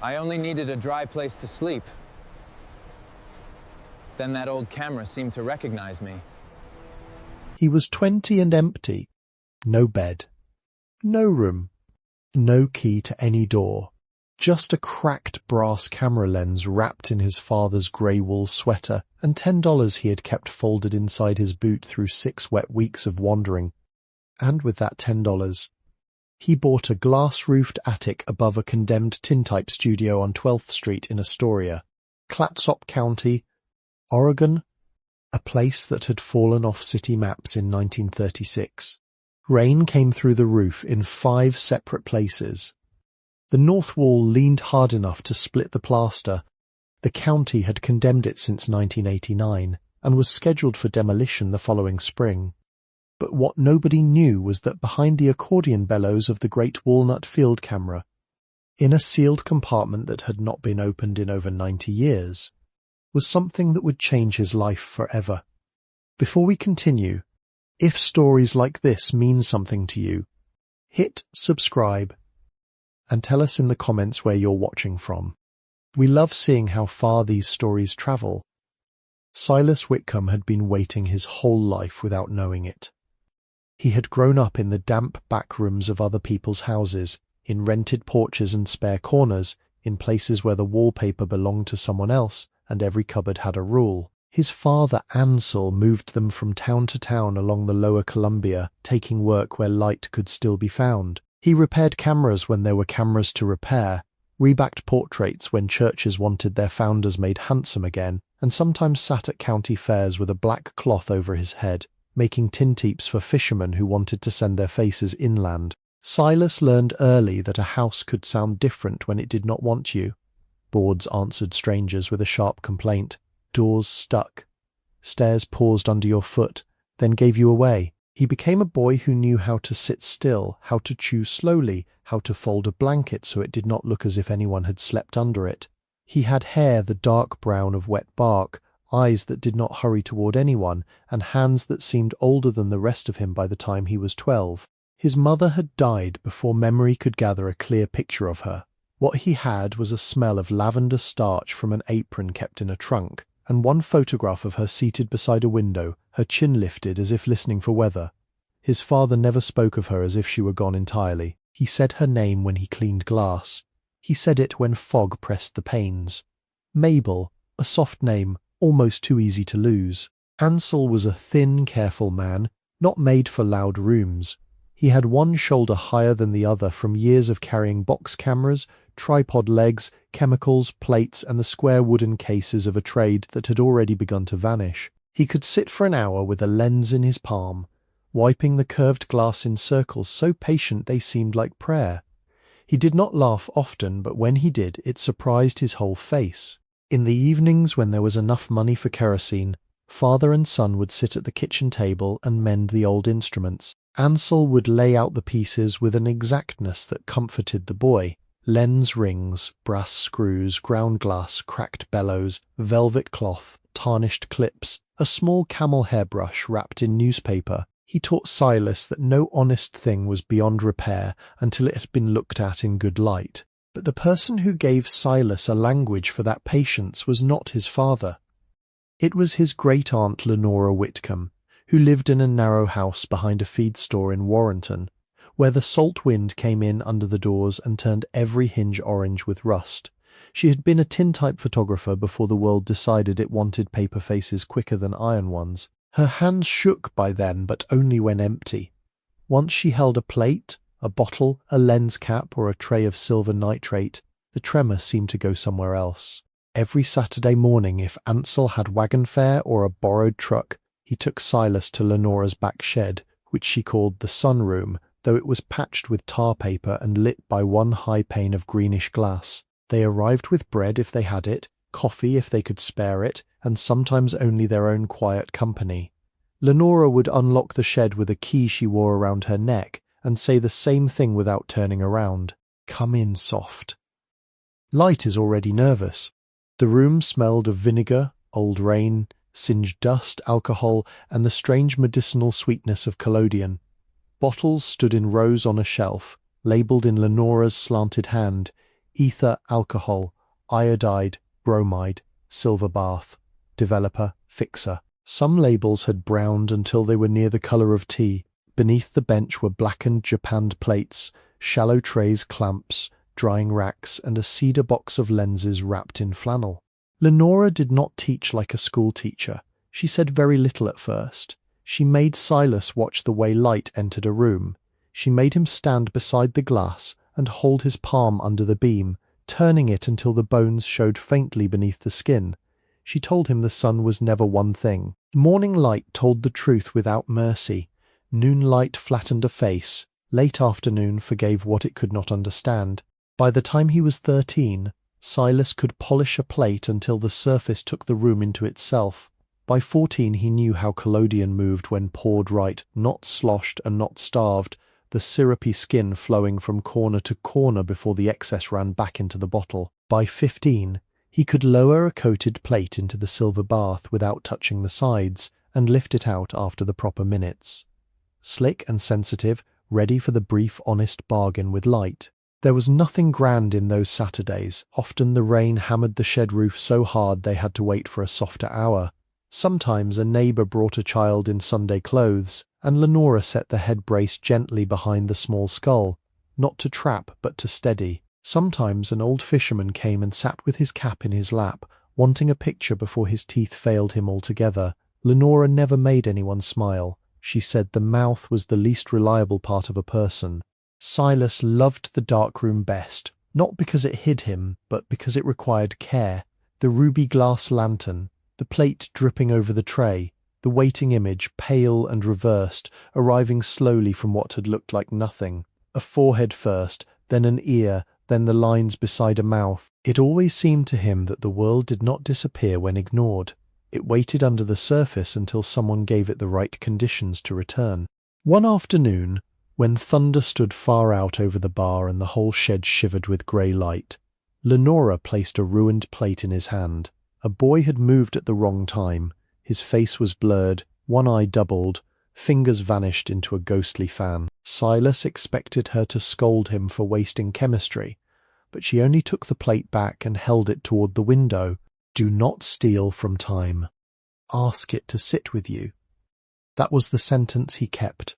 I only needed a dry place to sleep. Then that old camera seemed to recognize me. He was 20 and empty. No bed. No room. No key to any door. Just a cracked brass camera lens wrapped in his father's grey wool sweater and $10 he had kept folded inside his boot through 6 wet weeks of wandering. And with that $10, he bought a glass-roofed attic above a condemned Tintype studio on 12th Street in Astoria, Clatsop County, Oregon, a place that had fallen off city maps in 1936. Rain came through the roof in 5 separate places. The north wall leaned hard enough to split the plaster. The county had condemned it since 1989 and was scheduled for demolition the following spring. But what nobody knew was that behind the accordion bellows of the great walnut field camera, in a sealed compartment that had not been opened in over 90 years, was something that would change his life forever. Before we continue, if stories like this mean something to you, hit subscribe and tell us in the comments where you're watching from. We love seeing how far these stories travel. Silas Whitcomb had been waiting his whole life without knowing it. He had grown up in the damp back rooms of other people's houses, in rented porches and spare corners, in places where the wallpaper belonged to someone else and every cupboard had a rule. His father, Ansel, moved them from town to town along the lower Columbia, taking work where light could still be found. He repaired cameras when there were cameras to repair, rebacked portraits when churches wanted their founders made handsome again, and sometimes sat at county fairs with a black cloth over his head, making tintypes for fishermen who wanted to send their faces inland. Silas learned early that a house could sound different when it did not want you. Boards answered strangers with a sharp complaint. Doors stuck. Stairs paused under your foot, then gave you away. He became a boy who knew how to sit still, how to chew slowly, how to fold a blanket so it did not look as if anyone had slept under it. He had hair the dark brown of wet bark, eyes that did not hurry toward anyone, and hands that seemed older than the rest of him by the time he was 12. His mother had died before memory could gather a clear picture of her. What he had was a smell of lavender starch from an apron kept in a trunk, and one photograph of her seated beside a window, her chin lifted as if listening for weather. His father never spoke of her as if she were gone entirely. He said her name when he cleaned glass. He said it when fog pressed the panes. Mabel, a soft name, almost too easy to lose. Ansel was a thin, careful man, not made for loud rooms. He had one shoulder higher than the other from years of carrying box cameras, tripod legs, chemicals, plates, and the square wooden cases of a trade that had already begun to vanish. He could sit for an hour with a lens in his palm, wiping the curved glass in circles so patient they seemed like prayer. He did not laugh often, but when he did, it surprised his whole face. In the evenings, when there was enough money for kerosene, father and son would sit at the kitchen table and mend the old instruments. Ansel would lay out the pieces with an exactness that comforted the boy. Lens rings, brass screws, ground glass, cracked bellows, velvet cloth, tarnished clips, a small camel hair brush wrapped in newspaper. He taught Silas that no honest thing was beyond repair until it had been looked at in good light. But the person who gave Silas a language for that patience was not his father. It was his great-aunt Lenora Whitcomb, who lived in a narrow house behind a feed store in Warrenton, where the salt wind came in under the doors and turned every hinge orange with rust. She had been a tintype photographer before the world decided it wanted paper faces quicker than iron ones. Her hands shook by then, but only when empty. Once she held a plate, a bottle, a lens cap, or a tray of silver nitrate, the tremor seemed to go somewhere else. Every Saturday morning, if Ansel had wagon fare or a borrowed truck, he took Silas to Lenora's back shed, which she called the sunroom, though it was patched with tar paper and lit by one high pane of greenish glass. They arrived with bread if they had it, coffee if they could spare it, and sometimes only their own quiet company. Lenora would unlock the shed with a key she wore around her neck and say the same thing without turning around. "Come in soft." Light is already nervous. The room smelled of vinegar, old rain, singed dust, alcohol, and the strange medicinal sweetness of collodion. Bottles stood in rows on a shelf, labelled in Lenora's slanted hand, ether, alcohol, iodide, bromide, silver bath, developer, fixer. Some labels had browned until they were near the colour of tea. Beneath the bench were blackened japanned plates, shallow trays, clamps, drying racks, and a cedar box of lenses wrapped in flannel. Lenora did not teach like a school teacher. She said very little at first. She made Silas watch the way light entered a room. She made him stand beside the glass and hold his palm under the beam, turning it until the bones showed faintly beneath the skin. She told him the sun was never one thing. Morning light told the truth without mercy. Noon light flattened a face. Late afternoon forgave what it could not understand. By the time he was 13, Silas could polish a plate until the surface took the room into itself. By 14 he knew how collodion moved when poured right, not sloshed and not starved, the syrupy skin flowing from corner to corner before the excess ran back into the bottle. By 15 he could lower a coated plate into the silver bath without touching the sides, and lift it out after the proper minutes. Slick and sensitive, ready for the brief honest bargain with light. There was nothing grand in those Saturdays. Often the rain hammered the shed roof so hard they had to wait for a softer hour. Sometimes a neighbour brought a child in Sunday clothes, and Lenora set the head brace gently behind the small skull, not to trap but to steady. Sometimes an old fisherman came and sat with his cap in his lap, wanting a picture before his teeth failed him altogether. Lenora never made anyone smile. She said the mouth was the least reliable part of a person. Silas loved the dark room best, not because it hid him, but because it required care. The ruby glass lantern, the plate dripping over the tray, the waiting image, pale and reversed, arriving slowly from what had looked like nothing. A forehead first, then an ear, then the lines beside a mouth. It always seemed to him that the world did not disappear when ignored. It waited under the surface until someone gave it the right conditions to return. One afternoon, when thunder stood far out over the bar and the whole shed shivered with grey light, Lenora placed a ruined plate in his hand. A boy had moved at the wrong time. His face was blurred, one eye doubled, fingers vanished into a ghostly fan. Silas expected her to scold him for wasting chemistry, but she only took the plate back and held it toward the window. Do not steal from time. Ask it to sit with you. That was the sentence he kept.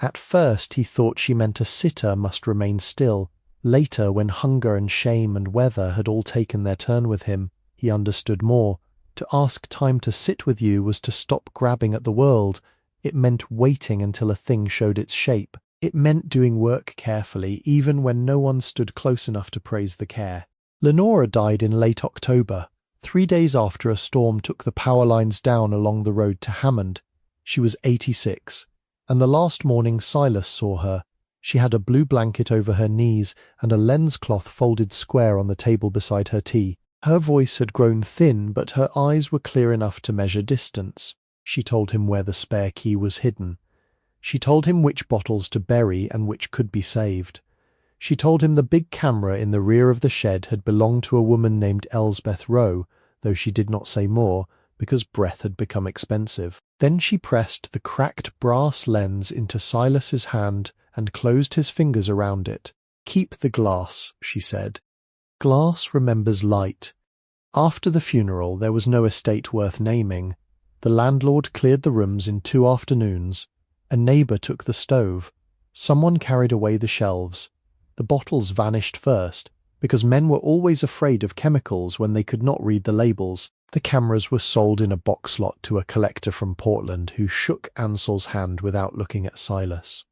At first he thought she meant a sitter must remain still. Later, when hunger and shame and weather had all taken their turn with him, he understood more. To ask time to sit with you was to stop grabbing at the world. It meant waiting until a thing showed its shape. It meant doing work carefully, even when no one stood close enough to praise the care. Lenora died in late October, 3 days after a storm took the power lines down along the road to Hammond. She was 86, and the last morning Silas saw her, she had a blue blanket over her knees and a lens cloth folded square on the table beside her tea. Her voice had grown thin, but her eyes were clear enough to measure distance. She told him where the spare key was hidden. She told him which bottles to bury and which could be saved. She told him the big camera in the rear of the shed had belonged to a woman named Elsbeth Row, though she did not say more, because breath had become expensive. Then she pressed the cracked brass lens into Silas's hand and closed his fingers around it. "Keep the glass," she said. "Glass remembers light." After the funeral, there was no estate worth naming. The landlord cleared the rooms in 2 afternoons. A neighbour took the stove. Someone carried away the shelves. The bottles vanished first, because men were always afraid of chemicals when they could not read the labels. The cameras were sold in a box lot to a collector from Portland who shook Ansel's hand without looking at Silas.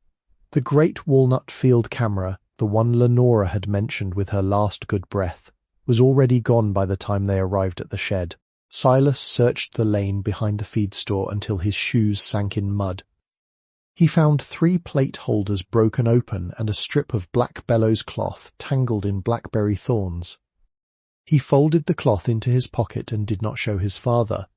The great walnut field camera, the one Lenora had mentioned with her last good breath, was already gone by the time they arrived at the shed. Silas searched the lane behind the feed store until his shoes sank in mud. He found 3 plate holders broken open and a strip of black bellows cloth tangled in blackberry thorns. He folded the cloth into his pocket and did not show his father.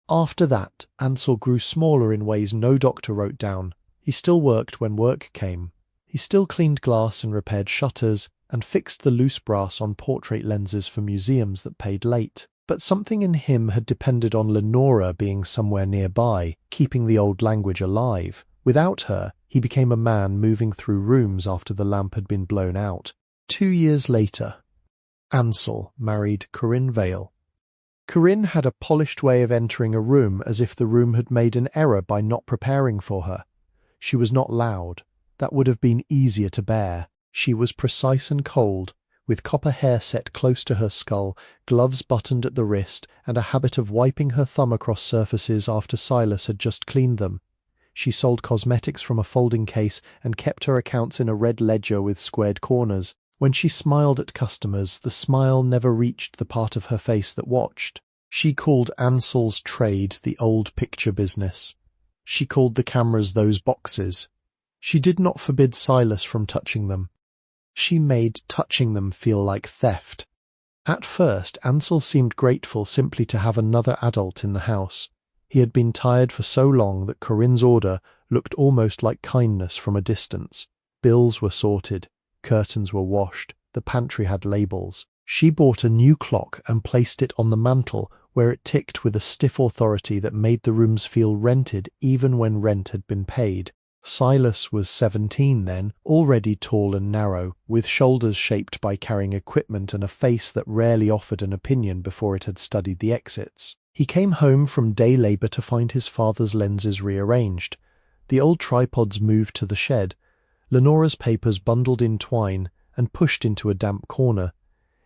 After that, Ansel grew smaller in ways no doctor wrote down. He still worked when work came. He still cleaned glass and repaired shutters and fixed the loose brass on portrait lenses for museums that paid late. But something in him had depended on Lenora being somewhere nearby, keeping the old language alive. Without her, he became a man moving through rooms after the lamp had been blown out. 2 years later, Ansel married Corinne Vale. Corinne had a polished way of entering a room as if the room had made an error by not preparing for her. She was not loud. That would have been easier to bear. She was precise and cold, with copper hair set close to her skull, gloves buttoned at the wrist, and a habit of wiping her thumb across surfaces after Silas had just cleaned them. She sold cosmetics from a folding case and kept her accounts in a red ledger with squared corners. When she smiled at customers, the smile never reached the part of her face that watched. She called Ansel's trade the old picture business. She called the cameras those boxes. She did not forbid Silas from touching them. She made touching them feel like theft. At first, Ansel seemed grateful simply to have another adult in the house. He had been tired for so long that Corinne's order looked almost like kindness from a distance. Bills were sorted, curtains were washed, the pantry had labels. She bought a new clock and placed it on the mantel, where it ticked with a stiff authority that made the rooms feel rented even when rent had been paid. Silas was 17 then, already tall and narrow, with shoulders shaped by carrying equipment and a face that rarely offered an opinion before it had studied the exits. He came home from day labour to find his father's lenses rearranged, the old tripods moved to the shed, Lenora's papers bundled in twine and pushed into a damp corner.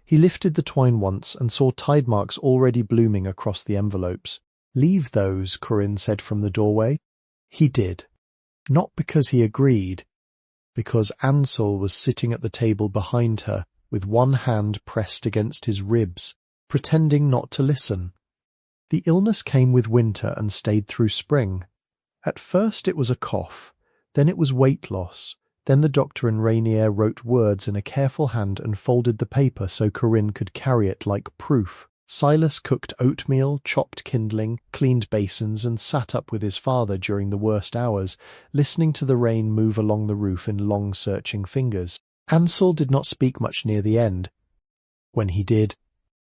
He lifted the twine once and saw tide marks already blooming across the envelopes. "Leave those," Corinne said from the doorway. He did. Not because he agreed, because Ansel was sitting at the table behind her, with one hand pressed against his ribs, pretending not to listen. The illness came with winter and stayed through spring. At first it was a cough, then it was weight loss, then the doctor and Rainier wrote words in a careful hand and folded the paper so Corinne could carry it like proof. Silas cooked oatmeal, chopped kindling, cleaned basins, and sat up with his father during the worst hours, listening to the rain move along the roof in long searching fingers. Ansel did not speak much near the end. When he did,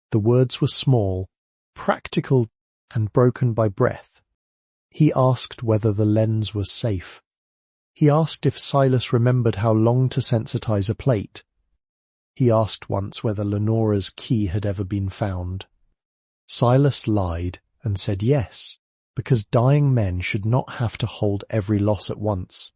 the words were small, practical, and broken by breath. He asked whether the lens was safe. He asked if Silas remembered how long to sensitize a plate. He asked once whether Lenora's key had ever been found. Silas lied and said yes, because dying men should not have to hold every loss at once.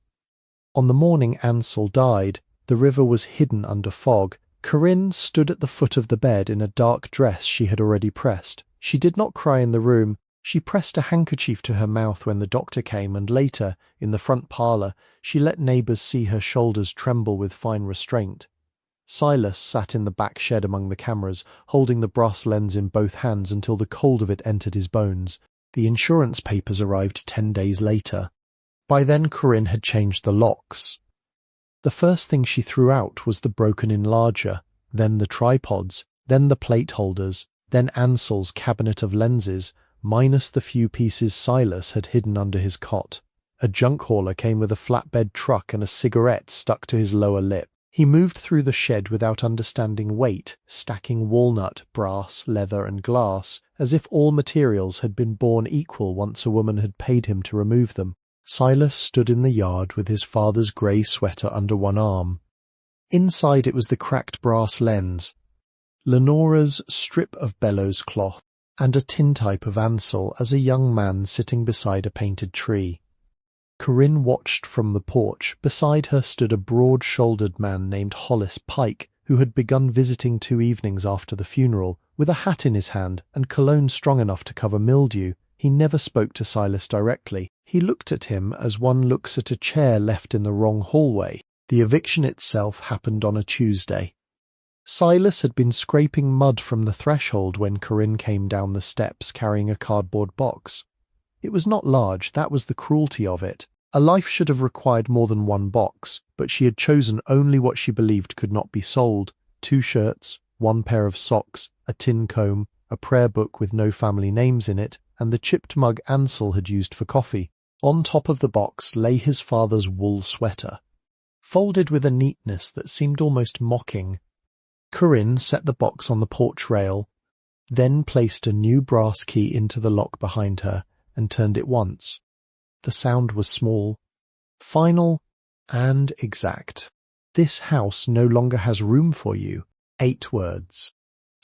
On the morning Ansel died, the river was hidden under fog. Corinne stood at the foot of the bed in a dark dress she had already pressed. She did not cry in the room. She pressed a handkerchief to her mouth when the doctor came, and later, in the front parlour, she let neighbours see her shoulders tremble with fine restraint. Silas sat in the back shed among the cameras, holding the brass lens in both hands until the cold of it entered his bones. The insurance papers arrived 10 days later. By then Corinne had changed the locks. The first thing she threw out was the broken enlarger, then the tripods, then the plate holders, then Ansel's cabinet of lenses, minus the few pieces Silas had hidden under his cot. A junk hauler came with a flatbed truck and a cigarette stuck to his lower lip. He moved through the shed without understanding weight, stacking walnut, brass, leather, and glass, as if all materials had been born equal once a woman had paid him to remove them. Silas stood in the yard with his father's grey sweater under one arm. Inside it was the cracked brass lens, Lenora's strip of bellows cloth, and a tintype of Ansel as a young man sitting beside a painted tree. Corinne watched from the porch. Beside her stood a broad-shouldered man named Hollis Pike, who had begun visiting 2 evenings after the funeral, with a hat in his hand and cologne strong enough to cover mildew. He never spoke to Silas directly. He looked at him as one looks at a chair left in the wrong hallway. The eviction itself happened on a Tuesday. Silas had been scraping mud from the threshold when Corinne came down the steps carrying a cardboard box. It was not large, that was the cruelty of it. A life should have required more than one box, but she had chosen only what she believed could not be sold: 2 shirts, 1 pair of socks, a tin comb, a prayer book with no family names in it, and the chipped mug Ansel had used for coffee. On top of the box lay his father's wool sweater, folded with a neatness that seemed almost mocking. Corinne set the box on the porch rail, then placed a new brass key into the lock behind her, and turned it once. The sound was small, final, and exact. "This house no longer has room for you." 8 words.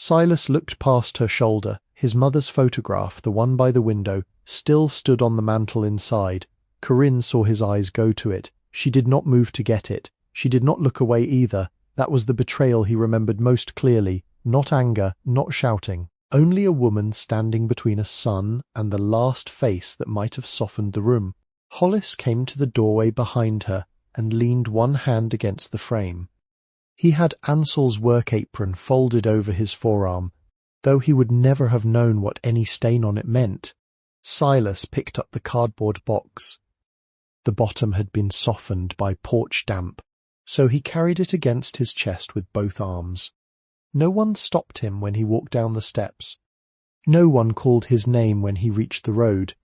Silas looked past her shoulder. His mother's photograph, the one by the window, still stood on the mantel inside. Corinne saw his eyes go to it. She did not move to get it. She did not look away either. That was the betrayal he remembered most clearly. Not anger, not shouting. Only a woman standing between a son and the last face that might have softened the room. Hollis came to the doorway behind her and leaned one hand against the frame. He had Ansel's work apron folded over his forearm, though he would never have known what any stain on it meant. Silas picked up the cardboard box. The bottom had been softened by porch damp, so he carried it against his chest with both arms. No one stopped him when he walked down the steps. No one called his name when he reached the road.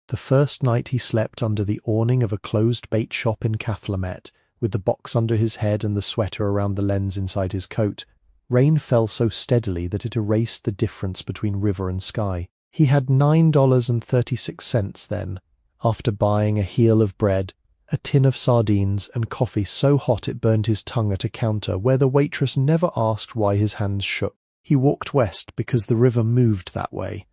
The first night he slept under the awning of a closed bait shop in Cathlamet, with the box under his head and the sweater around the lens inside his coat. Rain fell so steadily that it erased the difference between river and sky. He had $9.36 then, after buying a heel of bread, a tin of sardines, and coffee so hot it burned his tongue at a counter where the waitress never asked why his hands shook. He walked west because the river moved that way.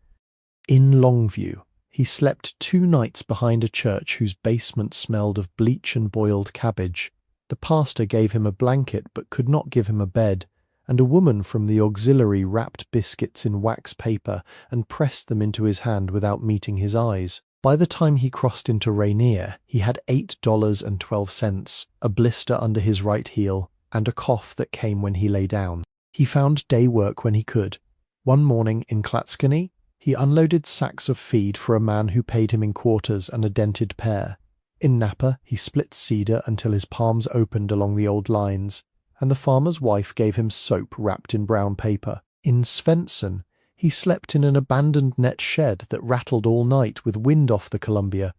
In Longview, he slept 2 nights behind a church whose basement smelled of bleach and boiled cabbage. The pastor gave him a blanket but could not give him a bed, and a woman from the auxiliary wrapped biscuits in wax paper and pressed them into his hand without meeting his eyes. By the time he crossed into Rainier, he had $8.12, a blister under his right heel, and a cough that came when he lay down. He found day work when he could. One morning in Clatskanie, he unloaded sacks of feed for a man who paid him in quarters and a dented pear. In Napa, he split cedar until his palms opened along the old lines, and the farmer's wife gave him soap wrapped in brown paper. In Svensson, he slept in an abandoned net shed that rattled all night with wind off the Columbia.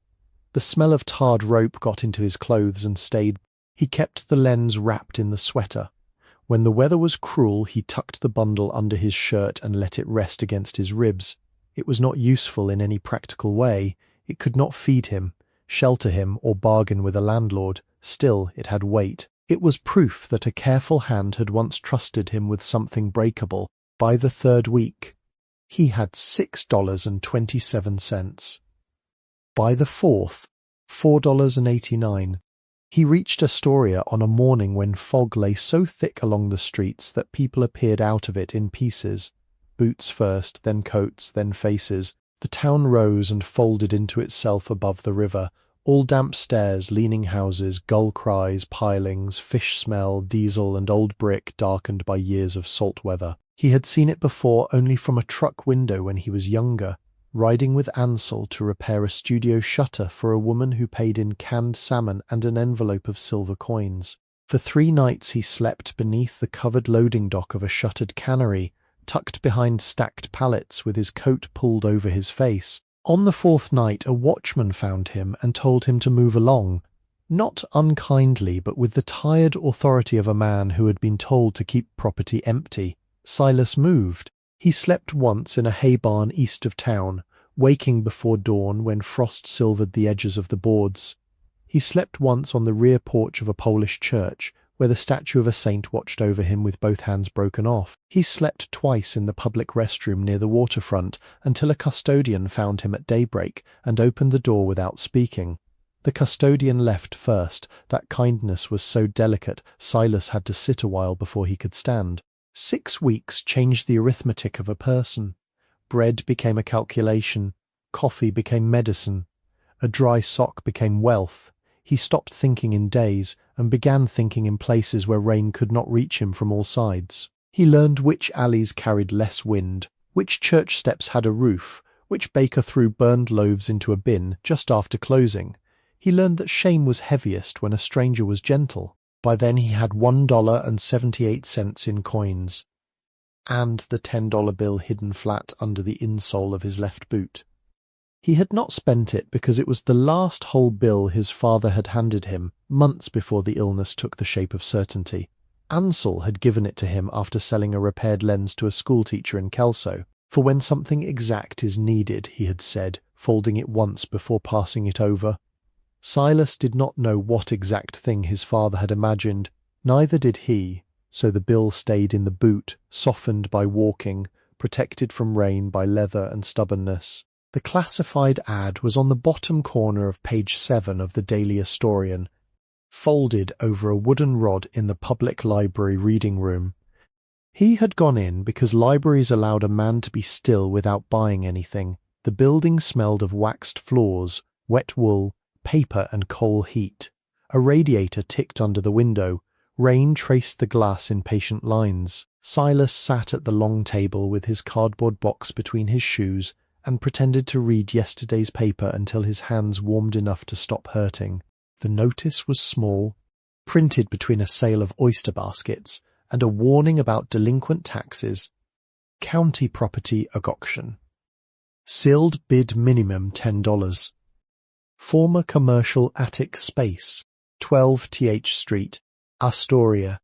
The smell of tarred rope got into his clothes and stayed. He kept the lens wrapped in the sweater. When the weather was cruel, he tucked the bundle under his shirt and let it rest against his ribs. It was not useful in any practical way. It could not feed him, shelter him, or bargain with a landlord. Still, it had weight. It was proof that a careful hand had once trusted him with something breakable. By the 3rd week, he had $6.27. By the 4th, $4.89. He reached Astoria on a morning when fog lay so thick along the streets that people appeared out of it in pieces. Boots first, then coats, then faces. The town rose and folded into itself above the river. All damp stairs, leaning houses, gull cries, pilings, fish smell, diesel and old brick darkened by years of salt weather. He had seen it before only from a truck window when he was younger, riding with Ansel to repair a studio shutter for a woman who paid in canned salmon and an envelope of silver coins. For 3 nights he slept beneath the covered loading dock of a shuttered cannery, tucked behind stacked pallets with his coat pulled over his face. On the 4th night a watchman found him and told him to move along, not unkindly but with the tired authority of a man who had been told to keep property empty. Silas moved. He slept once in a hay barn east of town, waking before dawn when frost silvered the edges of the boards. He slept once on the rear porch of a Polish church, where the statue of a saint watched over him with both hands broken off. He slept twice in the public restroom near the waterfront until a custodian found him at daybreak and opened the door without speaking. The custodian left first. That kindness was so delicate, Silas had to sit a while before he could stand. 6 weeks changed the arithmetic of a person. Bread became a calculation. Coffee became medicine. A dry sock became wealth. He stopped thinking in days and began thinking in places where rain could not reach him from all sides. He learned which alleys carried less wind, which church steps had a roof, which baker threw burned loaves into a bin just after closing. He learned that shame was heaviest when a stranger was gentle. By then he had $1.78 in coins, and the $10 bill hidden flat under the insole of his left boot. He had not spent it because it was the last whole bill his father had handed him, months before the illness took the shape of certainty. Ansel had given it to him after selling a repaired lens to a schoolteacher in Kelso. For when something exact is needed, he had said, folding it once before passing it over. Silas did not know what exact thing his father had imagined, neither did he, so the bill stayed in the boot, softened by walking, protected from rain by leather and stubbornness. The classified ad was on the bottom corner of page 7 of the Daily Astorian, folded over a wooden rod in the public library reading room. He had gone in because libraries allowed a man to be still without buying anything. The building smelled of waxed floors, wet wool, paper and coal heat. A radiator ticked under the window. Rain traced the glass in patient lines. Silas sat at the long table with his cardboard box between his shoes and pretended to read yesterday's paper until his hands warmed enough to stop hurting. The notice was small, printed between a sale of oyster baskets and a warning about delinquent taxes. County property auction. Sealed bid minimum $10. Former commercial attic space, 12 Th Street, Astoria.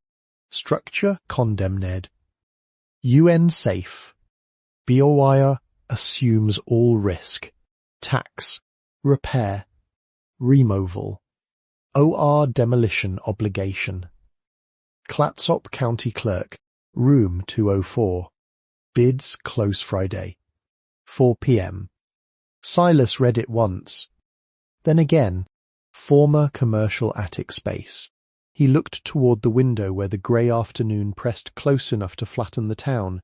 Structure condemned. UN safe. BOIR assumes all risk. Tax. Repair. Removal. OR demolition obligation. Clatsop County Clerk, Room 204. Bids close Friday. 4 p.m. Silas read it once. Then again. Former commercial attic space. He looked toward the window where the grey afternoon pressed close enough to flatten the town.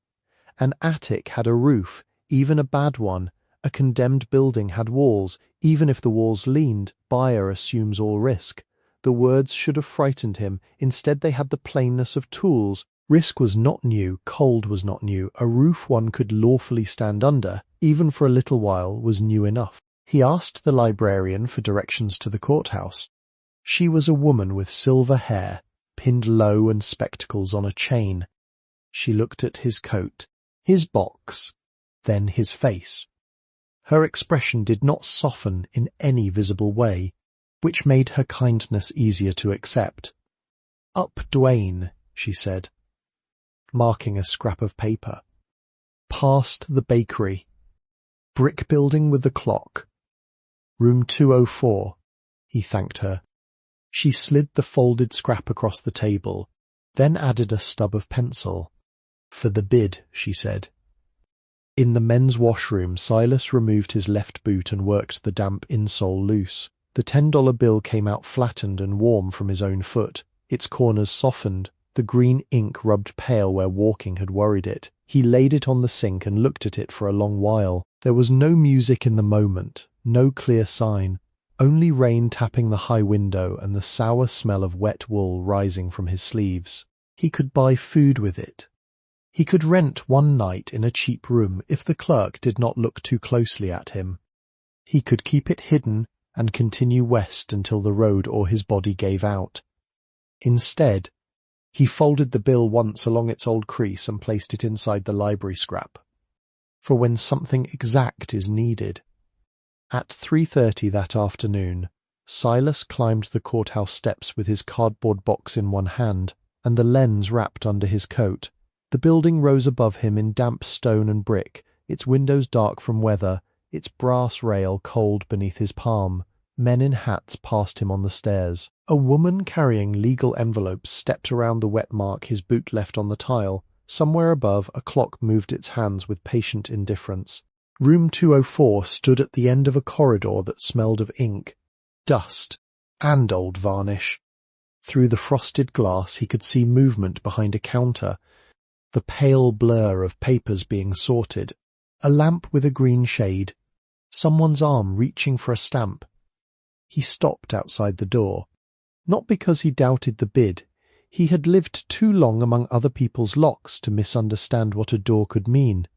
An attic had a roof, even a bad one. A condemned building had walls, even if the walls leaned. Buyer assumes all risk. The words should have frightened him. Instead they had the plainness of tools. Risk was not new, cold was not new. A roof one could lawfully stand under, even for a little while, was new enough. He asked the librarian for directions to the courthouse. She was a woman with silver hair, pinned low and spectacles on a chain. She looked at his coat, his box, then his face. Her expression did not soften in any visible way, which made her kindness easier to accept. Up Duane, she said, marking a scrap of paper. Past the bakery. Brick building with the clock. Room 204, he thanked her. She slid the folded scrap across the table, then added a stub of pencil. For the bid, she said. In the men's washroom, Silas removed his left boot and worked the damp insole loose. The $10 bill came out flattened and warm from his own foot. Its corners softened. The green ink rubbed pale where walking had worried it. He laid it on the sink and looked at it for a long while. There was no music in the moment, no clear sign. Only rain tapping the high window and the sour smell of wet wool rising from his sleeves. He could buy food with it. He could rent one night in a cheap room if the clerk did not look too closely at him. He could keep it hidden and continue west until the road or his body gave out. Instead, he folded the bill once along its old crease and placed it inside the library scrap. For when something exact is needed. At 3:30 that afternoon, Silas climbed the courthouse steps with his cardboard box in one hand and the lens wrapped under his coat. The building rose above him in damp stone and brick, its windows dark from weather, its brass rail cold beneath his palm. Men in hats passed him on the stairs. A woman carrying legal envelopes stepped around the wet mark his boot left on the tile. Somewhere above, a clock moved its hands with patient indifference. Room 204 stood at the end of a corridor that smelled of ink, dust, and old varnish. Through the frosted glass he could see movement behind a counter, the pale blur of papers being sorted, a lamp with a green shade, someone's arm reaching for a stamp. He stopped outside the door. Not because he doubted the bid. He had lived too long among other people's locks to misunderstand what a door could mean.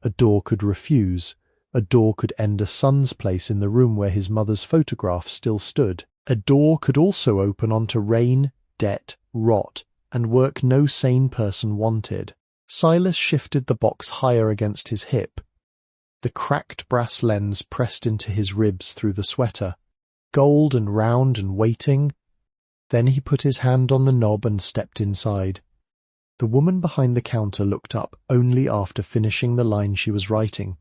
A door could refuse. A door could end a son's place in the room where his mother's photograph still stood. A door could also open onto rain, debt, rot, and work no sane person wanted. Silas shifted the box higher against his hip. The cracked brass lens pressed into his ribs through the sweater. Gold and round and waiting. Then he put his hand on the knob and stepped inside. The woman behind the counter looked up only after finishing the line she was writing.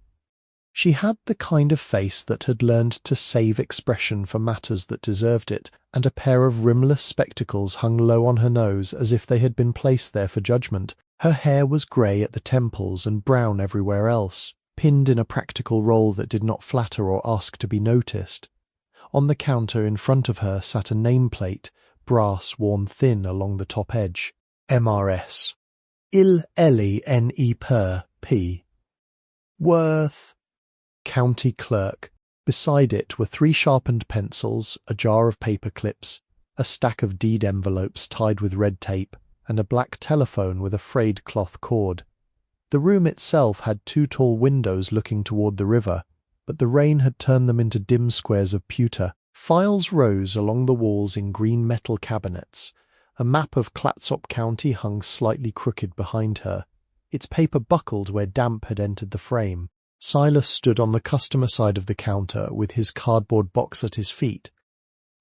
She had the kind of face that had learned to save expression for matters that deserved it, and a pair of rimless spectacles hung low on her nose as if they had been placed there for judgment. Her hair was grey at the temples and brown everywhere else, pinned in a practical roll that did not flatter or ask to be noticed. On the counter in front of her sat a nameplate, brass worn thin along the top edge. MRS. Il Eli Ne Per P. Worth. County Clerk. Beside it were 3 sharpened pencils, a jar of paper clips, a stack of deed envelopes tied with red tape, and a black telephone with a frayed cloth cord. The room itself had 2 tall windows looking toward the river, but the rain had turned them into dim squares of pewter. Files rose along the walls in green metal cabinets. A map of Clatsop County hung slightly crooked behind her. Its paper buckled where damp had entered the frame. Silas stood on the customer side of the counter with his cardboard box at his feet.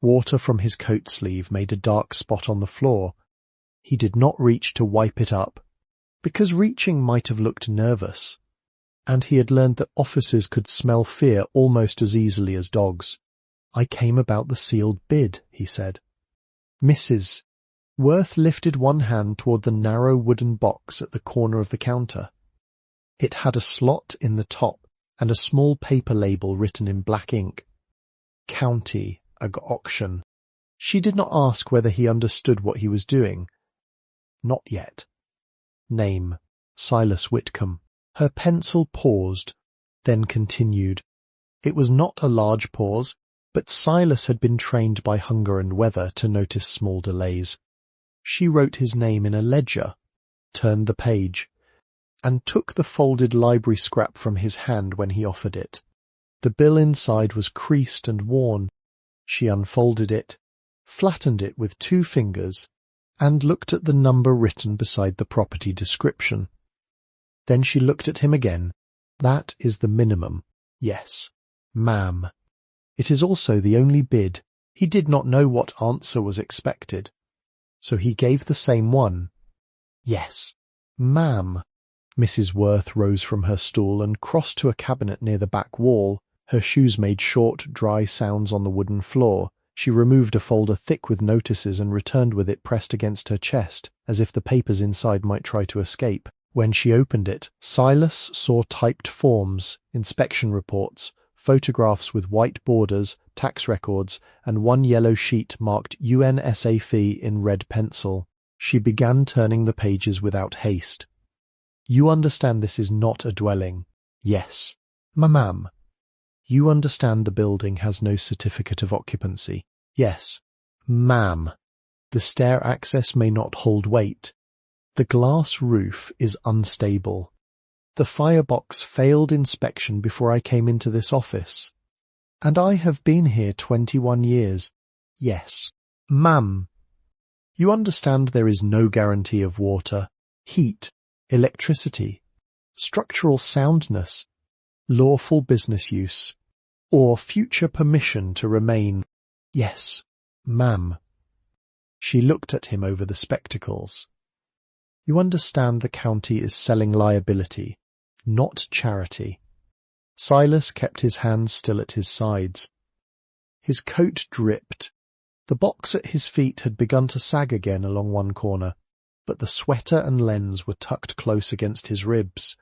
Water from his coat sleeve made a dark spot on the floor. He did not reach to wipe it up, because reaching might have looked nervous, and he had learned that officers could smell fear almost as easily as dogs. "I came about the sealed bid," he said. "Mrs." Worth lifted one hand toward the narrow wooden box at the corner of the counter. It had a slot in the top and a small paper label written in black ink. County Ag Auction. She did not ask whether he understood what he was doing. Not yet. Name, Silas Whitcomb. Her pencil paused, then continued. It was not a large pause, but Silas had been trained by hunger and weather to notice small delays. She wrote his name in a ledger, turned the page, and took the folded library scrap from his hand when he offered it. The bill inside was creased and worn. She unfolded it, flattened it with 2 fingers, and looked at the number written beside the property description. Then she looked at him again. "That is the minimum. Yes, ma'am. It is also the only bid." He did not know what answer was expected, so he gave the same one. "Yes, ma'am." Mrs. Worth rose from her stool and crossed to a cabinet near the back wall. Her shoes made short, dry sounds on the wooden floor. She removed a folder thick with notices and returned with it pressed against her chest, as if the papers inside might try to escape. When she opened it, Silas saw typed forms, inspection reports, photographs with white borders, tax records, and 1 yellow sheet marked UNSA fee in red pencil. She began turning the pages without haste. "You understand this is not a dwelling?" "Yes, ma'am." "You understand the building has no certificate of occupancy?" "Yes, ma'am." "The stair access may not hold weight. The glass roof is unstable. The firebox failed inspection before I came into this office. And I have been here 21 years. "Yes, ma'am." "You understand there is no guarantee of water, heat, electricity, structural soundness, lawful business use, or future permission to remain?" "Yes, ma'am." She looked at him over the spectacles. "You understand the county is selling liability, not charity." Silas kept his hands still at his sides. His coat dripped. The box at his feet had begun to sag again along one corner, but the sweater and lens were tucked close against his ribs.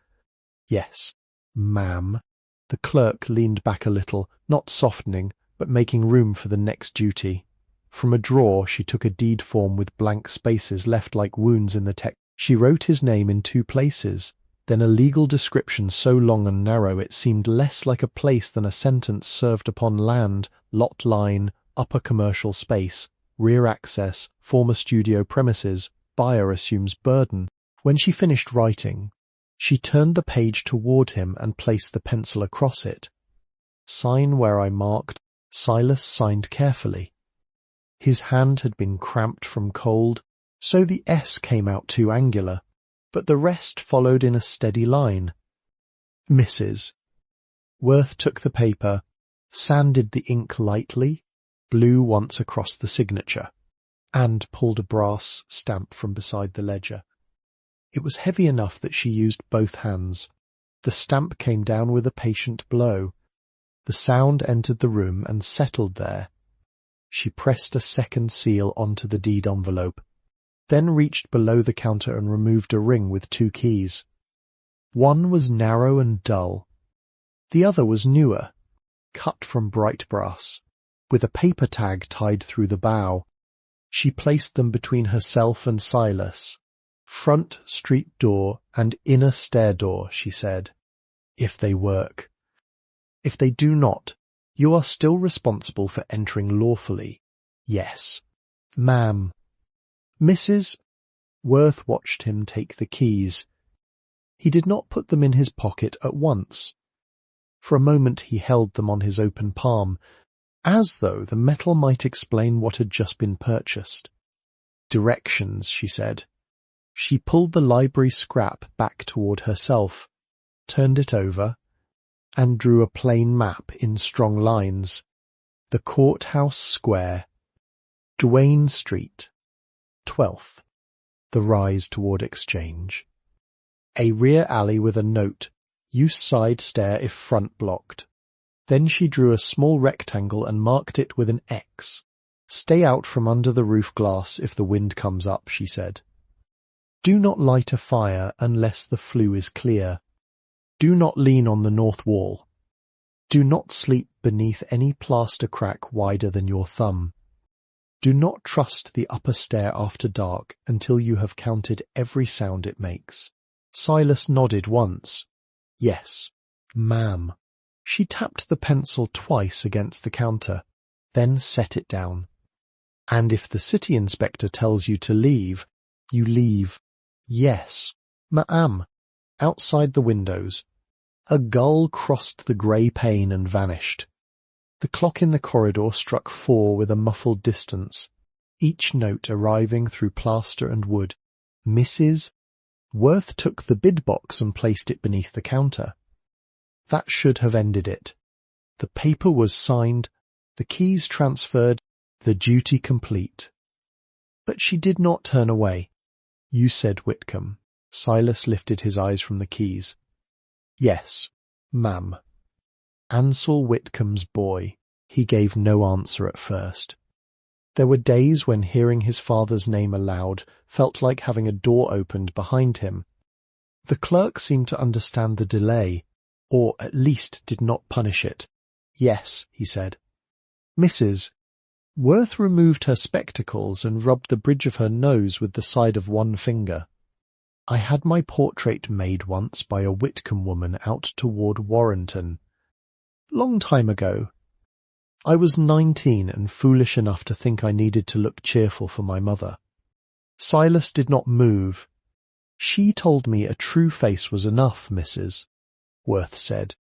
"Yes, ma'am." The clerk leaned back a little, not softening, but making room for the next duty. From a drawer she took a deed form with blank spaces left like wounds in the text. She wrote his name in 2 places, then a legal description so long and narrow it seemed less like a place than a sentence served upon land, lot line, upper commercial space, rear access, former studio premises, buyer assumes burden. When she finished writing, she turned the page toward him and placed the pencil across it. "Sign where I marked." Silas signed carefully. His hand had been cramped from cold, so the S came out too angular, but the rest followed in a steady line. "Mrs." Worth took the paper, sanded the ink lightly, blew once across the signature, and pulled a brass stamp from beside the ledger. It was heavy enough that she used both hands. The stamp came down with a patient blow. The sound entered the room and settled there. She pressed a second seal onto the deed envelope, then reached below the counter and removed a ring with 2 keys. One was narrow and dull. The other was newer, cut from bright brass, with a paper tag tied through the bow. She placed them between herself and Silas. "Front street door and inner stair door," she said. "If they work. If they do not, you are still responsible for entering lawfully. Yes, ma'am." Mrs. Worth watched him take the keys. He did not put them in his pocket at once. For a moment he held them on his open palm, as though the metal might explain what had just been purchased. "Directions," she said. She pulled the library scrap back toward herself, turned it over, and drew a plain map in strong lines. The courthouse square, Duane Street, 12th, the rise toward Exchange. A rear alley with a note, use side stair if front blocked. Then she drew a small rectangle and marked it with an X. "Stay out from under the roof glass if the wind comes up," she said. "Do not light a fire unless the flue is clear. Do not lean on the north wall. Do not sleep beneath any plaster crack wider than your thumb. Do not trust the upper stair after dark until you have counted every sound it makes." Silas nodded once. "Yes, ma'am." She tapped the pencil twice against the counter, then set it down. "And if the city inspector tells you to leave, you leave." "Yes, ma'am." Outside the windows, a gull crossed the grey pane and vanished. The clock in the corridor struck 4 with a muffled distance, each note arriving through plaster and wood. Mrs. Worth took the bid box and placed it beneath the counter. That should have ended it. The paper was signed, the keys transferred, the duty complete. But she did not turn away. "You said Whitcomb." Silas lifted his eyes from the keys. "Yes, ma'am." Ansel Whitcomb's boy. He gave no answer at first. There were days when hearing his father's name aloud felt like having a door opened behind him. The clerk seemed to understand the delay, or at least did not punish it. "Yes," he said. Mrs. Worth removed her spectacles and rubbed the bridge of her nose with the side of one finger. "I had my portrait made once by a Whitcomb woman out toward Warrenton. Long time ago. I was 19 and foolish enough to think I needed to look cheerful for my mother." Silas did not move. "She told me a true face was enough, Mrs. Worth said.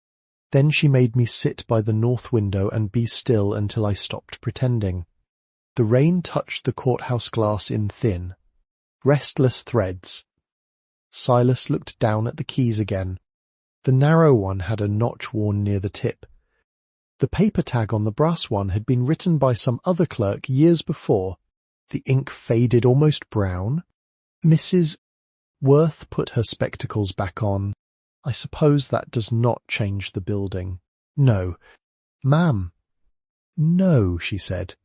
Then she made me sit by the north window and be still until I stopped pretending." The rain touched the courthouse glass in thin, restless threads. Silas looked down at the keys again. The narrow one had a notch worn near the tip. The paper tag on the brass one had been written by some other clerk years before. The ink faded almost brown. Mrs. Worth put her spectacles back on. "I suppose that does not change the building." "No, ma'am." "No," she said.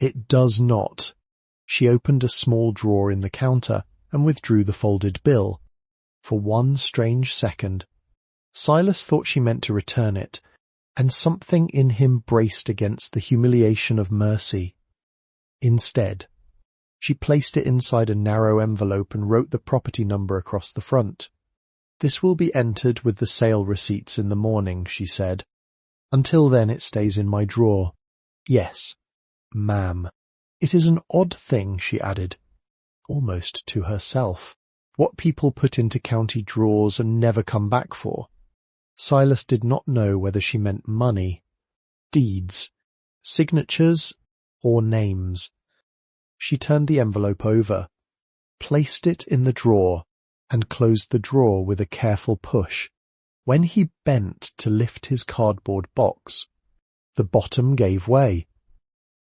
"It does not." She opened a small drawer in the counter and withdrew the folded bill. For one strange second, Silas thought she meant to return it, and something in him braced against the humiliation of mercy. Instead, she placed it inside a narrow envelope and wrote the property number across the front. "This will be entered with the sale receipts in the morning," she said. "Until then it stays in my drawer." "Yes, ma'am." "It is an odd thing," she added, almost to herself, "what people put into county drawers and never come back for." Silas did not know whether she meant money, deeds, signatures, or names. She turned the envelope over, placed it in the drawer, and closed the drawer with a careful push. When he bent to lift his cardboard box, the bottom gave way.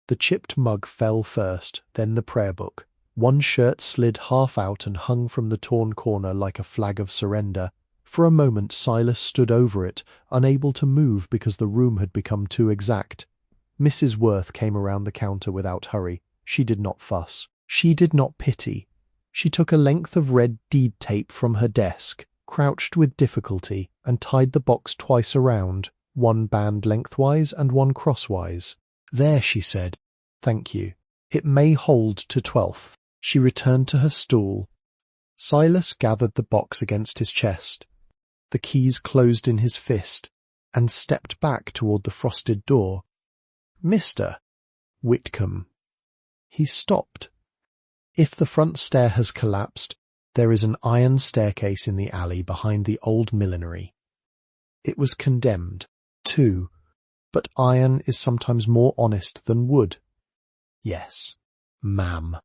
The chipped mug fell first, then the prayer book. One shirt slid half out and hung from the torn corner like a flag of surrender. For a moment Silas stood over it, unable to move because the room had become too exact. Mrs. Worth came around the counter without hurry. She did not fuss. She did not pity. She took a length of red deed tape from her desk, crouched with difficulty, and tied the box twice around, one band lengthwise and one crosswise. "There," she said. "Thank you. It may hold to 12th." She returned to her stool. Silas gathered the box against his chest. The keys closed in his fist, and stepped back toward the frosted door. "Mr. Whitcomb." He stopped. If the front stair has collapsed, there is an iron staircase in the alley behind the old millinery. It was condemned, too, but iron is sometimes more honest than wood. "Yes, ma'am."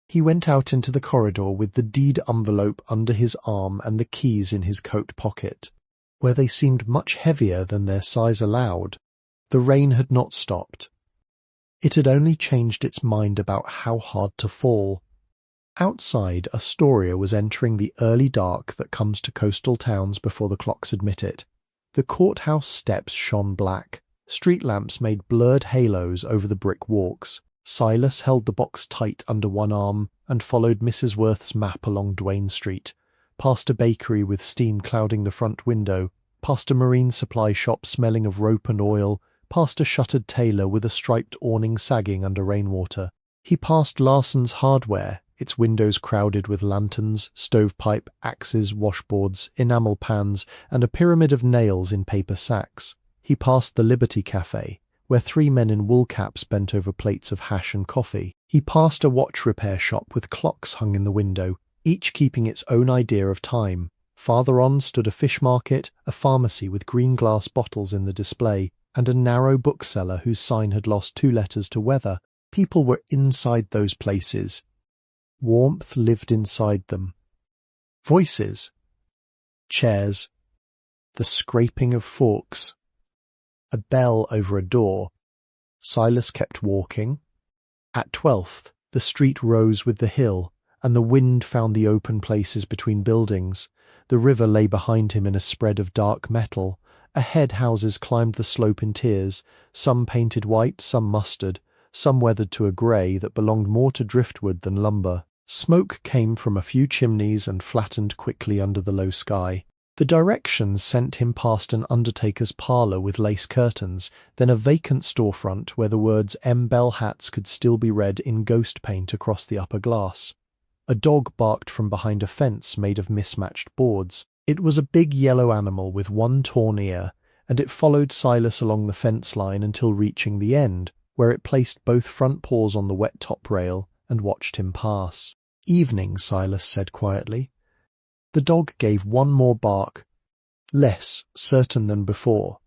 He went out into the corridor with the deed envelope under his arm and the keys in his coat pocket, where they seemed much heavier than their size allowed. The rain had not stopped. It had only changed its mind about how hard to fall. Outside, Astoria was entering the early dark that comes to coastal towns before the clocks admit it. The courthouse steps shone black. Street lamps made blurred halos over the brick walks. Silas held the box tight under one arm and followed Mrs. Worth's map along Duane Street, past a bakery with steam clouding the front window, past a marine supply shop smelling of rope and oil, past a shuttered tailor with a striped awning sagging under rainwater. He passed Larson's Hardware, its windows crowded with lanterns, stovepipe, axes, washboards, enamel pans, and a pyramid of nails in paper sacks. He passed the Liberty Cafe, where 3 men in wool caps bent over plates of hash and coffee. He passed a watch repair shop with clocks hung in the window, each keeping its own idea of time. Farther on stood a fish market, a pharmacy with green glass bottles in the display, and a narrow bookseller whose sign had lost 2 letters to weather. People were inside those places. Warmth lived inside them. Voices. Chairs. The scraping of forks. A bell over a door. Silas kept walking. At 12th, the street rose with the hill, and the wind found the open places between buildings. The river lay behind him in a spread of dark metal. Ahead, houses climbed the slope in tiers, some painted white, some mustard, some weathered to a grey that belonged more to driftwood than lumber. Smoke came from a few chimneys and flattened quickly under the low sky. The directions sent him past an undertaker's parlour with lace curtains, then a vacant storefront where the words M. Bell Hats could still be read in ghost paint across the upper glass. A dog barked from behind a fence made of mismatched boards. It was a big yellow animal with one torn ear, and it followed Silas along the fence line until reaching the end, where it placed both front paws on the wet top rail and watched him pass. "Evening," Silas said quietly. The dog gave one more bark, less certain than before.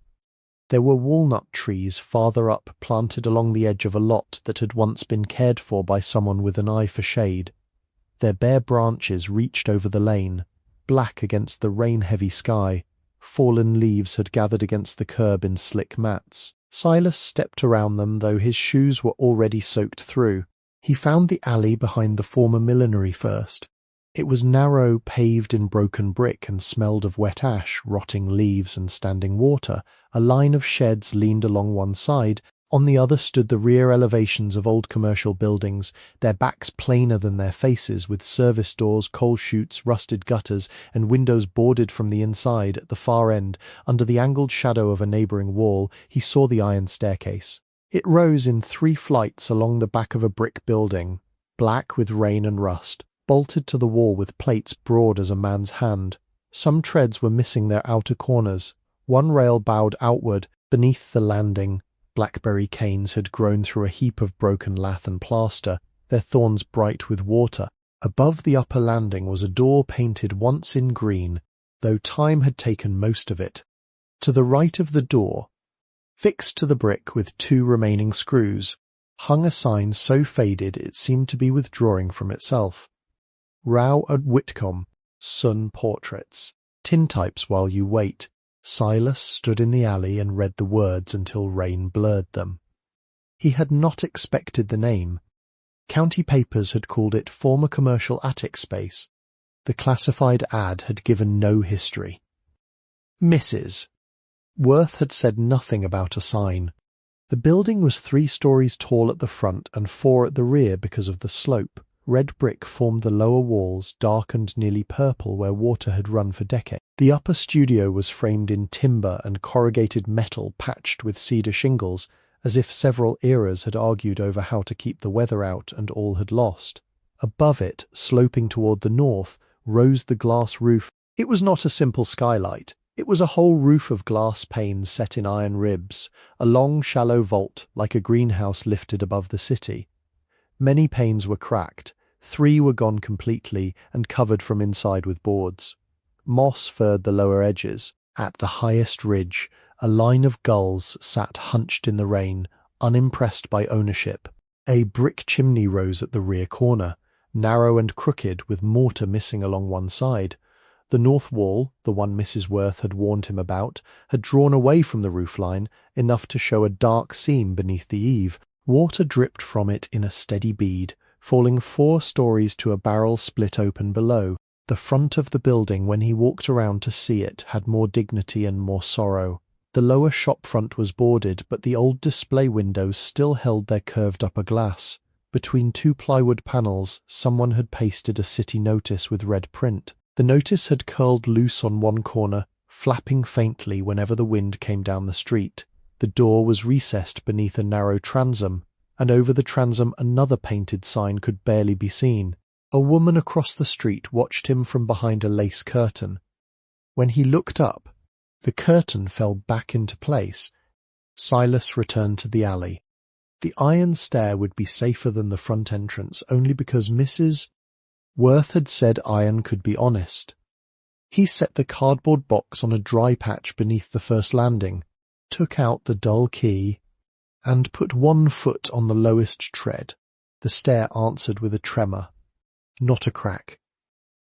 There were walnut trees farther up, planted along the edge of a lot that had once been cared for by someone with an eye for shade. Their bare branches reached over the lane, black against the rain-heavy sky. Fallen leaves had gathered against the curb in slick mats. Silas stepped around them, though his shoes were already soaked through. He found the alley behind the former millinery first. It was narrow, paved in broken brick, and smelled of wet ash, rotting leaves, and standing water. A line of sheds leaned along one side. On the other stood the rear elevations of old commercial buildings, their backs plainer than their faces, with service doors, coal chutes, rusted gutters, and windows boarded from the inside. At the far end, under the angled shadow of a neighbouring wall, he saw the iron staircase. It rose in 3 flights along the back of a brick building, black with rain and rust, bolted to the wall with plates broad as a man's hand. Some treads were missing their outer corners. One rail bowed outward. Beneath the landing, blackberry canes had grown through a heap of broken lath and plaster, their thorns bright with water. Above the upper landing was a door painted once in green, though time had taken most of it. To the right of the door, fixed to the brick with 2 remaining screws, hung a sign so faded it seemed to be withdrawing from itself. Row Whitcomb, Sun Portraits. Tintypes while you wait. Silas stood in the alley and read the words until rain blurred them. He had not expected the name. County papers had called it former commercial attic space. The classified ad had given no history. Mrs. Worth had said nothing about a sign. The building was 3 stories tall at the front and 4 at the rear because of the slope. Red brick formed the lower walls, dark and nearly purple where water had run for decades. The upper studio was framed in timber and corrugated metal patched with cedar shingles, as if several eras had argued over how to keep the weather out and all had lost. Above it, sloping toward the north, rose the glass roof. It was not a simple skylight. It was a whole roof of glass panes set in iron ribs, a long shallow vault like a greenhouse lifted above the city. Many panes were cracked, 3 were gone completely and covered from inside with boards. Moss furred the lower edges. At the highest ridge, a line of gulls sat hunched in the rain, unimpressed by ownership. A brick chimney rose at the rear corner, narrow and crooked with mortar missing along one side. The north wall, the one Mrs. Worth had warned him about, had drawn away from the roofline enough to show a dark seam beneath the eave. Water dripped from it in a steady bead, falling 4 stories to a barrel split open below. The front of the building, when he walked around to see it, had more dignity and more sorrow. The lower shop front was boarded, but the old display windows still held their curved upper glass. Between 2 plywood panels, someone had pasted a city notice with red print. The notice had curled loose on one corner, flapping faintly whenever the wind came down the street. The door was recessed beneath a narrow transom, and over the transom another painted sign could barely be seen. A woman across the street watched him from behind a lace curtain. When he looked up, the curtain fell back into place. Silas returned to the alley. The iron stair would be safer than the front entrance only because Mrs. Worth had said iron could be honest. He set the cardboard box on a dry patch beneath the first landing, took out the dull key, and put 1 foot on the lowest tread. The stair answered with a tremor, not a crack.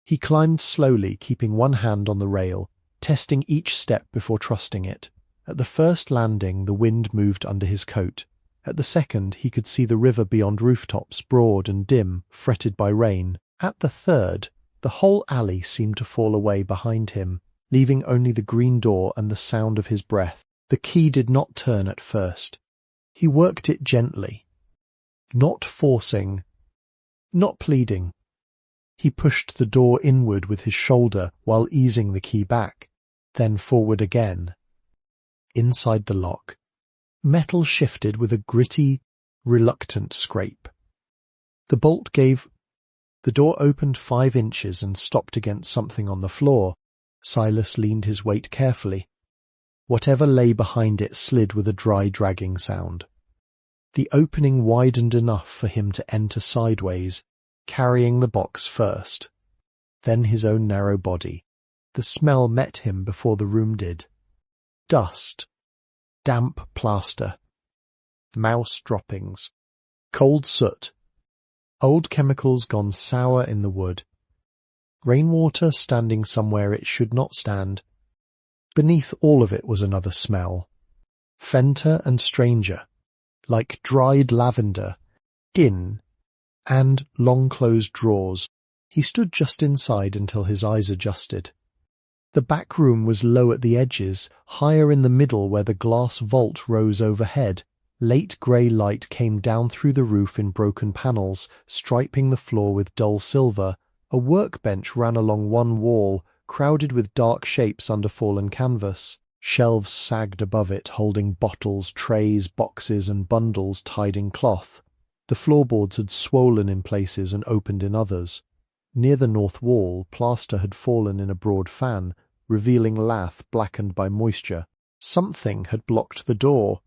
He climbed slowly, keeping one hand on the rail, testing each step before trusting it. At the first landing, the wind moved under his coat. At the second, he could see the river beyond rooftops, broad and dim, fretted by rain. At the third, the whole alley seemed to fall away behind him, leaving only the green door and the sound of his breath. The key did not turn at first. He worked it gently, not forcing, not pleading. He pushed the door inward with his shoulder while easing the key back, then forward again. Inside the lock, metal shifted with a gritty, reluctant scrape. The bolt gave. The door opened 5 inches and stopped against something on the floor. Silas leaned his weight carefully. Whatever lay behind it slid with a dry, dragging sound. The opening widened enough for him to enter sideways, carrying the box first, then his own narrow body. The smell met him before the room did. Dust, damp plaster, mouse droppings, cold soot, old chemicals gone sour in the wood, rainwater standing somewhere it should not stand. Beneath all of it was another smell, fainter and stranger, like dried lavender, in and long-closed drawers. He stood just inside until his eyes adjusted. The back room was low at the edges, higher in the middle where the glass vault rose overhead. Late grey light came down through the roof in broken panels, striping the floor with dull silver. A workbench ran along one wall, crowded with dark shapes under fallen canvas. Shelves sagged above it, holding bottles, trays, boxes, and bundles tied in cloth. The floorboards had swollen in places and opened in others. Near the north wall, plaster had fallen in a broad fan, revealing lath blackened by moisture. Something had blocked the door.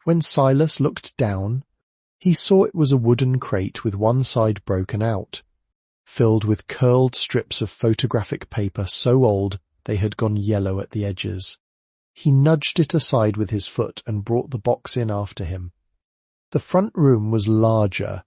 When Silas looked down, he saw it was a wooden crate with one side broken out, filled with curled strips of photographic paper so old they had gone yellow at the edges. He nudged it aside with his foot and brought the box in after him. The front room was larger.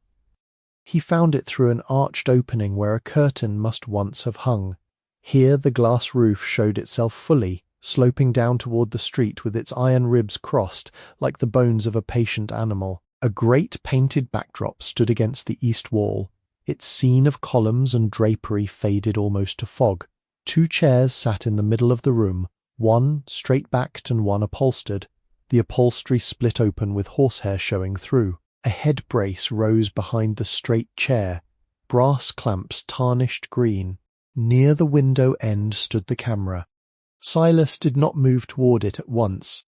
He found it through an arched opening where a curtain must once have hung. Here the glass roof showed itself fully, sloping down toward the street with its iron ribs crossed like the bones of a patient animal. A great painted backdrop stood against the east wall, its scene of columns and drapery faded almost to fog. 2 chairs sat in the middle of the room, one straight-backed and one upholstered, the upholstery split open with horsehair showing through. A head brace rose behind the straight chair, brass clamps tarnished green. Near the window end stood the camera. Silas did not move toward it at once.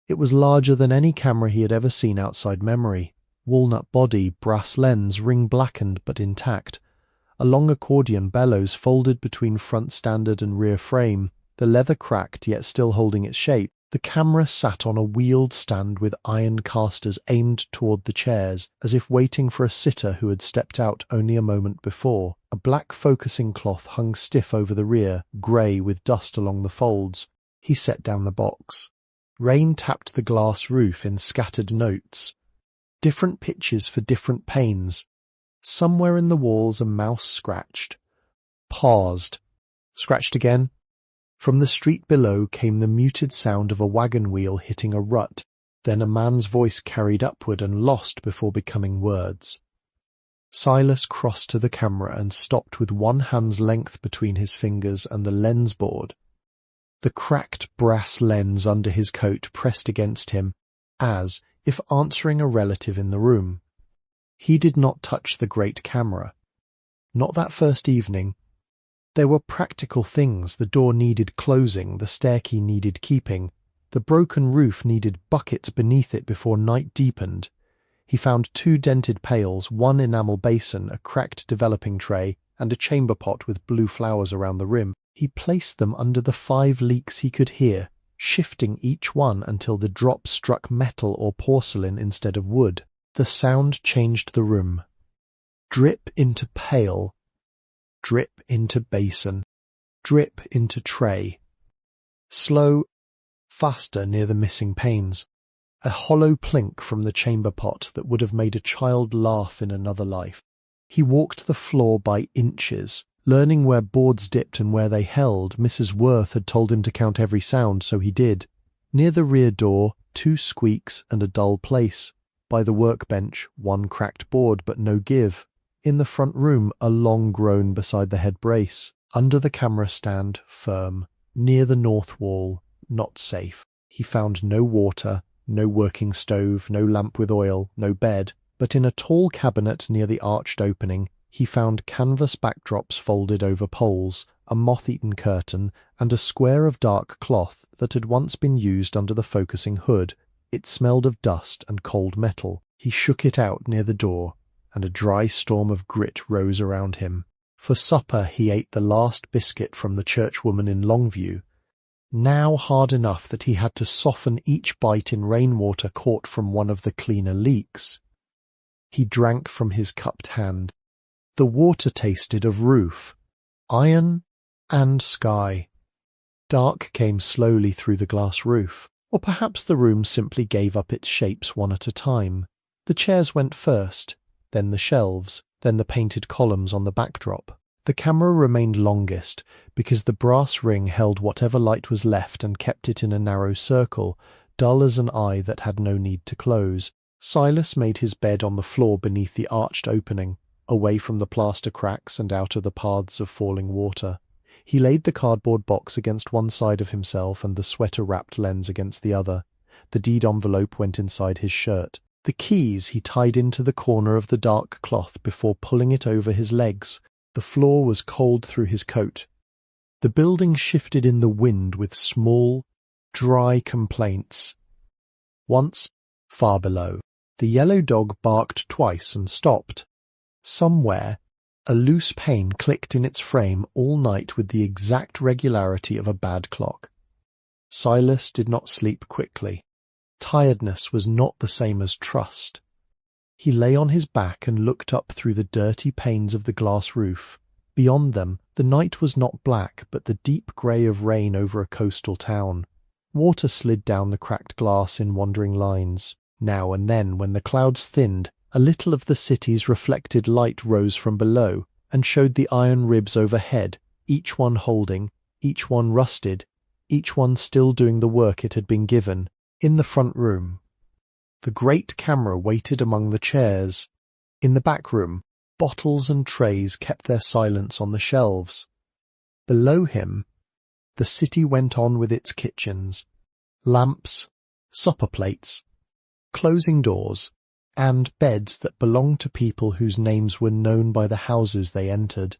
It was larger than any camera he had ever seen outside memory. Walnut body, brass lens, ring blackened but intact. A long accordion bellows folded between front standard and rear frame, the leather cracked yet still holding its shape. The camera sat on a wheeled stand with iron casters aimed toward the chairs, as if waiting for a sitter who had stepped out only a moment before. A black focusing cloth hung stiff over the rear, grey with dust along the folds. He set down the box. Rain tapped the glass roof in scattered notes. Different pitches for different panes. Somewhere in the walls a mouse scratched. Paused. Scratched again. From the street below came the muted sound of a wagon wheel hitting a rut, then a man's voice carried upward and lost before becoming words. Silas crossed to the camera and stopped with one hand's length between his fingers and the lens board. The cracked brass lens under his coat pressed against him, as if answering a relative in the room. He did not touch the great camera. Not that first evening. There were practical things. The door needed closing, the stairkey needed keeping, the broken roof needed buckets beneath it before night deepened. He found 2 dented pails, 1 enamel basin, a cracked developing tray, and a chamber pot with blue flowers around the rim. He placed them under the 5 leaks he could hear, shifting each one until the drop struck metal or porcelain instead of wood. The sound changed the room. Drip into pail. Drip into basin, drip into tray. Slow, faster near the missing panes. A hollow plink from the chamber pot that would have made a child laugh in another life. He walked the floor by inches, learning where boards dipped and where they held. Mrs. Worth had told him to count every sound, so he did. Near the rear door, 2 squeaks and a dull place. By the workbench, 1 cracked board but no give. In the front room, a long groan beside the head brace. Under the camera stand, firm. Near the north wall, not safe. He found no water, no working stove, no lamp with oil, no bed. But in a tall cabinet near the arched opening, he found canvas backdrops folded over poles, a moth-eaten curtain, and a square of dark cloth that had once been used under the focusing hood. It smelled of dust and cold metal. He shook it out near the door, and a dry storm of grit rose around him. For supper he ate the last biscuit from the churchwoman in Longview, now hard enough that he had to soften each bite in rainwater caught from one of the cleaner leaks. He drank from his cupped hand. The water tasted of roof, iron, and sky. Dark came slowly through the glass roof, or perhaps the room simply gave up its shapes one at a time. The chairs went first, then the shelves, then the painted columns on the backdrop. The camera remained longest, because the brass ring held whatever light was left and kept it in a narrow circle, dull as an eye that had no need to close. Silas made his bed on the floor beneath the arched opening, away from the plaster cracks and out of the paths of falling water. He laid the cardboard box against one side of himself and the sweater-wrapped lens against the other. The deed envelope went inside his shirt. The keys he tied into the corner of the dark cloth before pulling it over his legs. The floor was cold through his coat. The building shifted in the wind with small, dry complaints. Once, far below, the yellow dog barked twice and stopped. Somewhere, a loose pane clicked in its frame all night with the exact regularity of a bad clock. Silas did not sleep quickly. Tiredness was not the same as trust. He lay on his back and looked up through the dirty panes of the glass roof. Beyond them, the night was not black, but the deep grey of rain over a coastal town. Water slid down the cracked glass in wandering lines. Now and then, when the clouds thinned, a little of the city's reflected light rose from below and showed the iron ribs overhead, each one holding, each one rusted, each one still doing the work it had been given. In the front room, the great camera waited among the chairs. In the back room, bottles and trays kept their silence on the shelves. Below him, The city went on with its kitchens, lamps, supper plates, closing doors, and beds that belonged to people whose names were known by the houses they entered.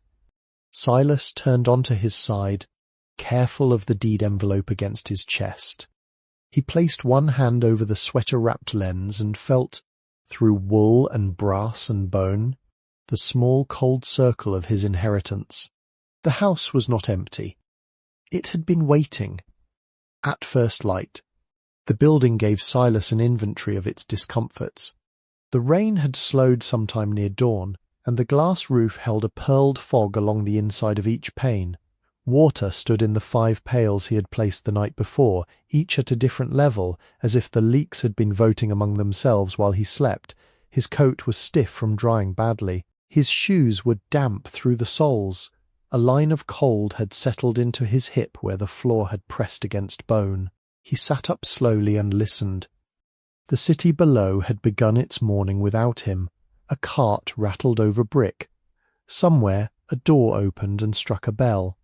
Silas turned onto his side, careful of the deed envelope against his chest. He placed one hand over the sweater-wrapped lens and felt, through wool and brass and bone, the small cold circle of his inheritance. The house was not empty. It had been waiting. At first light, the building gave Silas an inventory of its discomforts. The rain had slowed sometime near dawn, and the glass roof held a pearled fog along the inside of each pane. Water stood in the 5 pails he had placed the night before, each at a different level, as if the leaks had been voting among themselves while he slept. His coat was stiff from drying badly. His shoes were damp through the soles. A line of cold had settled into his hip where the floor had pressed against bone. He sat up slowly and listened. The city below had begun its morning without him. A cart rattled over brick. Somewhere a door opened and struck a bell.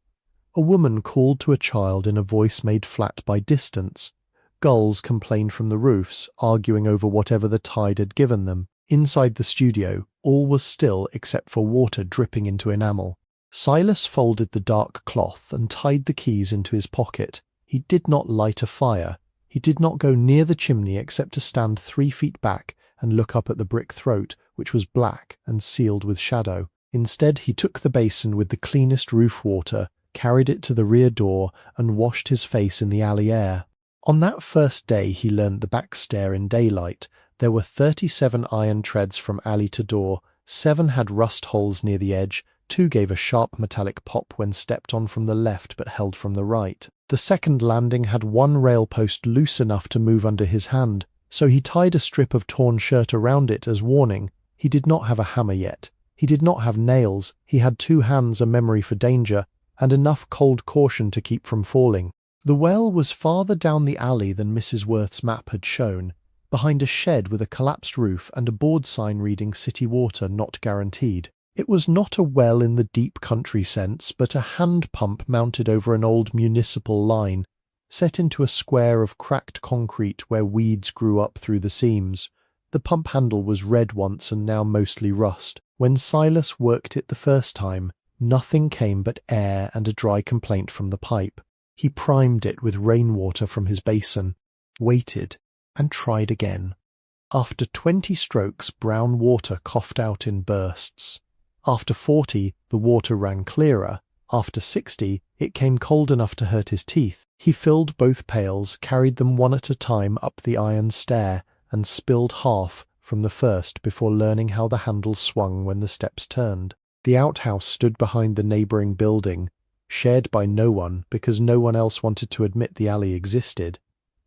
A woman called to a child in a voice made flat by distance. Gulls complained from the roofs, arguing over whatever the tide had given them. Inside the studio, all was still except for water dripping into enamel. Silas folded the dark cloth and tied the keys into his pocket. He did not light a fire. He did not go near the chimney except to stand 3 feet back and look up at the brick throat, which was black and sealed with shadow. Instead, he took the basin with the cleanest roof water, carried it to the rear door, and washed his face in the alley air. On that first day he learned the back stair in daylight. There were 37 iron treads from alley to door. 7 had rust holes near the edge. 2 gave a sharp metallic pop when stepped on from the left but held from the right. The second landing had 1 rail post loose enough to move under his hand, so he tied a strip of torn shirt around it as warning. He did not have a hammer yet. He did not have nails. He had 2 hands, a memory for danger, and enough cold caution to keep from falling. The well was farther down the alley than Mrs. Worth's map had shown, behind a shed with a collapsed roof and a board sign reading city water not guaranteed. It was not a well in the deep country sense, but a hand pump mounted over an old municipal line, set into a square of cracked concrete where weeds grew up through the seams. The pump handle was red once and now mostly rust. When Silas worked it the first time, nothing came but air and a dry complaint from the pipe. He primed it with rainwater from his basin, waited, and tried again. After 20 strokes, brown water coughed out in bursts. After 40, the water ran clearer. After 60, it came cold enough to hurt his teeth. He filled both pails, carried them one at a time up the iron stair, and spilled half from the first before learning how the handle swung when the steps turned. The outhouse stood behind the neighbouring building, shared by no one because no one else wanted to admit the alley existed.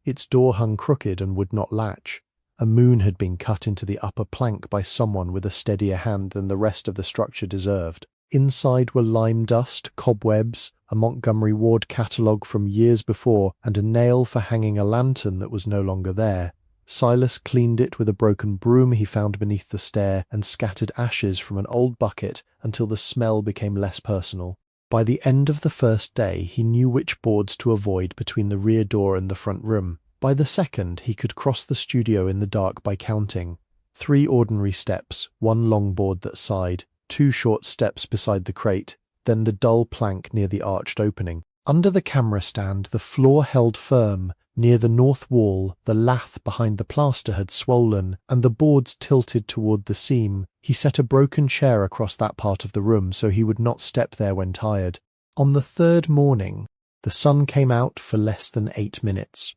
Its door hung crooked and would not latch. A moon had been cut into the upper plank by someone with a steadier hand than the rest of the structure deserved. Inside were lime dust, cobwebs, a Montgomery Ward catalogue from years before, and a nail for hanging a lantern that was no longer there. Silas cleaned it with a broken broom he found beneath the stair and scattered ashes from an old bucket until the smell became less personal. By the end of the first day he knew which boards to avoid between the rear door and the front room. By the second he could cross the studio in the dark by counting. 3 ordinary steps, 1 long board that side, 2 short steps beside the crate, then the dull plank near the arched opening. Under the camera stand the floor held firm. Near the north wall, the lath behind the plaster had swollen, and the boards tilted toward the seam. He set a broken chair across that part of the room so he would not step there when tired. On the 3rd morning, the sun came out for less than 8 minutes.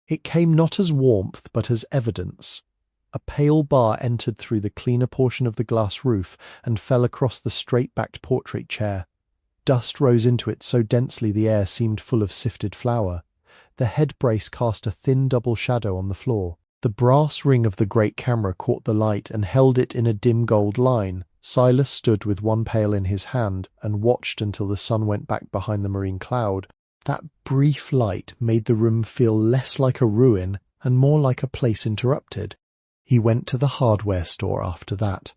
It came not as warmth but as evidence. A pale bar entered through the cleaner portion of the glass roof and fell across the straight-backed portrait chair. Dust rose into it so densely the air seemed full of sifted flour. The head brace cast a thin double shadow on the floor. The brass ring of the great camera caught the light and held it in a dim gold line. Silas stood with 1 pail in his hand and watched until the sun went back behind the marine cloud. That brief light made the room feel less like a ruin and more like a place interrupted. He went to the hardware store after that.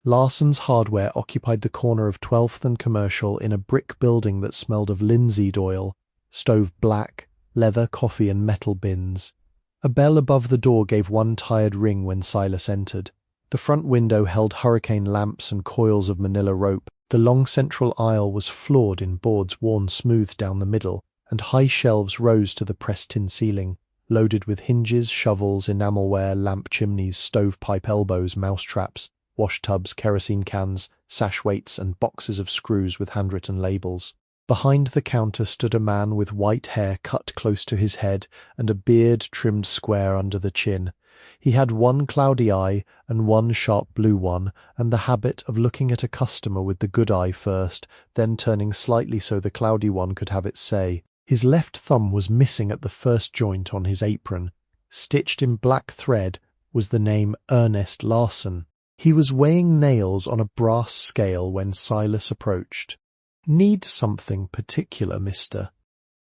Larson's Hardware occupied the corner of 12th and Commercial in a brick building that smelled of linseed oil. stove black, leather, coffee and metal bins. A bell above the door gave one tired ring when Silas entered. The front window held hurricane lamps and coils of manila rope. The long central aisle was floored in boards worn smooth down the middle, and high shelves rose to the pressed tin ceiling, loaded with hinges, shovels, enamelware, lamp chimneys, stovepipe elbows, mousetraps, wash tubs, kerosene cans, sash weights, and boxes of screws with handwritten labels. Behind the counter stood a man with white hair cut close to his head and a beard trimmed square under the chin. He had one cloudy eye and one sharp blue one, and the habit of looking at a customer with the good eye first, then turning slightly so the cloudy one could have its say. His left thumb was missing at the first joint on his apron. Stitched in black thread was the name Ernest Larson. He was weighing nails on a brass scale when Silas approached. "Need something particular, mister?"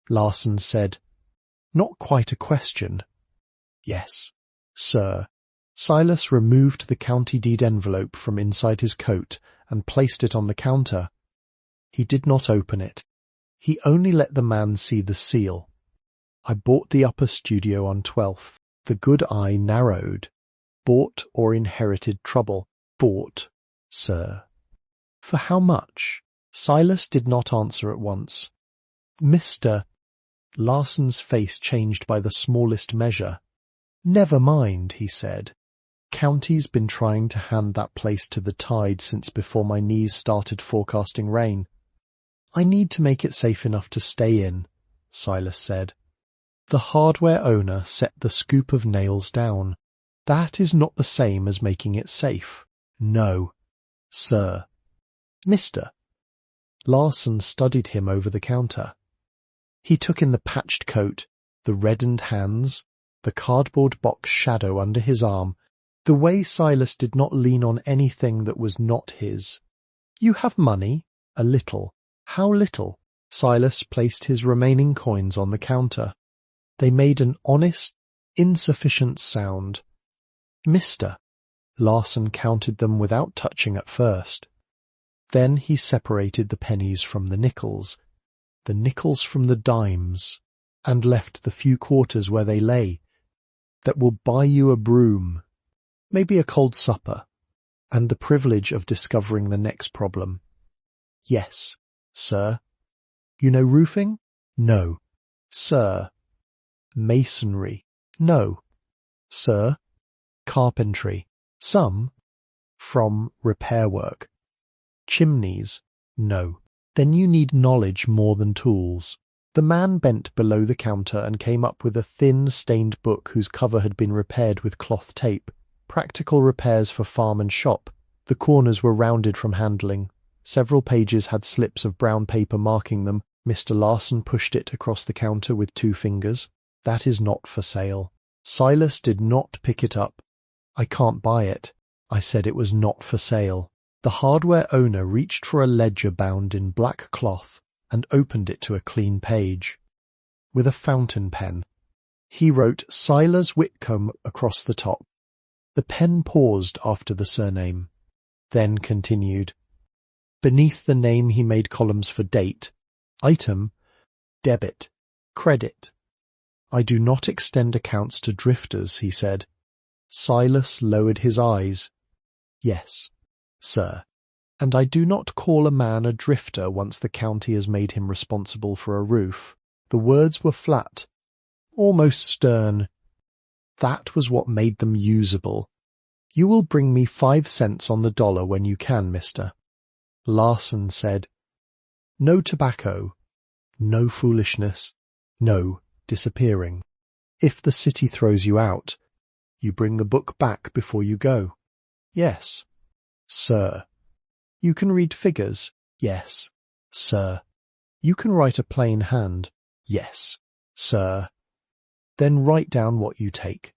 Larson said. "Not quite a question." "Yes, sir." Silas removed the county deed envelope from inside his coat and placed it on the counter. He did not open it. He only let the man see the seal. "I bought the upper studio on 12th. The good eye narrowed. Bought or inherited trouble. Bought, sir." "For how much?" Silas did not answer at once. "Mr." Larson's face changed by the smallest measure. "Never mind," he said. "County's been trying to hand that place to the tide since before my knees started forecasting rain. I need to make it safe enough to stay in," Silas said. The hardware owner set the scoop of nails down. "That is not the same as making it safe." "No, sir." "Mister." Larson studied him over the counter. He took in the patched coat, the reddened hands, the cardboard box shadow under his arm, the way Silas did not lean on anything that was not his. "You have money?" "A little." "How little?" Silas placed his remaining coins on the counter. They made an honest, insufficient sound. "Mister." Larson counted them without touching at first. Then he separated the pennies from the nickels from the dimes, and left the few quarters where they lay. "That will buy you a broom, maybe a cold supper, and the privilege of discovering the next problem." "Yes, sir." "You know roofing?" "No, sir." "Masonry?" "No, sir." "Carpentry?" "Some." "From repair work?" "Chimneys?" "No." "Then you need knowledge more than tools." The man bent below the counter and came up with a thin, stained book whose cover had been repaired with cloth tape. Practical repairs for farm and shop. The corners were rounded from handling. Several pages had slips of brown paper marking them. Mr. Larson pushed it across the counter with 2 fingers. "That is not for sale." Silas did not pick it up. "I can't buy it." I said it was not for sale. The hardware owner reached for a ledger bound in black cloth and opened it to a clean page. With a fountain pen, he wrote Silas Whitcomb across the top. The pen paused after the surname, then continued. Beneath the name he made columns for date. Item, debit, credit. "I do not extend accounts to drifters," he said. Silas lowered his eyes. "Yes, sir. And I do not call a man a drifter once the county has made him responsible for a roof." The words were flat, almost stern. That was what made them usable. "You will bring me 5 cents on the dollar when you can, mister." Larson said, "No tobacco, no foolishness, no disappearing. If the city throws you out, you bring the book back before you go." "Yes, sir." "You can read figures?" "Yes, sir." "You can write a plain hand?" "Yes, sir." "Then write down what you take."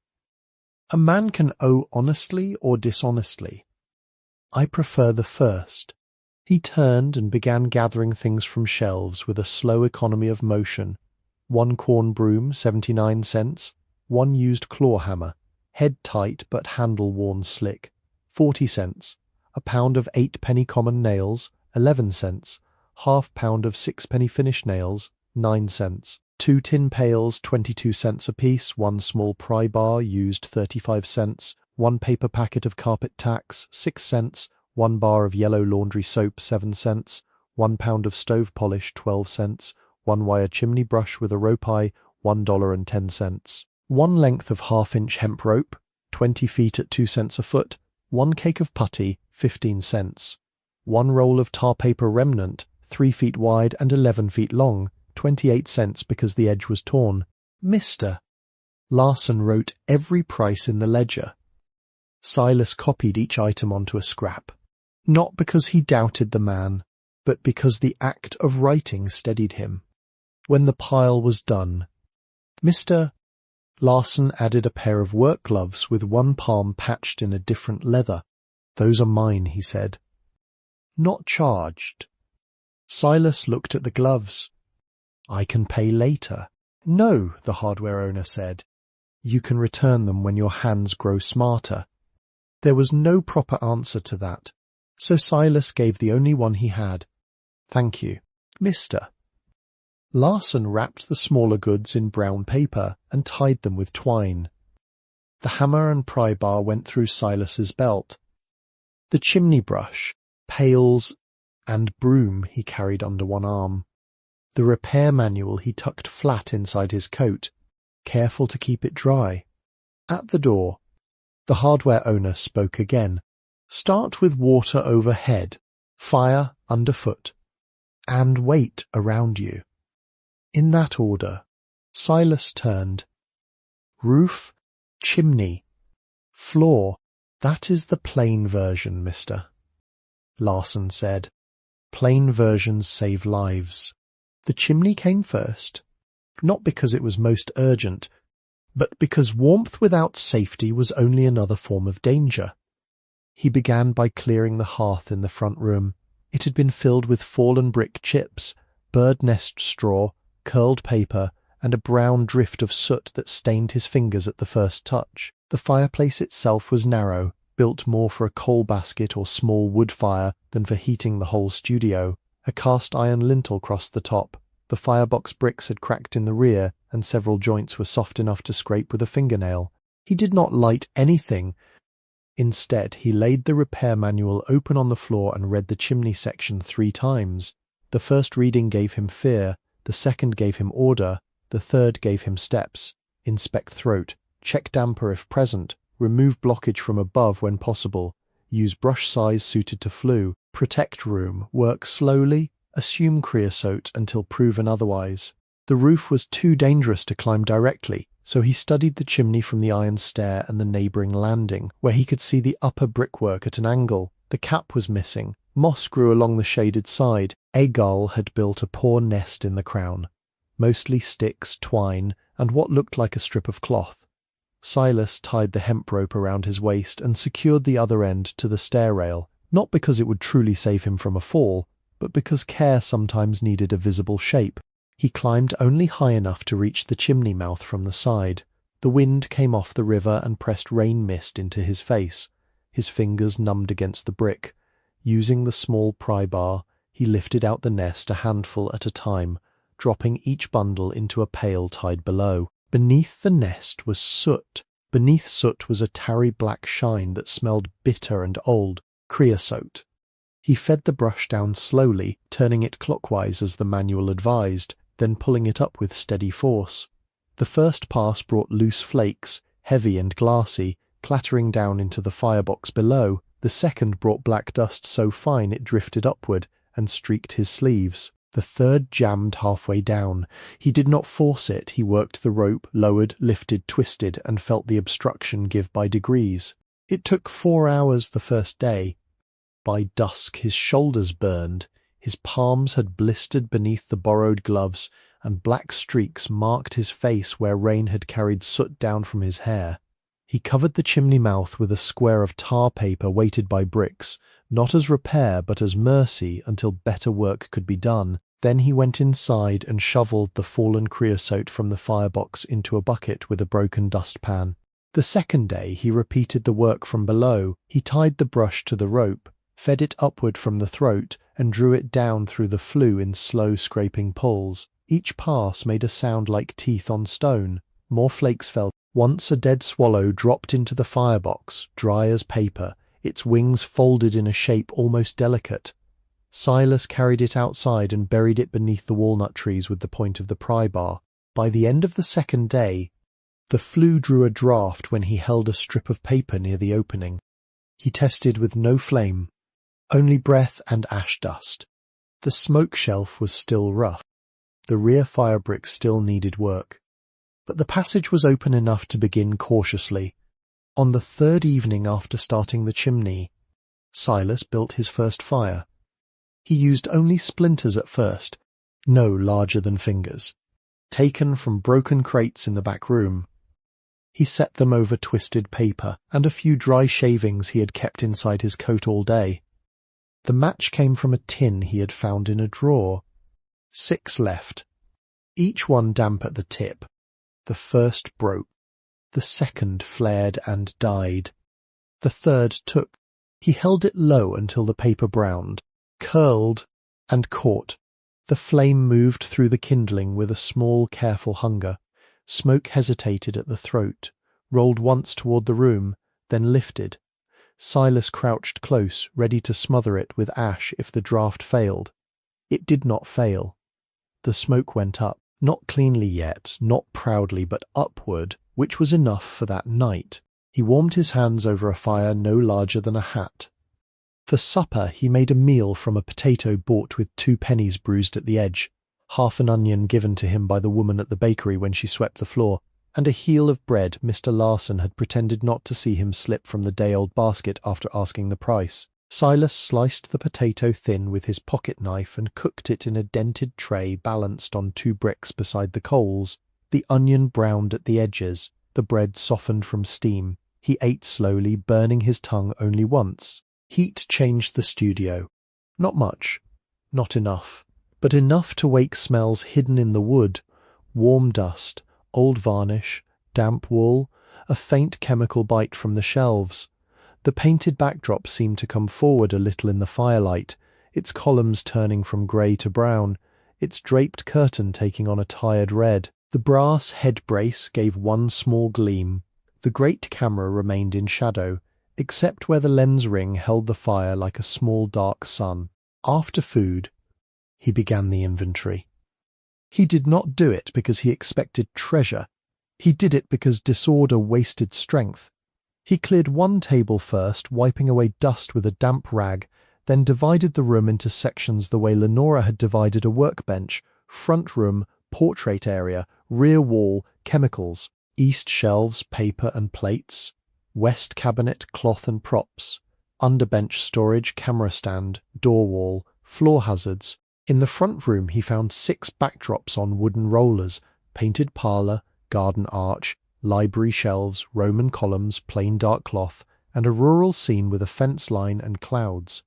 "A man can owe honestly or dishonestly." "I prefer the first." He turned and began gathering things from shelves with a slow economy of motion. 1 corn broom, 79 cents. 1 used claw hammer, head tight but handle worn slick, 40 cents. A pound of 8-penny common nails, 11 cents. Half pound of 6-penny finished nails, 9 cents. 2 tin pails, 22 cents apiece. 1 small pry bar, used 35 cents. 1 paper packet of carpet tacks, 6 cents. 1 bar of yellow laundry soap, 7 cents. 1 pound of stove polish, 12 cents. 1 wire chimney brush with a rope eye, $1.10. 1 length of half-inch hemp rope, 20 feet at 2 cents a foot. 1 cake of putty, 15 cents. 1 roll of tar paper remnant, 3 feet wide and 11 feet long, 28 cents because the edge was torn. Mr. Larson wrote every price in the ledger. Silas copied each item onto a scrap, not because he doubted the man, but because the act of writing steadied him. When the pile was done, Mr. Larson added a pair of work gloves with 1 palm patched in a different leather. "Those are mine," he said. "Not charged." Silas looked at the gloves. "I can pay later." "No," the hardware owner said. "You can return them when your hands grow smarter." There was no proper answer to that, so Silas gave the only one he had. "Thank you, Mr." Larson wrapped the smaller goods in brown paper and tied them with twine. The hammer and pry bar went through Silas's belt. The chimney brush, pails, and broom he carried under one arm. The repair manual he tucked flat inside his coat, careful to keep it dry. At the door, the hardware owner spoke again. "Start with water overhead, fire underfoot, and weight around you." In that order, Silas turned. "Roof, chimney, floor, that is the plain version, mister," Larson said. "Plain versions save lives." The chimney came first, not because it was most urgent, but because warmth without safety was only another form of danger. He began by clearing the hearth in the front room. It had been filled with fallen brick chips, bird nest straw, curled paper, and a brown drift of soot that stained his fingers at the first touch. The fireplace itself was narrow, built more for a coal basket or small wood fire than for heating the whole studio. A cast-iron lintel crossed the top. The firebox bricks had cracked in the rear, and several joints were soft enough to scrape with a fingernail. He did not light anything. Instead, he laid the repair manual open on the floor and read the chimney section 3 times. The first reading gave him fear, the second gave him order, the third gave him steps. Inspect throat, check damper if present, remove blockage from above when possible, use brush size suited to flue, protect room, work slowly, assume creosote until proven otherwise. The roof was too dangerous to climb directly, so he studied the chimney from the iron stair and the neighbouring landing, where he could see the upper brickwork at an angle. The cap was missing. Moss grew along the shaded side. A gull had built a poor nest in the crown, mostly sticks, twine, and what looked like a strip of cloth. Silas tied the hemp rope around his waist and secured the other end to the stair rail, not because it would truly save him from a fall, but because care sometimes needed a visible shape. He climbed only high enough to reach the chimney mouth from the side. The wind came off the river and pressed rain mist into his face. His fingers numbed against the brick. Using the small pry bar, he lifted out the nest a handful at a time, dropping each bundle into a pail tied below. Beneath the nest was soot. Beneath soot was a tarry black shine that smelled bitter and old, creosote. He fed the brush down slowly, turning it clockwise as the manual advised, then pulling it up with steady force. The first pass brought loose flakes, heavy and glassy, clattering down into the firebox below. The second brought black dust so fine it drifted upward and streaked his sleeves. The third jammed halfway down. He did not force it. He worked the rope, lowered, lifted, twisted, and felt the obstruction give by degrees. It took 4 hours the first day. By dusk his shoulders burned. His palms had blistered beneath the borrowed gloves, and black streaks marked his face where rain had carried soot down from his hair. He covered the chimney mouth with a square of tar paper weighted by bricks, not as repair but as mercy until better work could be done. Then he went inside and shoveled the fallen creosote from the firebox into a bucket with a broken dustpan. The second day he repeated the work from below. He tied the brush to the rope, fed it upward from the throat, and drew it down through the flue in slow scraping pulls. Each pass made a sound like teeth on stone. More flakes fell. Once a dead swallow dropped into the firebox, dry as paper, its wings folded in a shape almost delicate. Silas carried it outside and buried it beneath the walnut trees with the point of the pry bar. By the end of the second day, the flue drew a draft when he held a strip of paper near the opening. He tested with no flame, only breath and ash dust. The smoke shelf was still rough. The rear fire brick still needed work. But the passage was open enough to begin cautiously. On the third evening after starting the chimney, Silas built his first fire. He used only splinters at first, no larger than fingers, taken from broken crates in the back room. He set them over twisted paper and a few dry shavings he had kept inside his coat all day. The match came from a tin he had found in a drawer. 6 left, each one damp at the tip. The first broke. The second flared and died. The third took. He held it low until the paper browned, curled, and caught. The flame moved through the kindling with a small, careful hunger. Smoke hesitated at the throat, rolled once toward the room, then lifted. Silas crouched close, ready to smother it with ash if the draught failed. It did not fail. The smoke went up. Not cleanly yet, not proudly, but upward, which was enough for that night. He warmed his hands over a fire no larger than a hat. For supper he made a meal from a potato bought with 2 pennies bruised at the edge, half an onion given to him by the woman at the bakery when she swept the floor, and a heel of bread Mr. Larson had pretended not to see him slip from the day-old basket after asking the price. Silas sliced the potato thin with his pocket knife and cooked it in a dented tray balanced on 2 bricks beside the coals. The onion browned at the edges, the bread softened from steam. He ate slowly, burning his tongue only once. Heat changed the studio. Not much, not enough, but enough to wake smells hidden in the wood. Warm dust, old varnish, damp wool, a faint chemical bite from the shelves. The painted backdrop seemed to come forward a little in the firelight, its columns turning from grey to brown, its draped curtain taking on a tired red. The brass head brace gave one small gleam. The great camera remained in shadow, except where the lens ring held the fire like a small dark sun. After food, he began the inventory. He did not do it because he expected treasure. He did it because disorder wasted strength. He cleared one table first, wiping away dust with a damp rag, then divided the room into sections the way Lenora had divided a workbench: front room, portrait area, rear wall, chemicals, east shelves, paper and plates, west cabinet, cloth and props, underbench storage, camera stand, door wall, floor hazards. In the front room he found 6 backdrops on wooden rollers, painted parlour, garden arch, library shelves, Roman columns, plain dark cloth, and a rural scene with a fence line and clouds.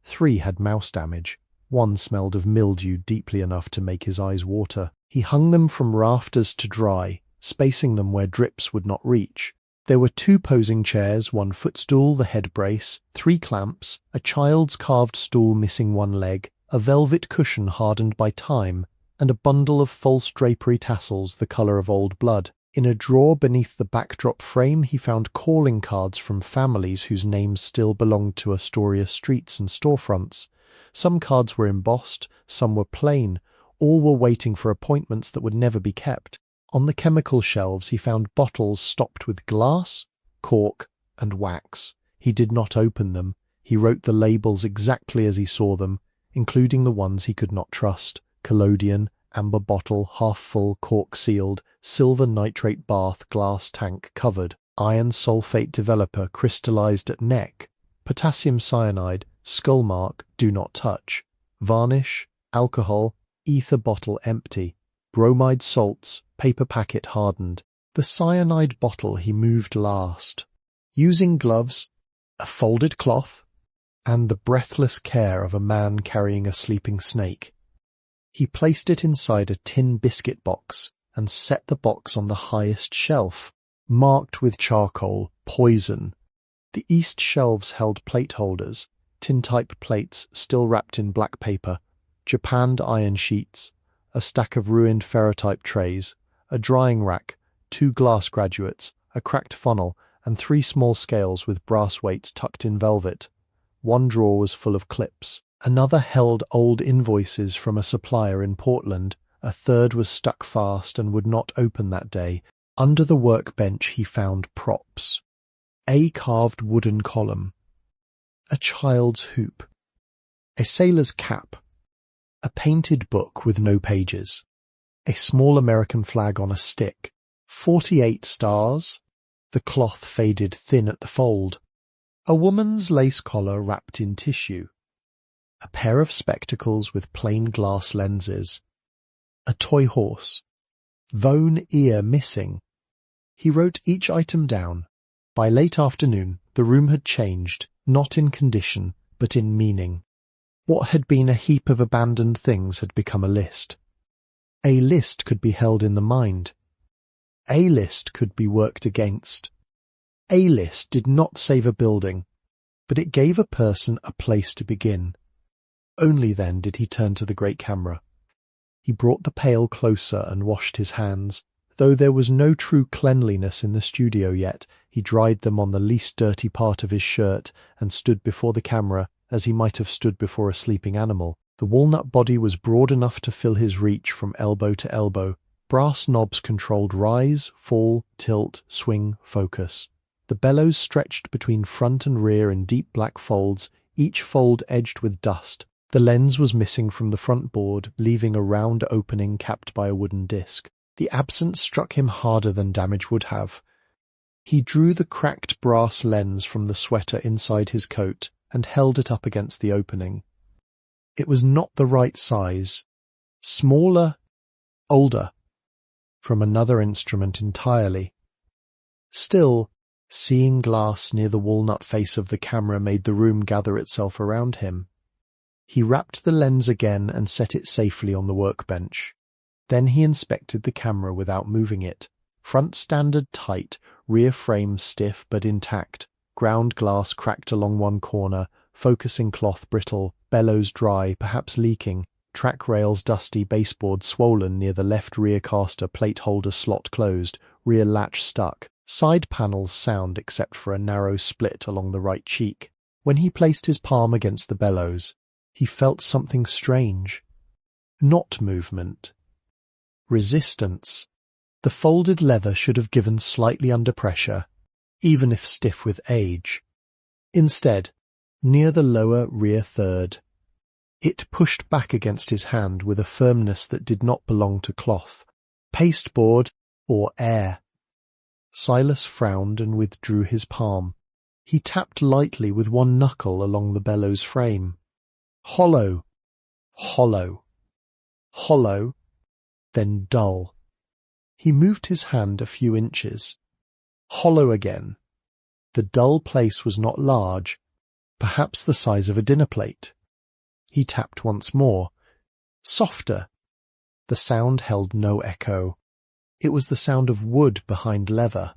3 had mouse damage. 1 smelled of mildew deeply enough to make his eyes water. He hung them from rafters to dry, spacing them where drips would not reach. There were 2 posing chairs, 1 footstool, the head brace, 3 clamps, a child's carved stool missing 1 leg, a velvet cushion hardened by time, and a bundle of false drapery tassels the colour of old blood. In a drawer beneath the backdrop frame he found calling cards from families whose names still belonged to Astoria streets and storefronts. Some cards were embossed, some were plain, all were waiting for appointments that would never be kept. On the chemical shelves he found bottles stopped with glass, cork, and wax. He did not open them. He wrote the labels exactly as he saw them, including the ones he could not trust: collodion, amber bottle, half full, cork sealed, silver nitrate bath, glass tank covered, iron sulfate developer crystallized at neck, potassium cyanide, skull mark, do not touch, varnish, alcohol, ether bottle empty, bromide salts, paper packet hardened. The cyanide bottle he moved last, using gloves, a folded cloth, and the breathless care of a man carrying a sleeping snake. He placed it inside a tin biscuit box and set the box on the highest shelf, marked with charcoal, poison. The east shelves held plate holders, Tintype plates still wrapped in black paper, japanned iron sheets, a stack of ruined ferrotype trays, a drying rack, 2 glass graduates, a cracked funnel, and 3 small scales with brass weights tucked in velvet. One drawer was full of clips. Another held old invoices from a supplier in Portland. A third was stuck fast and would not open that day. Under the workbench he found props. A carved wooden column. A child's hoop. A sailor's cap. A painted book with no pages. A small American flag on a stick. 48 stars. The cloth faded thin at the fold. A woman's lace collar wrapped in tissue. A pair of spectacles with plain glass lenses. A toy horse. Bone ear missing. He wrote each item down. By late afternoon, the room had changed, not in condition, but in meaning. What had been a heap of abandoned things had become a list. A list could be held in the mind. A list could be worked against. A list did not save a building, but it gave a person a place to begin. Only then did he turn to the great camera. He brought the pail closer and washed his hands. Though there was no true cleanliness in the studio yet, he dried them on the least dirty part of his shirt and stood before the camera as he might have stood before a sleeping animal. The walnut body was broad enough to fill his reach from elbow to elbow. Brass knobs controlled rise, fall, tilt, swing, focus. The bellows stretched between front and rear in deep black folds, each fold edged with dust. The lens was missing from the front board, leaving a round opening capped by a wooden disc. The absence struck him harder than damage would have. He drew the cracked brass lens from the sweater inside his coat and held it up against the opening. It was not the right size. Smaller, older, from another instrument entirely. Still, seeing glass near the walnut face of the camera made the room gather itself around him. He wrapped the lens again and set it safely on the workbench. Then he inspected the camera without moving it. Front standard tight, rear frame stiff but intact, ground glass cracked along one corner, focusing cloth brittle, bellows dry, perhaps leaking, track rails dusty, baseboard swollen near the left rear caster, plate holder slot closed, rear latch stuck, side panels sound except for a narrow split along the right cheek. When he placed his palm against the bellows, he felt something strange. Not movement. Resistance. The folded leather should have given slightly under pressure, even if stiff with age. Instead, near the lower rear third, it pushed back against his hand with a firmness that did not belong to cloth, pasteboard, or air. Silas frowned and withdrew his palm. He tapped lightly with one knuckle along the bellows frame. Hollow, hollow, hollow, then dull. He moved his hand a few inches. Hollow again. The dull place was not large, perhaps the size of a dinner plate. He tapped once more. Softer. The sound held no echo. It was the sound of wood behind leather.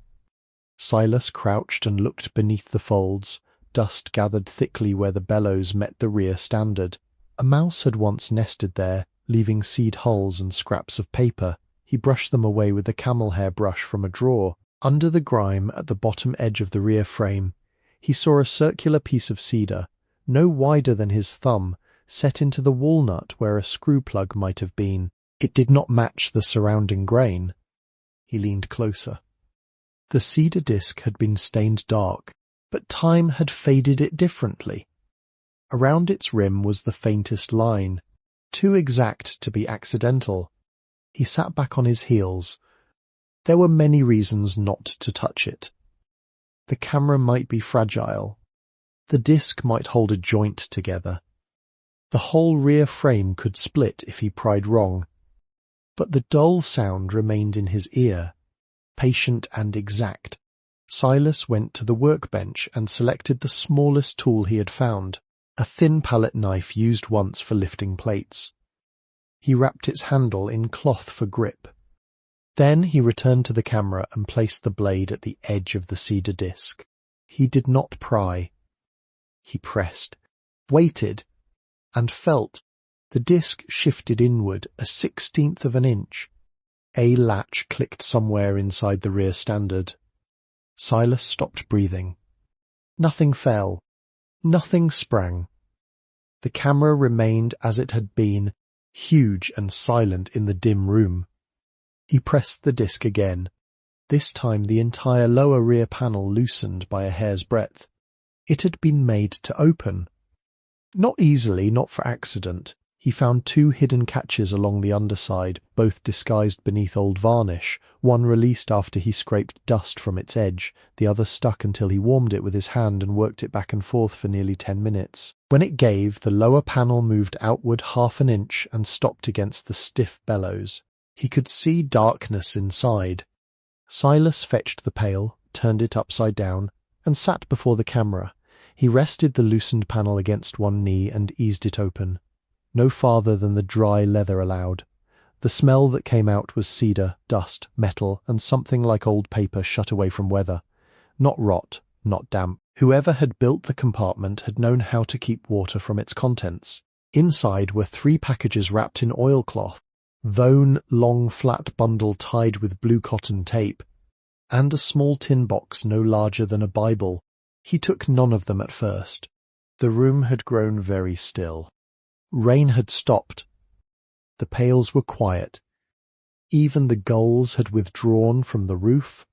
Silas crouched and looked beneath the folds. Dust gathered thickly where the bellows met the rear standard. A mouse had once nested there, leaving seed hulls and scraps of paper. He brushed them away with a camel hair brush from a drawer. Under the grime at the bottom edge of the rear frame, he saw a circular piece of cedar, no wider than his thumb, set into the walnut where a screw plug might have been. It did not match the surrounding grain. He leaned closer. The cedar disc had been stained dark, but time had faded it differently. Around its rim was the faintest line, too exact to be accidental. He sat back on his heels. There were many reasons not to touch it. The camera might be fragile. The disc might hold a joint together. The whole rear frame could split if he pried wrong. But the dull sound remained in his ear, patient and exact. Silas went to the workbench and selected the smallest tool he had found, a thin palette knife used once for lifting plates. He wrapped its handle in cloth for grip. Then he returned to the camera and placed the blade at the edge of the cedar disc. He did not pry. He pressed, waited, and felt. The disc shifted inward a 1/16 of an inch. A latch clicked somewhere inside the rear standard. Silas stopped breathing. Nothing fell. Nothing sprang. The camera remained as it had been, huge and silent in the dim room. He pressed the disc again. This time the entire lower rear panel loosened by a hair's breadth. It had been made to open. Not easily, not for accident. He found 2 hidden catches along the underside, both disguised beneath old varnish, one released after he scraped dust from its edge, the other stuck until he warmed it with his hand and worked it back and forth for nearly 10 minutes. When it gave, the lower panel moved outward 1/2 an inch and stopped against the stiff bellows. He could see darkness inside. Silas fetched the pail, turned it upside down, and sat before the camera. He rested the loosened panel against one knee and eased it open. No farther than the dry leather allowed. The smell that came out was cedar, dust, metal, and something like old paper shut away from weather. Not rot, not damp. Whoever had built the compartment had known how to keep water from its contents. Inside were 3 packages wrapped in oilcloth, Vone long flat bundle tied with blue cotton tape, and a small tin box no larger than a Bible. He took none of them at first. The room had grown very still. Rain had stopped. The pails were quiet. Even the gulls had withdrawn from the roof.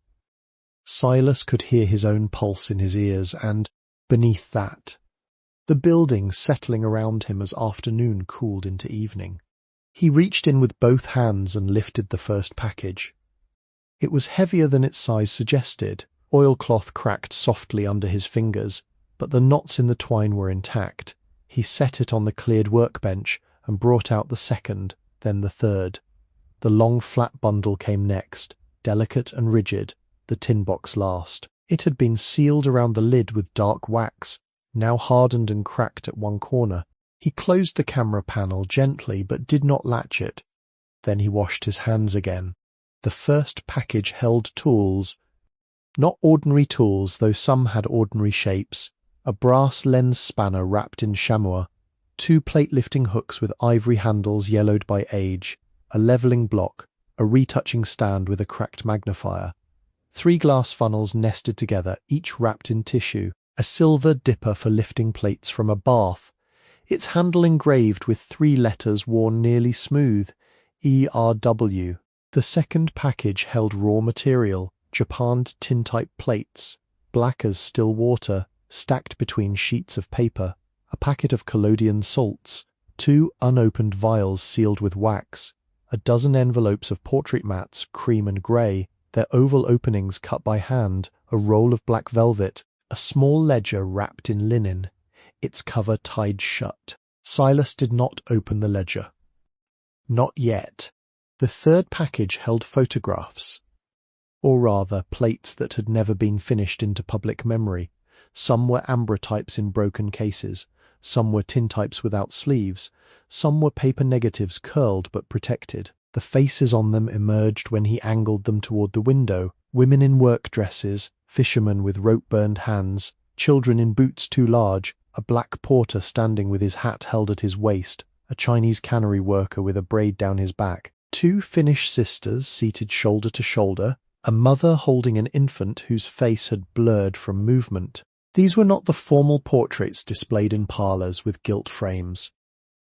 Silas could hear his own pulse in his ears, and, beneath that, the building settling around him as afternoon cooled into evening. He reached in with both hands and lifted the first package. It was heavier than its size suggested. Oilcloth cracked softly under his fingers, but the knots in the twine were intact. He set it on the cleared workbench and brought out the second, then the third. The long flat bundle came next, delicate and rigid, the tin box last. It had been sealed around the lid with dark wax, now hardened and cracked at one corner. He closed the camera panel gently but did not latch it. Then he washed his hands again. The first package held tools. Not ordinary tools, though some had ordinary shapes. A brass lens spanner wrapped in chamois, 2 plate-lifting hooks with ivory handles yellowed by age, a levelling block, a retouching stand with a cracked magnifier, 3 glass funnels nested together, each wrapped in tissue, a silver dipper for lifting plates from a bath, its handle engraved with 3 letters worn nearly smooth, ERW. The second package held raw material, japanned tintype plates, black as still water, stacked between sheets of paper, a packet of collodion salts, 2 unopened vials sealed with wax, a dozen envelopes of portrait mats, cream and grey, their oval openings cut by hand, a roll of black velvet, a small ledger wrapped in linen, its cover tied shut. Silas did not open the ledger. Not yet. The third package held photographs, or rather plates that had never been finished into public memory. Some were ambrotypes in broken cases, some were tintypes without sleeves, some were paper negatives curled but protected. The faces on them emerged when he angled them toward the window, women in work dresses, fishermen with rope-burned hands, children in boots too large, a black porter standing with his hat held at his waist, a Chinese cannery worker with a braid down his back, 2 Finnish sisters seated shoulder to shoulder, a mother holding an infant whose face had blurred from movement. These were not the formal portraits displayed in parlours with gilt frames.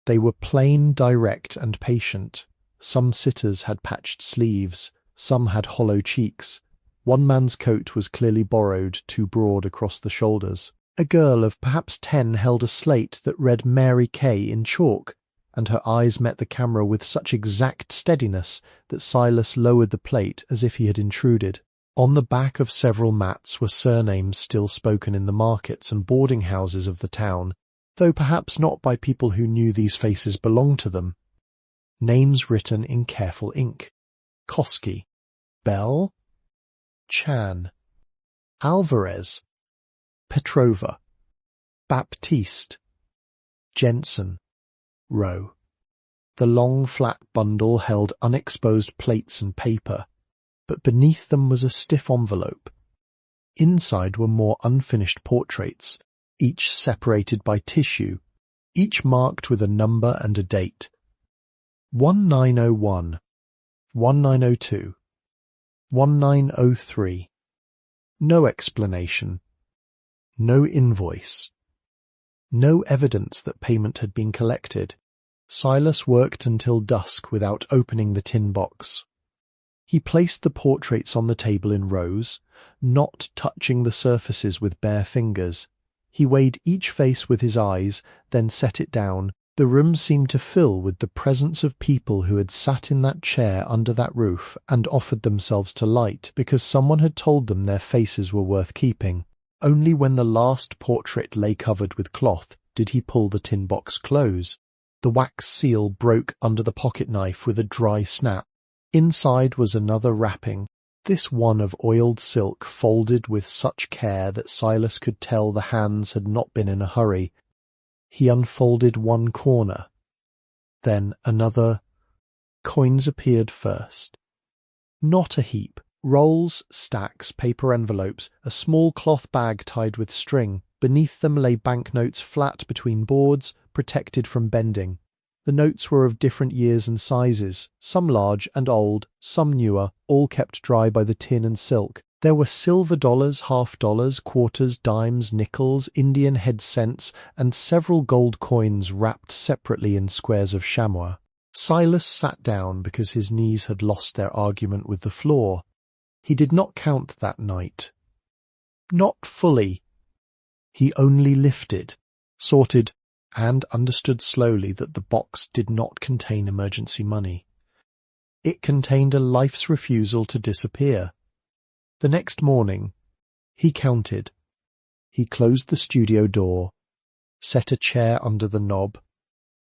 They were plain, direct, and patient. Some sitters had patched sleeves, some had hollow cheeks. One man's coat was clearly borrowed, too broad across the shoulders. A girl of perhaps 10 held a slate that read Mary Kay in chalk, and her eyes met the camera with such exact steadiness that Silas lowered the plate as if he had intruded. On the back of several mats were surnames still spoken in the markets and boarding houses of the town, though perhaps not by people who knew these faces belonged to them. Names written in careful ink. Koski, Bell, Chan, Alvarez, Petrova, Baptiste, Jensen, Row. The long flat bundle held unexposed plates and paper, but beneath them was a stiff envelope. Inside were more unfinished portraits, each separated by tissue, each marked with a number and a date. 1901, 1902, 1903. No explanation. No invoice. No evidence that payment had been collected. Silas worked until dusk without opening the tin box. He placed the portraits on the table in rows, not touching the surfaces with bare fingers. He weighed each face with his eyes, then set it down. The room seemed to fill with the presence of people who had sat in that chair under that roof and offered themselves to light because someone had told them their faces were worth keeping. Only when the last portrait lay covered with cloth did he pull the tin box close. The wax seal broke under the pocket knife with a dry snap. Inside was another wrapping, this one of oiled silk folded with such care that Silas could tell the hands had not been in a hurry. He unfolded one corner, then another. Coins appeared first. Not a heap. Rolls, stacks, paper envelopes, a small cloth bag tied with string. Beneath them lay banknotes flat between boards, protected from bending. The notes were of different years and sizes, some large and old, some newer, all kept dry by the tin and silk. There were silver dollars, half-dollars, quarters, dimes, nickels, Indian head cents, and several gold coins wrapped separately in squares of chamois. Silas sat down because his knees had lost their argument with the floor. He did not count that night. Not fully. He only lifted, sorted, and understood slowly that the box did not contain emergency money. It contained a life's refusal to disappear. The next morning, he counted. He closed the studio door, set a chair under the knob,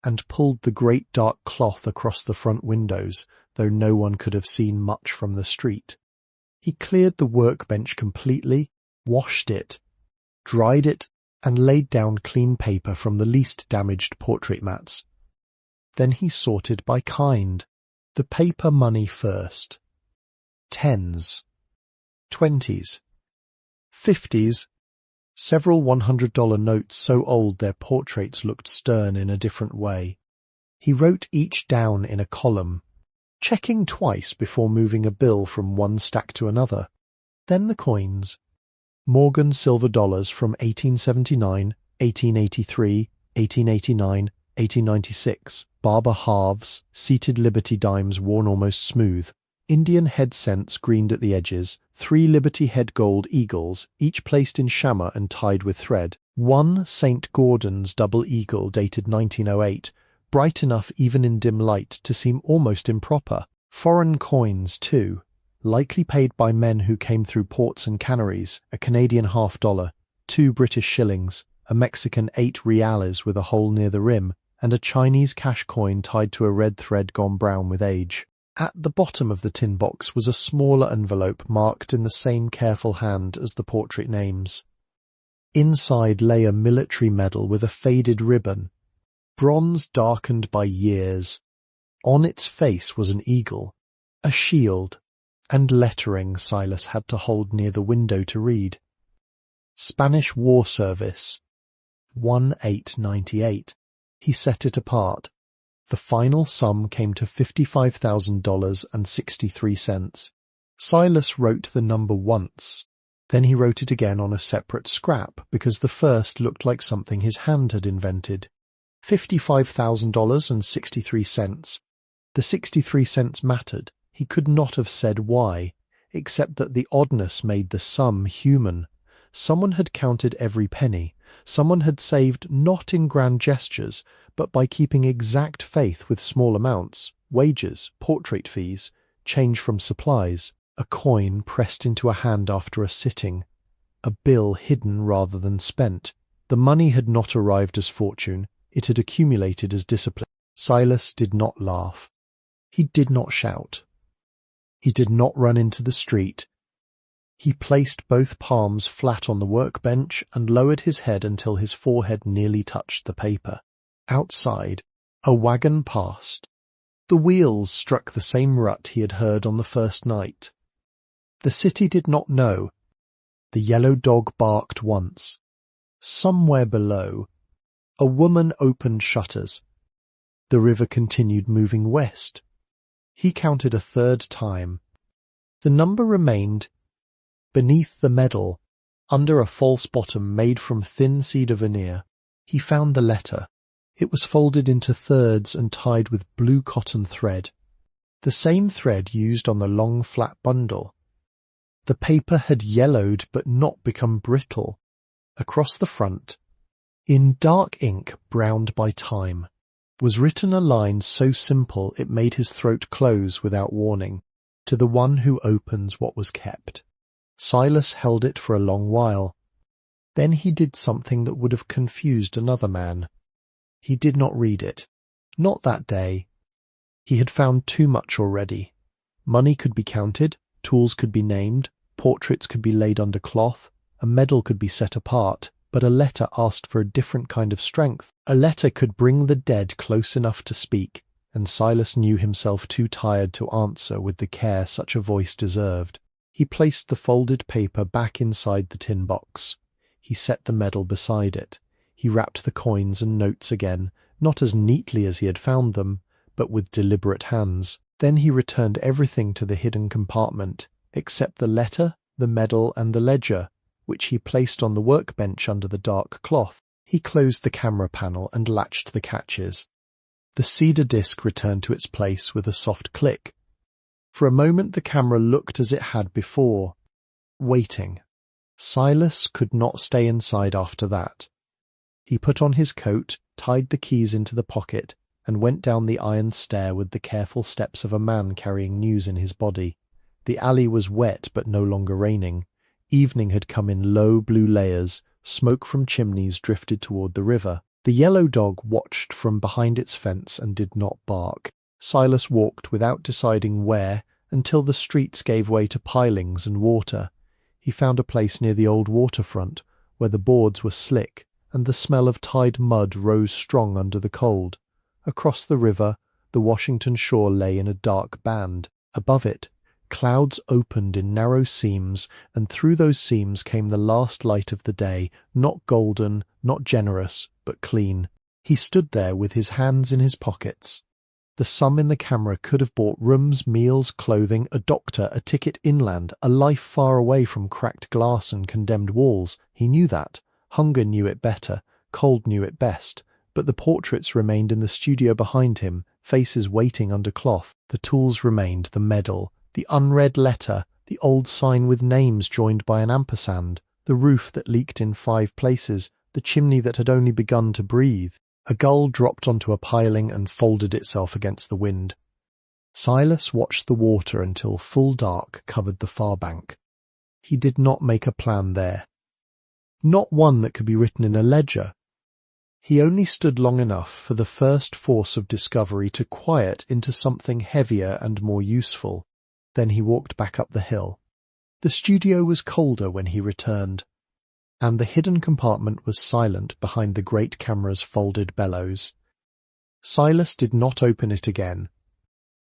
and pulled the great dark cloth across the front windows, though no one could have seen much from the street. He cleared the workbench completely, washed it, dried it, and laid down clean paper from the least damaged portrait mats. Then he sorted by kind. The paper money first. Tens. 20s. 50s. Several $100 notes so old their portraits looked stern in a different way. He wrote each down in a column, checking twice before moving a bill from one stack to another. Then the coins. Morgan silver dollars from 1879, 1883, 1889, 1896. Barber halves, seated Liberty dimes worn almost smooth. Indian head cents greened at the edges. 3 Liberty head gold eagles, each placed in chamois and tied with thread. 1 St. Gordon's double eagle dated 1908, bright enough even in dim light to seem almost improper. Foreign coins, too, likely paid by men who came through ports and canneries, a Canadian $half, 2 British shillings, a Mexican 8 reales with a hole near the rim, and a Chinese cash coin tied to a red thread gone brown with age. At the bottom of the tin box was a smaller envelope marked in the same careful hand as the portrait names. Inside lay a military medal with a faded ribbon, bronze darkened by years. On its face was an eagle, a shield, and lettering Silas had to hold near the window to read. Spanish War Service, 1898. He set it apart. The final sum came to $55,000.63. Silas wrote the number once. Then he wrote it again on a separate scrap because the first looked like something his hand had invented. $55,000.63. The 63 cents mattered. He could not have said why, except that the oddness made the sum human. Someone had counted every penny. Someone had saved not in grand gestures, but by keeping exact faith with small amounts, wages, portrait fees, change from supplies, a coin pressed into a hand after a sitting, a bill hidden rather than spent. The money had not arrived as fortune, it had accumulated as discipline. Silas did not laugh. He did not shout. He did not run into the street. He placed both palms flat on the workbench and lowered his head until his forehead nearly touched the paper. Outside, a wagon passed. The wheels struck the same rut he had heard on the first night. The city did not know. The yellow dog barked once. Somewhere below, A woman opened shutters. The river continued moving west. He counted a third time. The number remained. Beneath the medal, under a false bottom made from thin cedar veneer, he found the letter. It was folded into thirds and tied with blue cotton thread, the same thread used on the long flat bundle. The paper had yellowed but not become brittle. Across the front, in dark ink browned by time, was written a line so simple it made his throat close without warning. To the one who opens what was kept. Silas held it for a long while. Then he did something that would have confused another man. He did not read it. Not that day. He had found too much already. Money could be counted, tools could be named, portraits could be laid under cloth, a medal could be set apart, but a letter asked for a different kind of strength. A letter could bring the dead close enough to speak, and Silas knew himself too tired to answer with the care such a voice deserved. He placed the folded paper back inside the tin box. He set the medal beside it. He wrapped the coins and notes again, not as neatly as he had found them, but with deliberate hands. Then he returned everything to the hidden compartment, except the letter, the medal, and the ledger, which he placed on the workbench under the dark cloth. He closed the camera panel and latched the catches. The cedar disc returned to its place with a soft click. For a moment the camera looked as it had before, waiting. Silas could not stay inside after that. He put on his coat, tied the keys into the pocket, and went down the iron stair with the careful steps of a man carrying news in his body. The alley was wet but no longer raining. Evening had come in low blue layers, smoke from chimneys drifted toward the river. The yellow dog watched from behind its fence and did not bark. Silas walked without deciding where until the streets gave way to pilings and water. He found a place near the old waterfront where the boards were slick and the smell of tide mud rose strong under the cold. Across the river, the Washington shore lay in a dark band. Above it, clouds opened in narrow seams, and through those seams came the last light of the day, not golden, not generous, but clean. He stood there with his hands in his pockets. The sum in the camera could have bought rooms, meals, clothing, a doctor, a ticket inland, a life far away from cracked glass and condemned walls. He knew that. Hunger knew it better. Cold knew it best. But the portraits remained in the studio behind him, faces waiting under cloth. The tools remained, the medal, the unread letter, the old sign with names joined by an ampersand, the roof that leaked in 5 places, the chimney that had only begun to breathe. A gull dropped onto a piling and folded itself against the wind. Silas watched the water until full dark covered the far bank. He did not make a plan there. Not one that could be written in a ledger. He only stood long enough for the first force of discovery to quiet into something heavier and more useful. Then he walked back up the hill. The studio was colder when he returned, and the hidden compartment was silent behind the great camera's folded bellows. Silas did not open it again.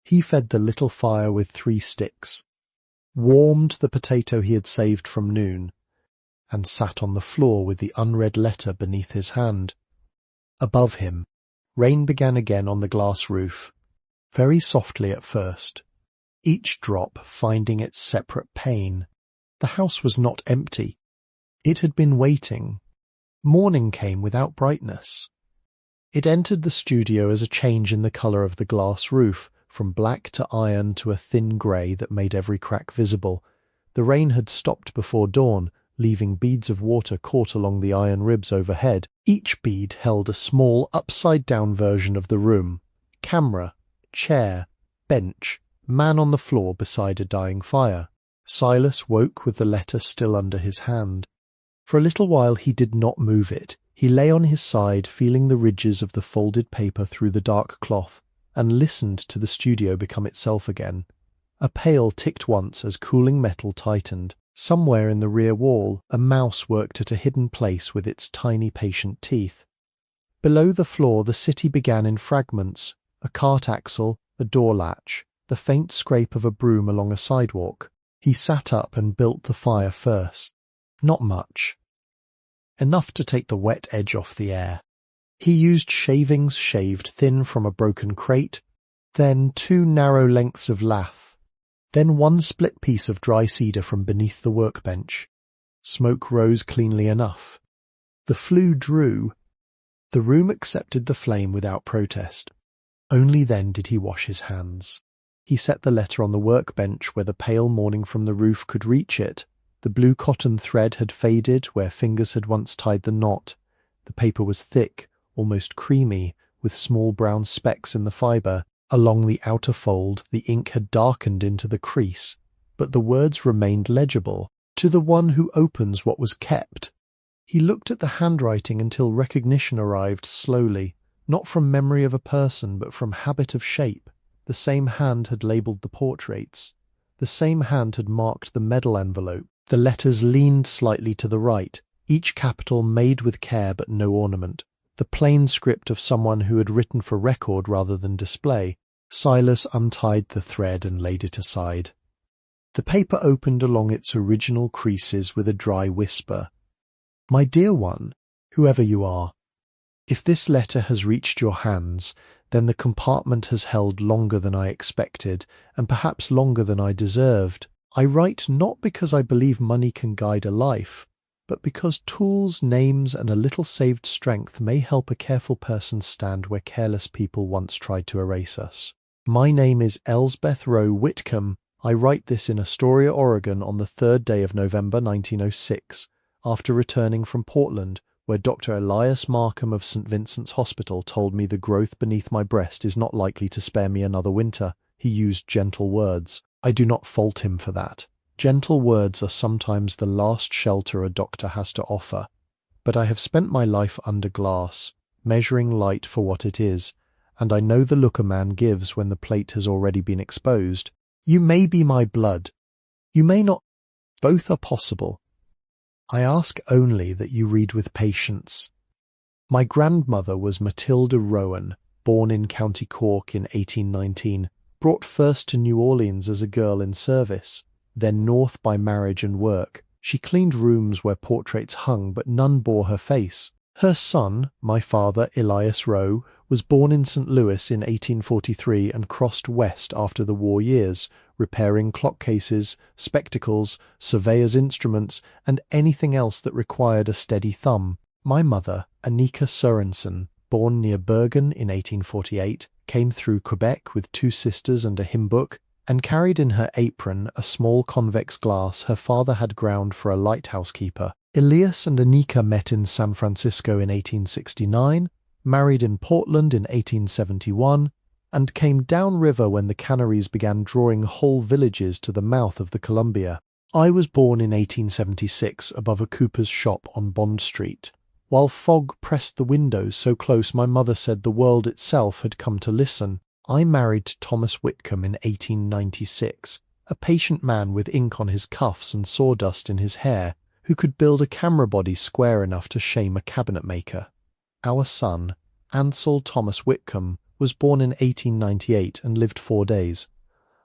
He fed the little fire with 3 sticks, warmed the potato he had saved from noon, and sat on the floor with the unread letter beneath his hand. Above him, rain began again on the glass roof, very softly at first, each drop finding its separate pain. The house was not empty. It had been waiting. Morning came without brightness. It entered the studio as a change in the colour of the glass roof, from black to iron to a thin grey that made every crack visible. The rain had stopped before dawn, leaving beads of water caught along the iron ribs overhead. Each bead held a small, upside-down version of the room. Camera, chair, bench, man on the floor beside a dying fire. Silas woke with the letter still under his hand. For a little while he did not move it. He lay on his side, feeling the ridges of the folded paper through the dark cloth, and listened to the studio become itself again. A pail ticked once as cooling metal tightened. Somewhere in the rear wall, a mouse worked at a hidden place with its tiny patient teeth. Below the floor the city began in fragments, a cart axle, a door latch, the faint scrape of a broom along a sidewalk. He sat up and built the fire first. Not much. Enough to take the wet edge off the air. He used shavings shaved thin from a broken crate, then 2 narrow lengths of lath, then 1 split piece of dry cedar from beneath the workbench. Smoke rose cleanly enough. The flue drew. The room accepted the flame without protest. Only then did he wash his hands. He set the letter on the workbench where the pale morning from the roof could reach it. The blue cotton thread had faded where fingers had once tied the knot. The paper was thick, almost creamy, with small brown specks in the fibre. Along the outer fold the ink had darkened into the crease, but the words remained legible. To the one who opens what was kept. He looked at the handwriting until recognition arrived slowly, not from memory of a person but from habit of shape. The same hand had labelled the portraits. The same hand had marked the medal envelope. The letters leaned slightly to the right, each capital made with care but no ornament. The plain script of someone who had written for record rather than display. Silas untied the thread and laid it aside. The paper opened along its original creases with a dry whisper. My dear one, whoever you are, if this letter has reached your hands, then the compartment has held longer than I expected, and perhaps longer than I deserved. I write not because I believe money can guide a life, but because tools, names, and a little saved strength may help a careful person stand where careless people once tried to erase us. My name is Elsbeth Row Whitcomb. I write this in Astoria, Oregon on the 3rd day of November 1906, after returning from Portland, where Dr. Elias Markham of St. Vincent's Hospital told me the growth beneath my breast is not likely to spare me another winter. He used gentle words. I do not fault him for that. Gentle words are sometimes the last shelter a doctor has to offer. But I have spent my life under glass, measuring light for what it is, and I know the look a man gives when the plate has already been exposed. You may be my blood. You may not. Both are possible. I ask only that you read with patience. My grandmother was Matilda Rowan, born in County Cork in 1819, brought first to New Orleans as a girl in service, then north by marriage and work. She cleaned rooms where portraits hung, but none bore her face. Her son, my father, Elias Rowe, was born in St. Louis in 1843 and crossed west after the war years, repairing clock cases, spectacles, surveyor's instruments, and anything else that required a steady thumb. My mother, Anika Sorensen, born near Bergen in 1848, came through Quebec with 2 sisters and a hymn book, and carried in her apron a small convex glass her father had ground for a lighthouse keeper. Elias and Anika met in San Francisco in 1869, married in Portland in 1871, and came downriver when the canneries began drawing whole villages to the mouth of the Columbia. I was born in 1876 above a cooper's shop on Bond Street. While fog pressed the windows so close my mother said the world itself had come to listen, I married Thomas Whitcomb in 1896, a patient man with ink on his cuffs and sawdust in his hair, who could build a camera body square enough to shame a cabinet maker. Our son, Ansel Thomas Whitcomb, was born in 1898 and lived 4 days.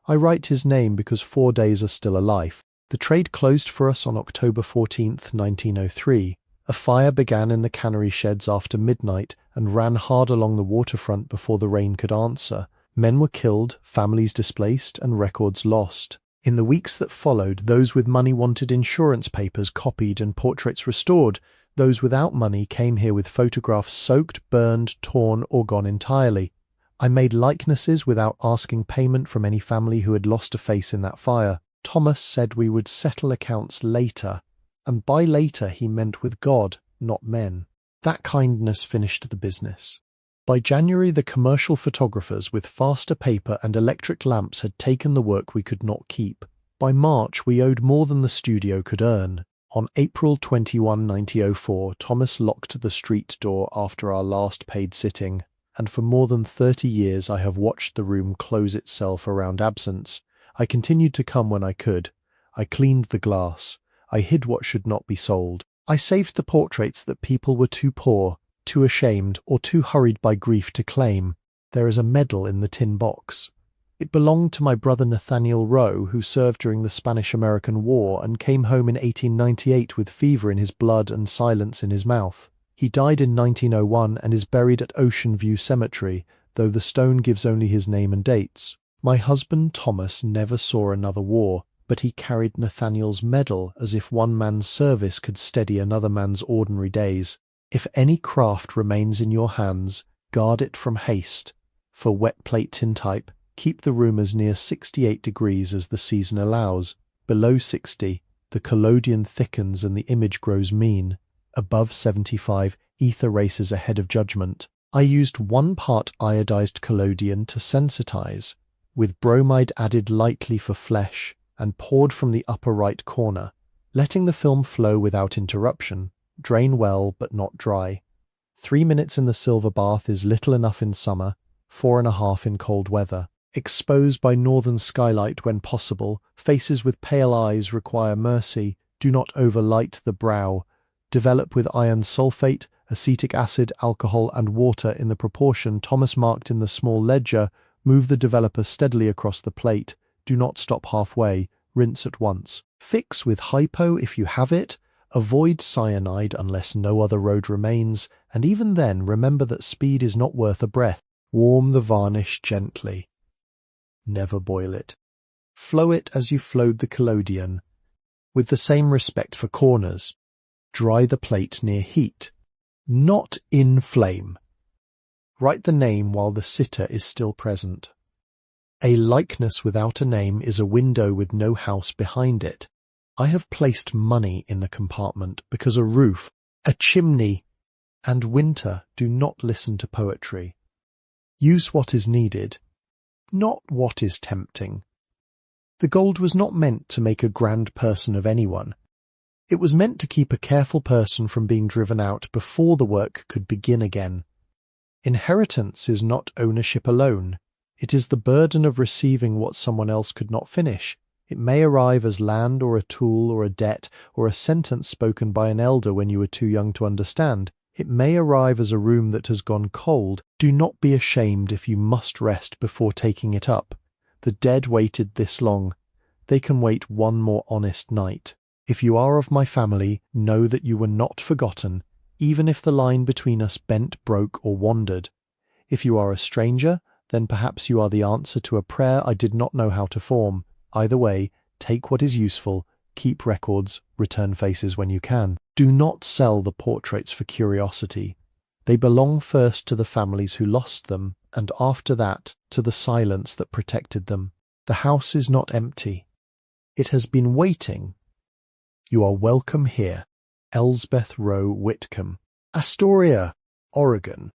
I write his name because 4 days are still a life. The trade closed for us on October 14th, 1903. A fire began in the cannery sheds after midnight and ran hard along the waterfront before the rain could answer. Men were killed, families displaced, and records lost. In the weeks that followed, those with money wanted insurance papers copied and portraits restored. Those without money came here with photographs soaked, burned, torn, or gone entirely. I made likenesses without asking payment from any family who had lost a face in that fire. Thomas said we would settle accounts later, and by later he meant with God, not men. That kindness finished the business. By January, the commercial photographers with faster paper and electric lamps had taken the work we could not keep. By March, we owed more than the studio could earn. On April 21, 1904, Thomas locked the street door after our last paid sitting, and for more than 30 years I have watched the room close itself around absence. I continued to come when I could. I cleaned the glass. I hid what should not be sold. I saved the portraits that people were too poor, too ashamed, or too hurried by grief to claim. There is a medal in the tin box. It belonged to my brother Nathaniel Rowe, who served during the Spanish-American War and came home in 1898 with fever in his blood and silence in his mouth. He died in 1901 and is buried at Ocean View Cemetery, though the stone gives only his name and dates. My husband Thomas never saw another war, but he carried Nathaniel's medal as if one man's service could steady another man's ordinary days. If any craft remains in your hands, guard it from haste. For wet plate tintype, keep the room as near 68 degrees as the season allows. Below 60, the collodion thickens and the image grows mean. Above 75, ether races ahead of judgment. I used 1 part iodized collodion to sensitize, with bromide added lightly for flesh and poured from the upper right corner, letting the film flow without interruption. Drain well but not dry. 3 minutes in the silver bath is little enough in summer, 4.5 in cold weather. Expose by northern skylight when possible. Faces with pale eyes require mercy. Do not overlight the brow. Develop with iron sulfate, acetic acid, alcohol and water in the proportion Thomas marked in the small ledger. Move the developer steadily across the plate. Do not stop halfway. Rinse at once. Fix with hypo if you have it. Avoid cyanide unless no other road remains, and even then remember that speed is not worth a breath. Warm the varnish gently. Never boil it. Flow it as you flowed the collodion, with the same respect for corners. Dry the plate near heat, not in flame. Write the name while the sitter is still present. A likeness without a name is a window with no house behind it. I have placed money in the compartment because a roof, a chimney, and winter do not listen to poetry. Use what is needed, not what is tempting. The gold was not meant to make a grand person of anyone. It was meant to keep a careful person from being driven out before the work could begin again. Inheritance is not ownership alone. It is the burden of receiving what someone else could not finish. It may arrive as land or a tool or a debt or a sentence spoken by an elder when you were too young to understand. It may arrive as a room that has gone cold. Do not be ashamed if you must rest before taking it up. The dead waited this long. They can wait one more honest night. If you are of my family, know that you were not forgotten, even if the line between us bent, broke, or wandered. If you are a stranger, then perhaps you are the answer to a prayer I did not know how to form. Either way, take what is useful, keep records, return faces when you can. Do not sell the portraits for curiosity. They belong first to the families who lost them, and after that to the silence that protected them. The house is not empty. It has been waiting. You are welcome here. Elsbeth Row Whitcomb, Astoria, Oregon,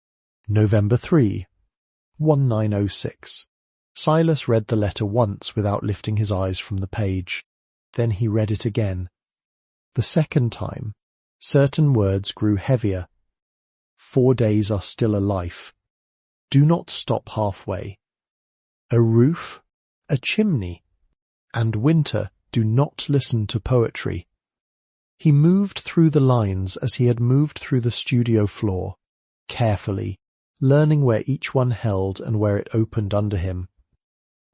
November 3, 1906. Silas read the letter once without lifting his eyes from the page. Then he read it again. The second time, certain words grew heavier. 4 days are still a life. Do not stop halfway. A roof, a chimney, and winter do not listen to poetry. He moved through the lines as he had moved through the studio floor, carefully, learning where each one held and where it opened under him.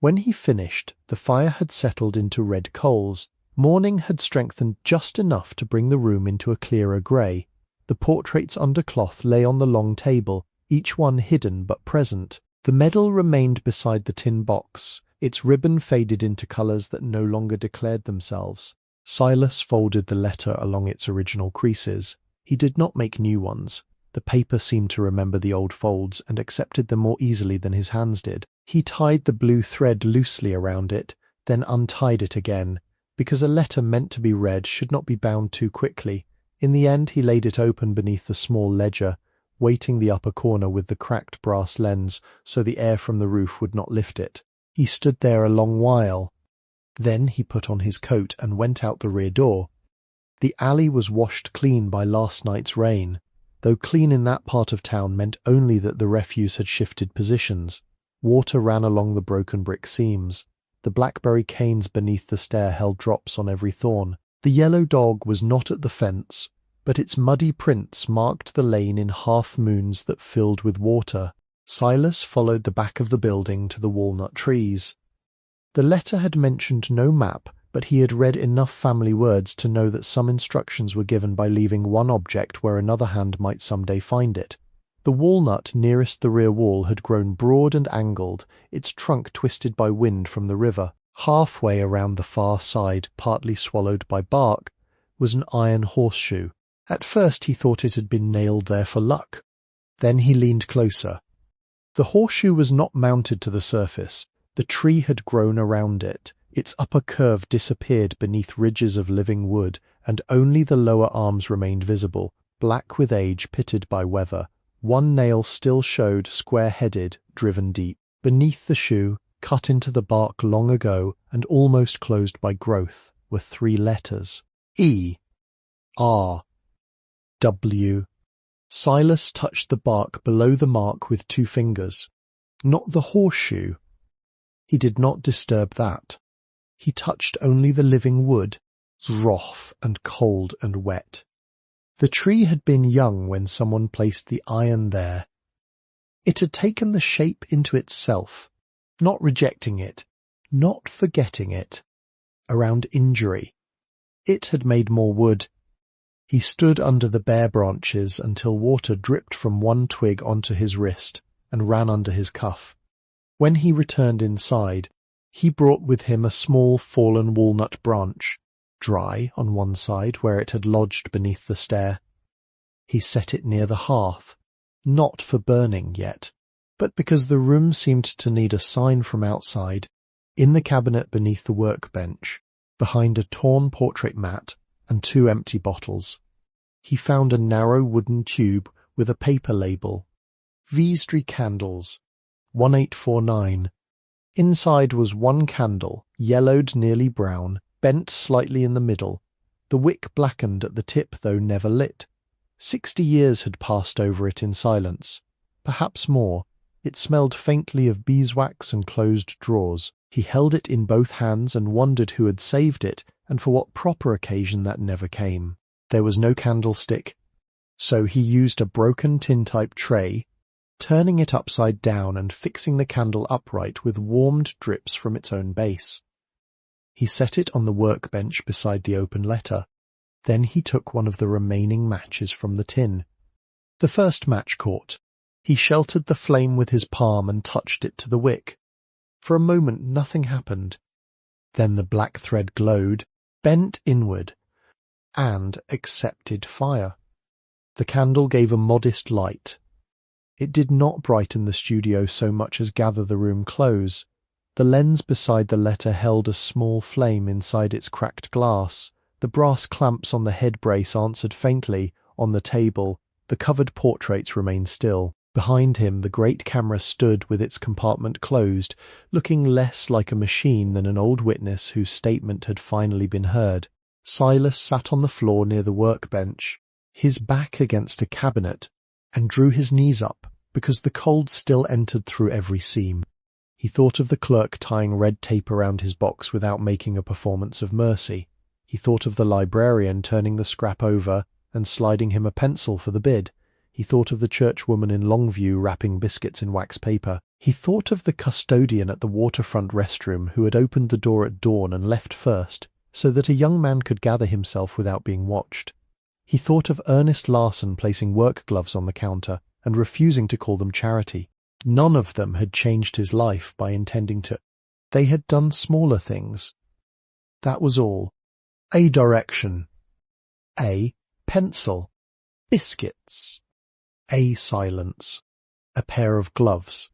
When he finished, the fire had settled into red coals. Morning had strengthened just enough to bring the room into a clearer grey. The portraits under cloth lay on the long table, each one hidden but present. The medal remained beside the tin box, its ribbon faded into colours that no longer declared themselves. Silas folded the letter along its original creases. He did not make new ones. The paper seemed to remember the old folds and accepted them more easily than his hands did. He tied the blue thread loosely around it, then untied it again, because a letter meant to be read should not be bound too quickly. In the end he laid it open beneath the small ledger, weighting the upper corner with the cracked brass lens so the air from the roof would not lift it. He stood there a long while. Then he put on his coat and went out the rear door. The alley was washed clean by last night's rain, though clean in that part of town meant only that the refuse had shifted positions. Water ran along the broken brick seams. The blackberry canes beneath the stair held drops on every thorn. The yellow dog was not at the fence, but its muddy prints marked the lane in half-moons that filled with water. Silas followed the back of the building to the walnut trees. The letter had mentioned no map, but he had read enough family words to know that some instructions were given by leaving one object where another hand might someday find it. The walnut nearest the rear wall had grown broad and angled, its trunk twisted by wind from the river. Halfway around the far side, partly swallowed by bark, was an iron horseshoe. At first he thought it had been nailed there for luck. Then he leaned closer. The horseshoe was not mounted to the surface. The tree had grown around it. Its upper curve disappeared beneath ridges of living wood, and only the lower arms remained visible, black with age, pitted by weather. One nail still showed, square-headed, driven deep. Beneath the shoe, cut into the bark long ago and almost closed by growth, were 3 letters. E. R. W. Silas touched the bark below the mark with 2 fingers. Not the horseshoe. He did not disturb that. He touched only the living wood, rough and cold and wet. The tree had been young when someone placed the iron there. It had taken the shape into itself, not rejecting it, not forgetting it. Around injury. It had made more wood. He stood under the bare branches until water dripped from one twig onto his wrist and ran under his cuff. When he returned inside, he brought with him a small fallen walnut branch, dry on one side where it had lodged beneath the stair. He set it near the hearth, not for burning yet, but because the room seemed to need a sign from outside. In the cabinet beneath the workbench, behind a torn portrait mat and 2 empty bottles, he found a narrow wooden tube with a paper label. Vestry candles, 1849. Inside was 1 candle, yellowed nearly brown, bent slightly in the middle, the wick blackened at the tip though never lit. 60 years had passed over it in silence, perhaps more. It smelled faintly of beeswax and closed drawers. He held it in both hands and wondered who had saved it, and for what proper occasion that never came. There was no candlestick, so he used a broken tintype tray, turning it upside down and fixing the candle upright with warmed drips from its own base. He set it on the workbench beside the open letter. Then he took one of the remaining matches from the tin. The first match caught. He sheltered the flame with his palm and touched it to the wick. For a moment nothing happened. Then the black thread glowed, bent inward, and accepted fire. The candle gave a modest light. It did not brighten the studio so much as gather the room close. The lens beside the letter held a small flame inside its cracked glass. The brass clamps on the head brace answered faintly. On the table, the covered portraits remained still. Behind him, the great camera stood with its compartment closed, looking less like a machine than an old witness whose statement had finally been heard. Silas sat on the floor near the workbench, his back against a cabinet, and drew his knees up, because the cold still entered through every seam. He thought of the clerk tying red tape around his box without making a performance of mercy. He thought of the librarian turning the scrap over and sliding him a pencil for the bid. He thought of the churchwoman in Longview wrapping biscuits in wax paper. He thought of the custodian at the waterfront restroom who had opened the door at dawn and left first, so that a young man could gather himself without being watched. He thought of Ernest Larson placing work gloves on the counter and refusing to call them charity. None of them had changed his life by intending to. They had done smaller things. That was all. A direction. A pencil. Biscuits. A silence. A pair of gloves.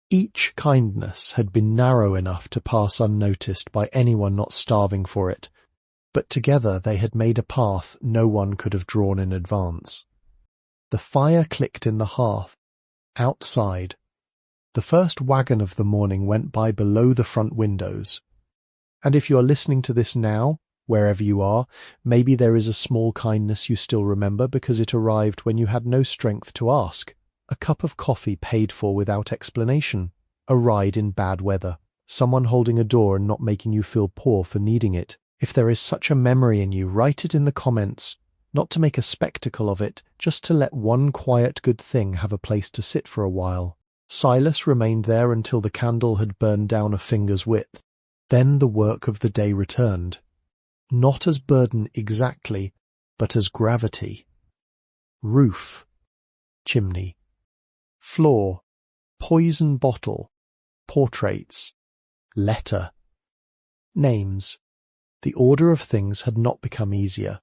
Each kindness had been narrow enough to pass unnoticed by anyone not starving for it, but together they had made a path no one could have drawn in advance. The fire clicked in the hearth. Outside, the first wagon of the morning went by below the front windows. And if you are listening to this now, wherever you are, maybe there is a small kindness you still remember because it arrived when you had no strength to ask. A cup of coffee paid for without explanation. A ride in bad weather. Someone holding a door and not making you feel poor for needing it. If there is such a memory in you, write it in the comments. Not to make a spectacle of it, just to let one quiet good thing have a place to sit for a while. Silas remained there until the candle had burned down a finger's width. Then the work of the day returned, not as burden exactly, but as gravity. Roof, chimney, floor, poison bottle, portraits, letter, names. The order of things had not become easier.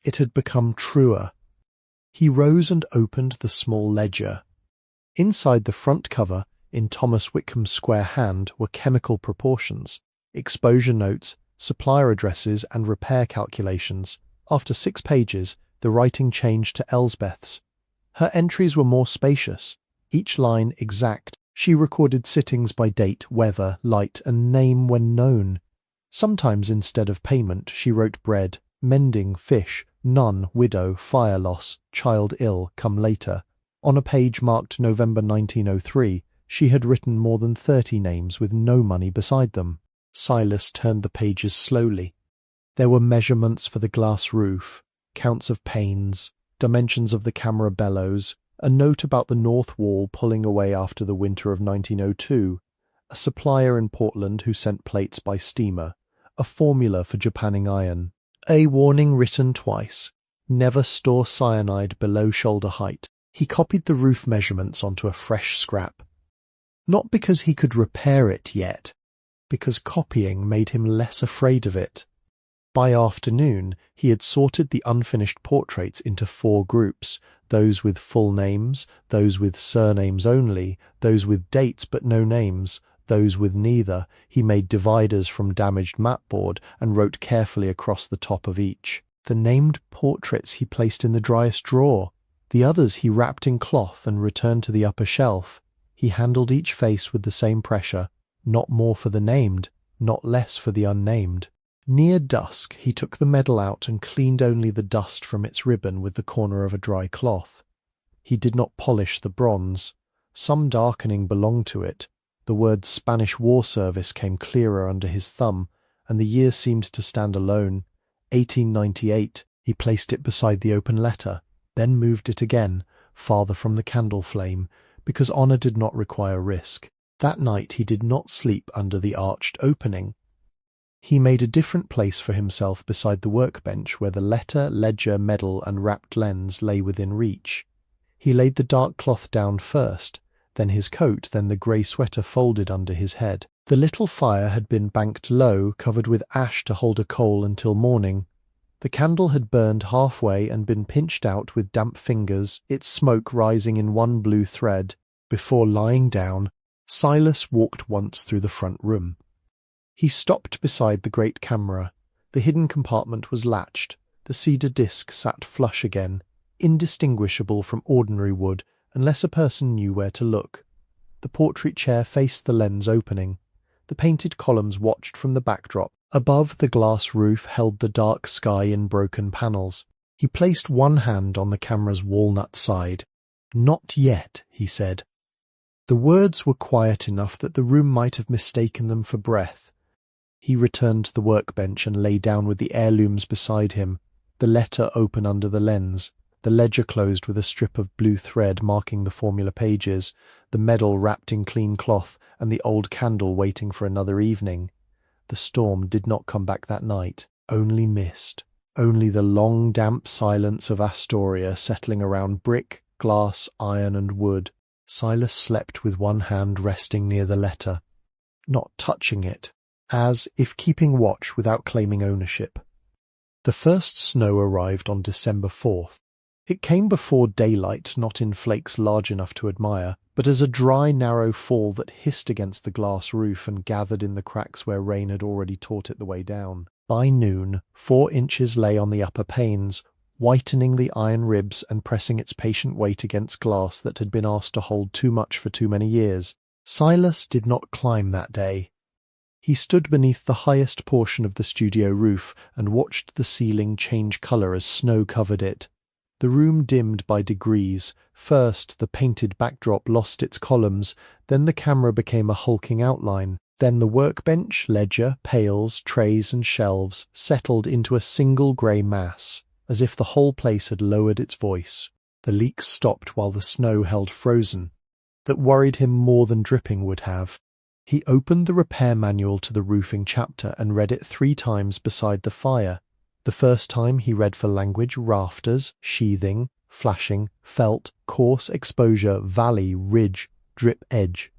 It had become truer. He rose and opened the small ledger. Inside the front cover, in Thomas Whitcomb's square hand, were chemical proportions, exposure notes, supplier addresses, and repair calculations. After 6 pages, the writing changed to Elsbeth's. Her entries were more spacious, each line exact. She recorded sittings by date, weather, light, and name when known. Sometimes instead of payment, she wrote bread, mending, fish, none, widow, fire loss, child ill, come later. On a page marked November 1903, she had written more than 30 names with no money beside them. Silas turned the pages slowly. There were measurements for the glass roof, counts of panes, dimensions of the camera bellows, a note about the north wall pulling away after the winter of 1902, a supplier in Portland who sent plates by steamer, a formula for japanning iron, a warning written twice, never store cyanide below shoulder height. He copied the roof measurements onto a fresh scrap. Not because he could repair it yet, because copying made him less afraid of it. By afternoon, he had sorted the unfinished portraits into 4 groups, those with full names, those with surnames only, those with dates but no names, those with neither. He made dividers from damaged mapboard and wrote carefully across the top of each. The named portraits he placed in the driest drawer. The others he wrapped in cloth and returned to the upper shelf. He handled each face with the same pressure, not more for the named, not less for the unnamed. Near dusk he took the medal out and cleaned only the dust from its ribbon with the corner of a dry cloth. He did not polish the bronze. Some darkening belonged to it. The word Spanish War Service came clearer under his thumb, and the year seemed to stand alone. 1898. He placed it beside the open letter, then moved it again, farther from the candle flame, because honour did not require risk. That night he did not sleep under the arched opening. He made a different place for himself beside the workbench where the letter, ledger, medal, and wrapped lens lay within reach. He laid the dark cloth down first, then his coat, then the grey sweater folded under his head. The little fire had been banked low, covered with ash to hold a coal until morning. The candle had burned halfway and been pinched out with damp fingers, its smoke rising in one blue thread. Before lying down, Silas walked once through the front room. He stopped beside the great camera. The hidden compartment was latched. The cedar disc sat flush again, indistinguishable from ordinary wood, unless a person knew where to look. The portrait chair faced the lens opening. The painted columns watched from the backdrop. Above, the glass roof held the dark sky in broken panels. He placed one hand on the camera's walnut side. "Not yet," he said. The words were quiet enough that the room might have mistaken them for breath. He returned to the workbench and lay down with the heirlooms beside him, the letter open under the lens, the ledger closed with a strip of blue thread marking the formula pages, the medal wrapped in clean cloth, and the old candle waiting for another evening. The storm did not come back that night, only mist, only the long damp silence of Astoria settling around brick, glass, iron, and wood. Silas slept with one hand resting near the letter, not touching it, as if keeping watch without claiming ownership. The first snow arrived on December 4th. It came before daylight, not in flakes large enough to admire, but as a dry, narrow fall that hissed against the glass roof and gathered in the cracks where rain had already taught it the way down. By noon, 4 inches lay on the upper panes, whitening the iron ribs and pressing its patient weight against glass that had been asked to hold too much for too many years. Silas did not climb that day. He stood beneath the highest portion of the studio roof and watched the ceiling change colour as snow covered it. The room dimmed by degrees. First, the painted backdrop lost its columns, then the camera became a hulking outline. Then the workbench, ledger, pails, trays and shelves settled into a single grey mass, as if the whole place had lowered its voice. The leaks stopped while the snow held frozen. That worried him more than dripping would have. He opened the repair manual to the roofing chapter and read it 3 times beside the fire. The first time he read for language, rafters, sheathing, flashing, felt, coarse, exposure, valley, ridge, drip, edge.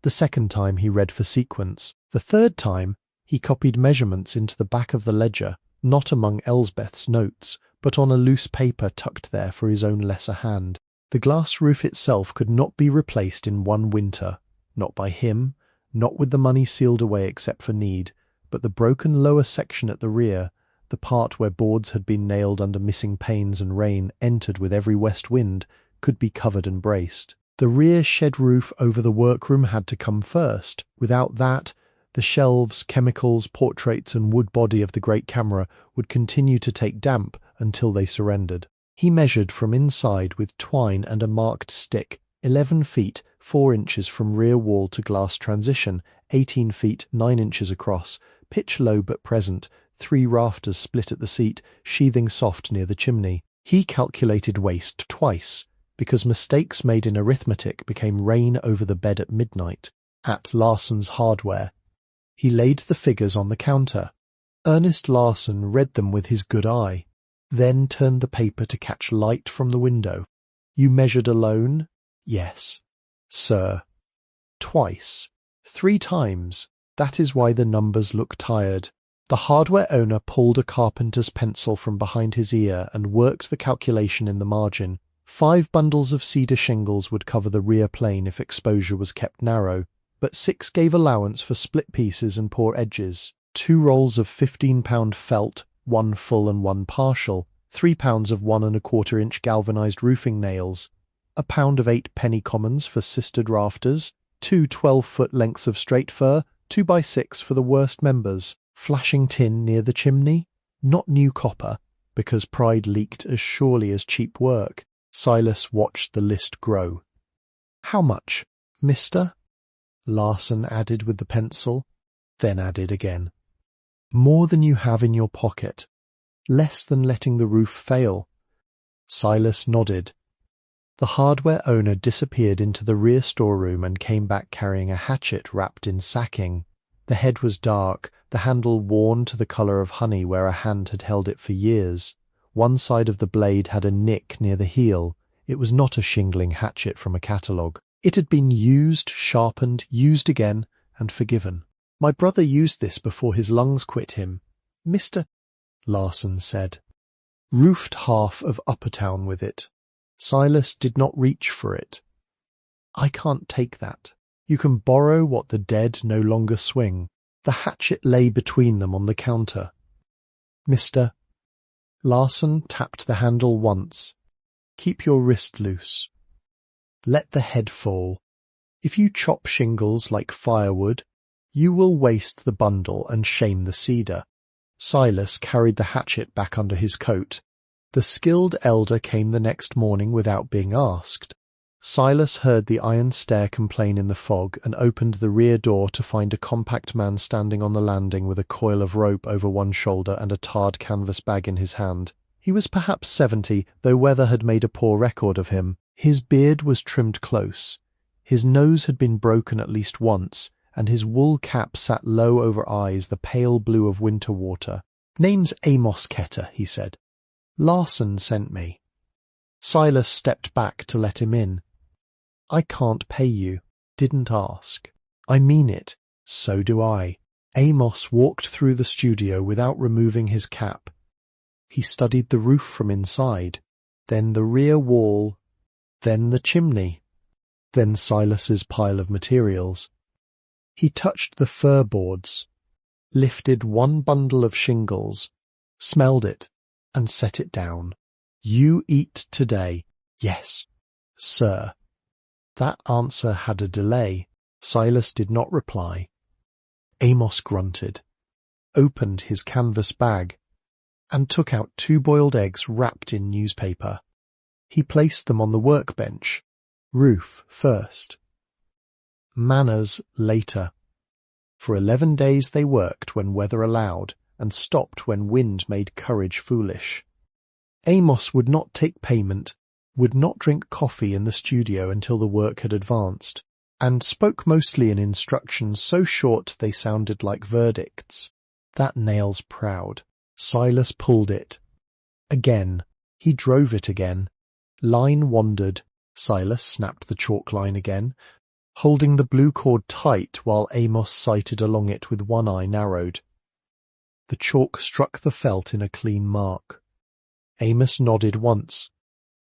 The second time he read for sequence. The third time he copied measurements into the back of the ledger, not among Elsbeth's notes, but on a loose paper tucked there for his own lesser hand. The glass roof itself could not be replaced in one winter, not by him, not with the money sealed away except for need, but the broken lower section at the rear, the part where boards had been nailed under missing panes and rain entered with every west wind, could be covered and braced. The rear shed roof over the workroom had to come first. Without that, the shelves, chemicals, portraits and wood body of the great camera would continue to take damp until they surrendered. He measured from inside with twine and a marked stick, 11 feet, 4 inches from rear wall to glass transition, 18 feet, 9 inches across, pitch low but present, 3 rafters split at the seat, sheathing soft near the chimney. He calculated waste twice, because mistakes made in arithmetic became rain over the bed at midnight. At Larson's hardware. He laid the figures on the counter. Ernest Larson read them with his good eye, then turned the paper to catch light from the window. You measured alone? Yes. Sir. Twice. 3 times. That is why the numbers look tired. The hardware owner pulled a carpenter's pencil from behind his ear and worked the calculation in the margin. 5 bundles of cedar shingles would cover the rear plane if exposure was kept narrow, but 6 gave allowance for split pieces and poor edges. 2 rolls of 15-pound felt, 1 full and 1 partial, 3 pounds of 1 1/4 inch galvanized roofing nails, a pound of 8 penny commons for sistered rafters, 2 12-foot lengths of straight fir, 2 by 6 for the worst members, flashing tin near the chimney, not new copper, because pride leaked as surely as cheap work. Silas watched the list grow. How much, mister? Larson added with the pencil, then added again. More than you have in your pocket. Less than letting the roof fail. Silas nodded. The hardware owner disappeared into the rear storeroom and came back carrying a hatchet wrapped in sacking. The head was dark, the handle worn to the colour of honey where a hand had held it for years. One side of the blade had a nick near the heel. It was not a shingling hatchet from a catalogue. It had been used, sharpened, used again, and forgiven. My brother used this before his lungs quit him. Mr. Larson said. Roofed half of Uppertown with it. Silas did not reach for it. I can't take that. You can borrow what the dead no longer swing. The hatchet lay between them on the counter. Mr. Larson tapped the handle once. Keep your wrist loose. Let the head fall. If you chop shingles like firewood, you will waste the bundle and shame the cedar. Silas carried the hatchet back under his coat. The skilled elder came the next morning without being asked. Silas heard the iron stair complain in the fog and opened the rear door to find a compact man standing on the landing with a coil of rope over one shoulder and a tarred canvas bag in his hand. He was perhaps 70, though weather had made a poor record of him. His beard was trimmed close. His nose had been broken at least once, and his wool cap sat low over eyes the pale blue of winter water. Name's Amos Ketter, he said. Larson sent me. Silas stepped back to let him in. I can't pay you. Didn't ask. I mean it. So do I. Amos walked through the studio without removing his cap. He studied the roof from inside, then the rear wall, then the chimney, then Silas's pile of materials. He touched the fir boards, lifted one bundle of shingles, smelled it, and set it down. You eat today. Yes, sir. That answer had a delay. Silas did not reply. Amos grunted, opened his canvas bag, and took out 2 boiled eggs wrapped in newspaper. He placed them on the workbench. Roof first. Manners later. For 11 days they worked when weather allowed, and stopped when wind made courage foolish. Amos would not take payment, would not drink coffee in the studio until the work had advanced. and spoke mostly in instructions so short they sounded like verdicts. That nail's proud. Silas pulled it. Again. He drove it again. Line wandered. Silas snapped the chalk line again, holding the blue cord tight while Amos sighted along it with one eye narrowed. The chalk struck the felt in a clean mark. Amos nodded once.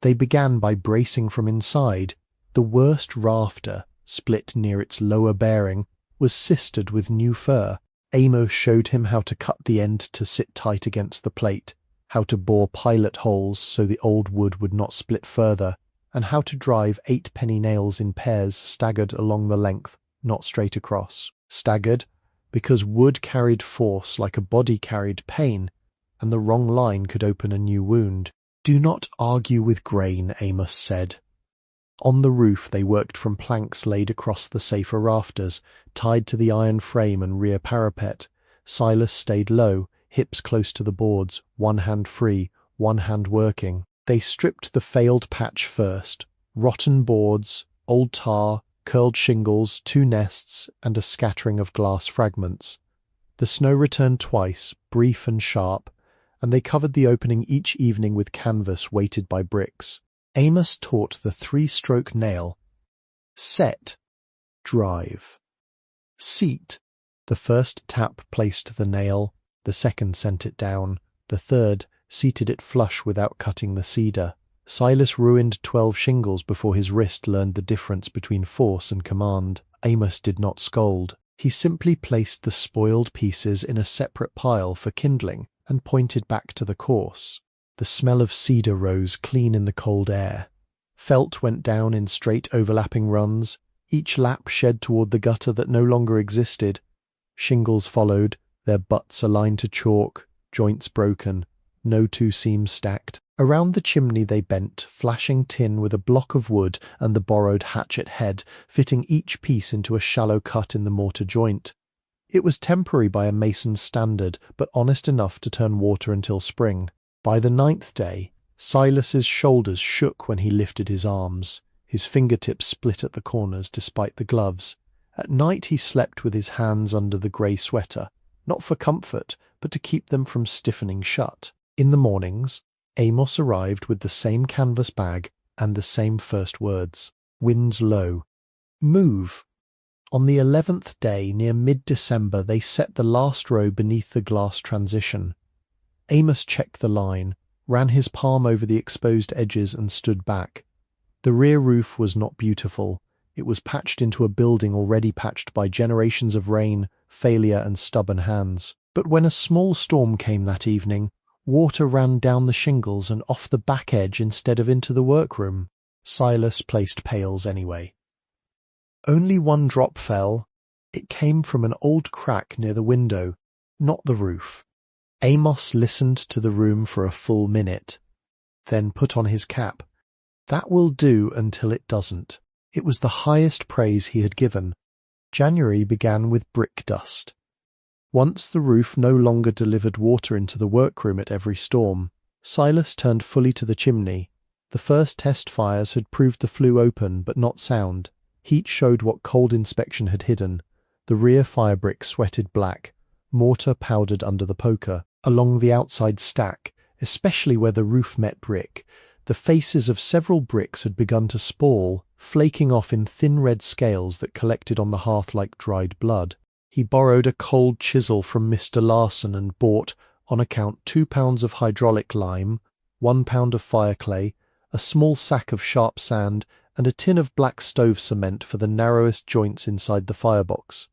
They began by bracing from inside. The worst rafter, split near its lower bearing, was sistered with new fur. Amos showed him how to cut the end to sit tight against the plate, how to bore pilot holes so the old wood would not split further, and how to drive 8-penny nails in pairs staggered along the length, not straight across. Staggered, because wood carried force like a body carried pain, and the wrong line could open a new wound. "Do not argue with grain," Amos said. On the roof they worked from planks laid across the safer rafters, tied to the iron frame and rear parapet. Silas stayed low, hips close to the boards, one hand free, one hand working. They stripped the failed patch first. Rotten boards, old tar, curled shingles, 2 nests, and a scattering of glass fragments. The snow returned twice, brief and sharp, and they covered the opening each evening with canvas weighted by bricks. Amos taught the 3-stroke nail. Set, drive. Seat. The first tap placed the nail, the second sent it down, the third seated it flush without cutting the cedar. Silas ruined 12 shingles before his wrist learned the difference between force and command. Amos did not scold. He simply placed the spoiled pieces in a separate pile for kindling and pointed back to the course. The smell of cedar rose clean in the cold air. Felt went down in straight overlapping runs, each lap shed toward the gutter that no longer existed. Shingles followed, their butts aligned to chalk, joints broken, no 2 seams stacked. Around the chimney they bent, flashing tin with a block of wood and the borrowed hatchet head, fitting each piece into a shallow cut in the mortar joint. It was temporary by a mason's standard, but honest enough to turn water until spring. By the 9th day, Silas's shoulders shook when he lifted his arms. His fingertips split at the corners despite the gloves. At night he slept with his hands under the grey sweater, not for comfort, but to keep them from stiffening shut. In the mornings, Amos arrived with the same canvas bag and the same first words. Winds low. Move. On the 11th day, near mid-December, they set the last row beneath the glass transition. Amos checked the line, ran his palm over the exposed edges and stood back. The rear roof was not beautiful. It was patched into a building already patched by generations of rain, failure and stubborn hands. But when a small storm came that evening, water ran down the shingles and off the back edge instead of into the workroom. Silas placed pails anyway. Only 1 drop fell. It came from an old crack near the window, not the roof. Amos listened to the room for a full minute, then put on his cap. That will do until it doesn't. It was the highest praise he had given. January began with brick dust. Once the roof no longer delivered water into the workroom at every storm, Silas turned fully to the chimney. The first test fires had proved the flue open but not sound. Heat showed what cold inspection had hidden. The rear fire brick sweated black, mortar powdered under the poker. Along the outside stack, especially where the roof met brick, the faces of several bricks had begun to spall, flaking off in thin red scales that collected on the hearth like dried blood. He borrowed a cold chisel from Mr. Larson and bought, on account, 2 pounds of hydraulic lime, 1 pound of fire clay, a small sack of sharp sand, and a tin of black stove cement for the narrowest joints inside the firebox.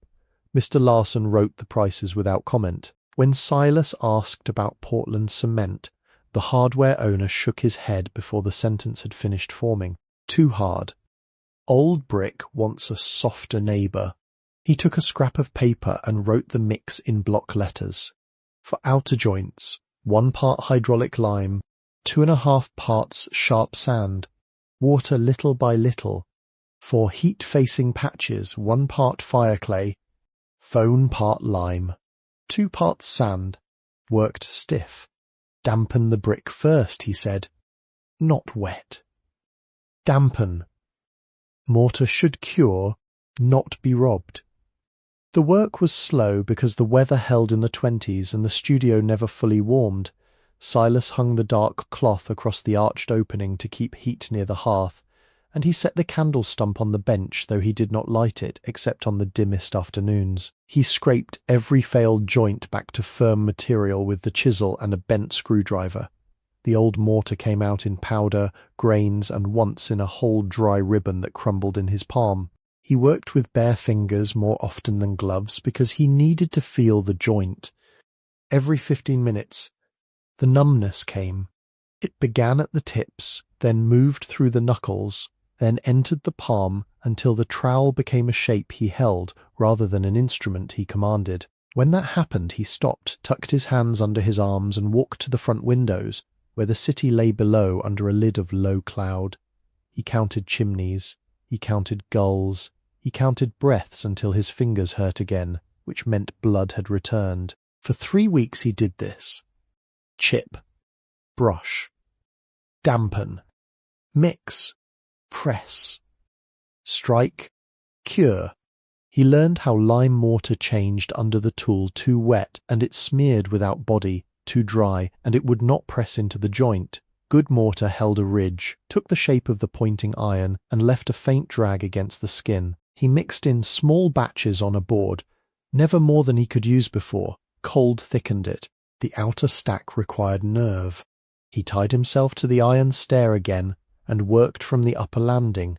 Mr. Larson wrote the prices without comment. When Silas asked about Portland cement, the hardware owner shook his head before the sentence had finished forming. Too hard. Old brick wants a softer neighbour. He took a scrap of paper and wrote the mix in block letters. For outer joints, 1 part hydraulic lime, 2.5 parts sharp sand, water little by little. For heat-facing patches, 1 part fire clay, phone part lime. 2 parts sand, worked stiff. Dampen the brick first, he said. Not wet. Dampen. Mortar should cure, not be robbed. The work was slow because the weather held in the 20s and the studio never fully warmed. Silas hung the dark cloth across the arched opening to keep heat near the hearth, and he set the candle stump on the bench, though he did not light it except on the dimmest afternoons. He scraped every failed joint back to firm material with the chisel and a bent screwdriver. The old mortar came out in powder, grains, and once in a whole dry ribbon that crumbled in his palm. He worked with bare fingers more often than gloves because he needed to feel the joint. Every 15 minutes, the numbness came. It began at the tips, then moved through the knuckles, then entered the palm until the trowel became a shape he held rather than an instrument he commanded. When that happened, he stopped, tucked his hands under his arms, and walked to the front windows, where the city lay below under a lid of low cloud. He counted chimneys, he counted gulls, he counted breaths until his fingers hurt again, which meant blood had returned. For 3 weeks he did this. Chip, brush, dampen, mix, press, strike, cure. He learned how lime mortar changed under the tool too wet, and it smeared without body, too dry, and it would not press into the joint. Good mortar held a ridge, took the shape of the pointing iron, and left a faint drag against the skin. He mixed in small batches on a board, never more than he could use before. Cold thickened it. The outer stack required nerve. He tied himself to the iron stair again and worked from the upper landing,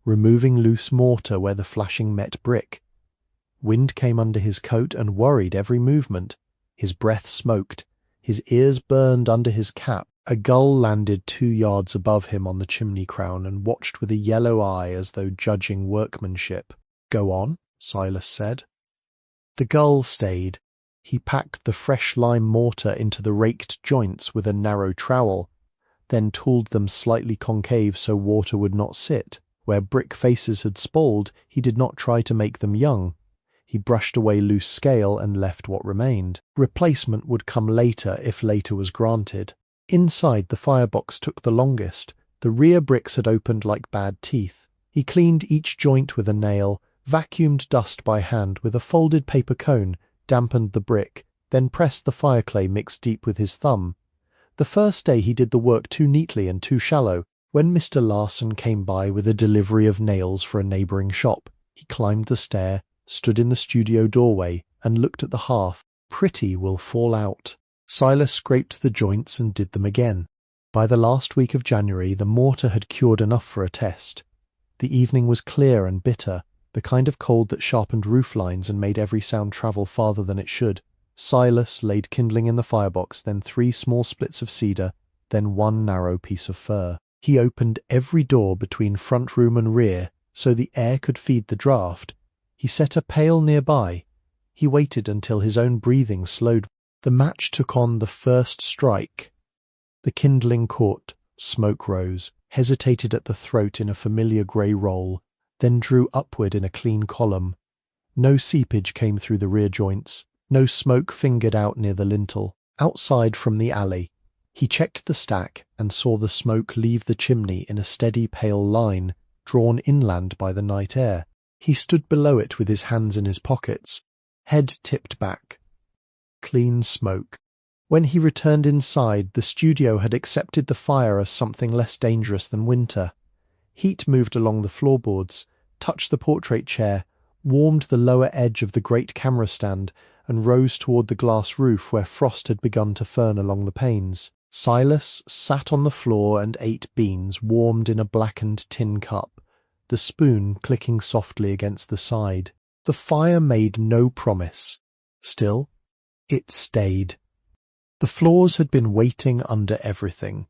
removing loose mortar where the flashing met brick. Wind came under his coat and worried every movement. His breath smoked. His ears burned under his cap. A gull landed 2 yards above him on the chimney crown and watched with a yellow eye as though judging workmanship. "Go on," Silas said. The gull stayed. He packed the fresh lime mortar into the raked joints with a narrow trowel, then tooled them slightly concave so water would not sit. Where brick faces had spoiled, he did not try to make them young. He brushed away loose scale and left what remained. Replacement would come later if later was granted. Inside, the firebox took the longest. The rear bricks had opened like bad teeth. He cleaned each joint with a nail, vacuumed dust by hand with a folded paper cone, dampened the brick, then pressed the fireclay mixed deep with his thumb. The first day he did the work too neatly and too shallow. When Mr. Larson came by with a delivery of nails for a neighbouring shop, he climbed the stair, stood in the studio doorway, and looked at the hearth. Pretty will fall out. Silas scraped the joints and did them again. By the last week of January, the mortar had cured enough for a test. The evening was clear and bitter, the kind of cold that sharpened roof lines and made every sound travel farther than it should. Silas laid kindling in the firebox, then 3 small splits of cedar, then 1 narrow piece of fir. He opened every door between front room and rear, so the air could feed the draught. He set a pail nearby. He waited until his own breathing slowed. The match took on the first strike. The kindling caught, smoke rose, hesitated at the throat in a familiar grey roll, then drew upward in a clean column. No seepage came through the rear joints, no smoke fingered out near the lintel. Outside from the alley, he checked the stack and saw the smoke leave the chimney in a steady pale line, drawn inland by the night air. He stood below it with his hands in his pockets, head tipped back. Clean smoke. When he returned inside, the studio had accepted the fire as something less dangerous than winter. Heat moved along the floorboards, touched the portrait chair, warmed the lower edge of the great camera stand, and rose toward the glass roof where frost had begun to fern along the panes. Silas sat on the floor and ate beans warmed in a blackened tin cup, the spoon clicking softly against the side. The fire made no promise. Still, it stayed. The floors had been waiting under everything.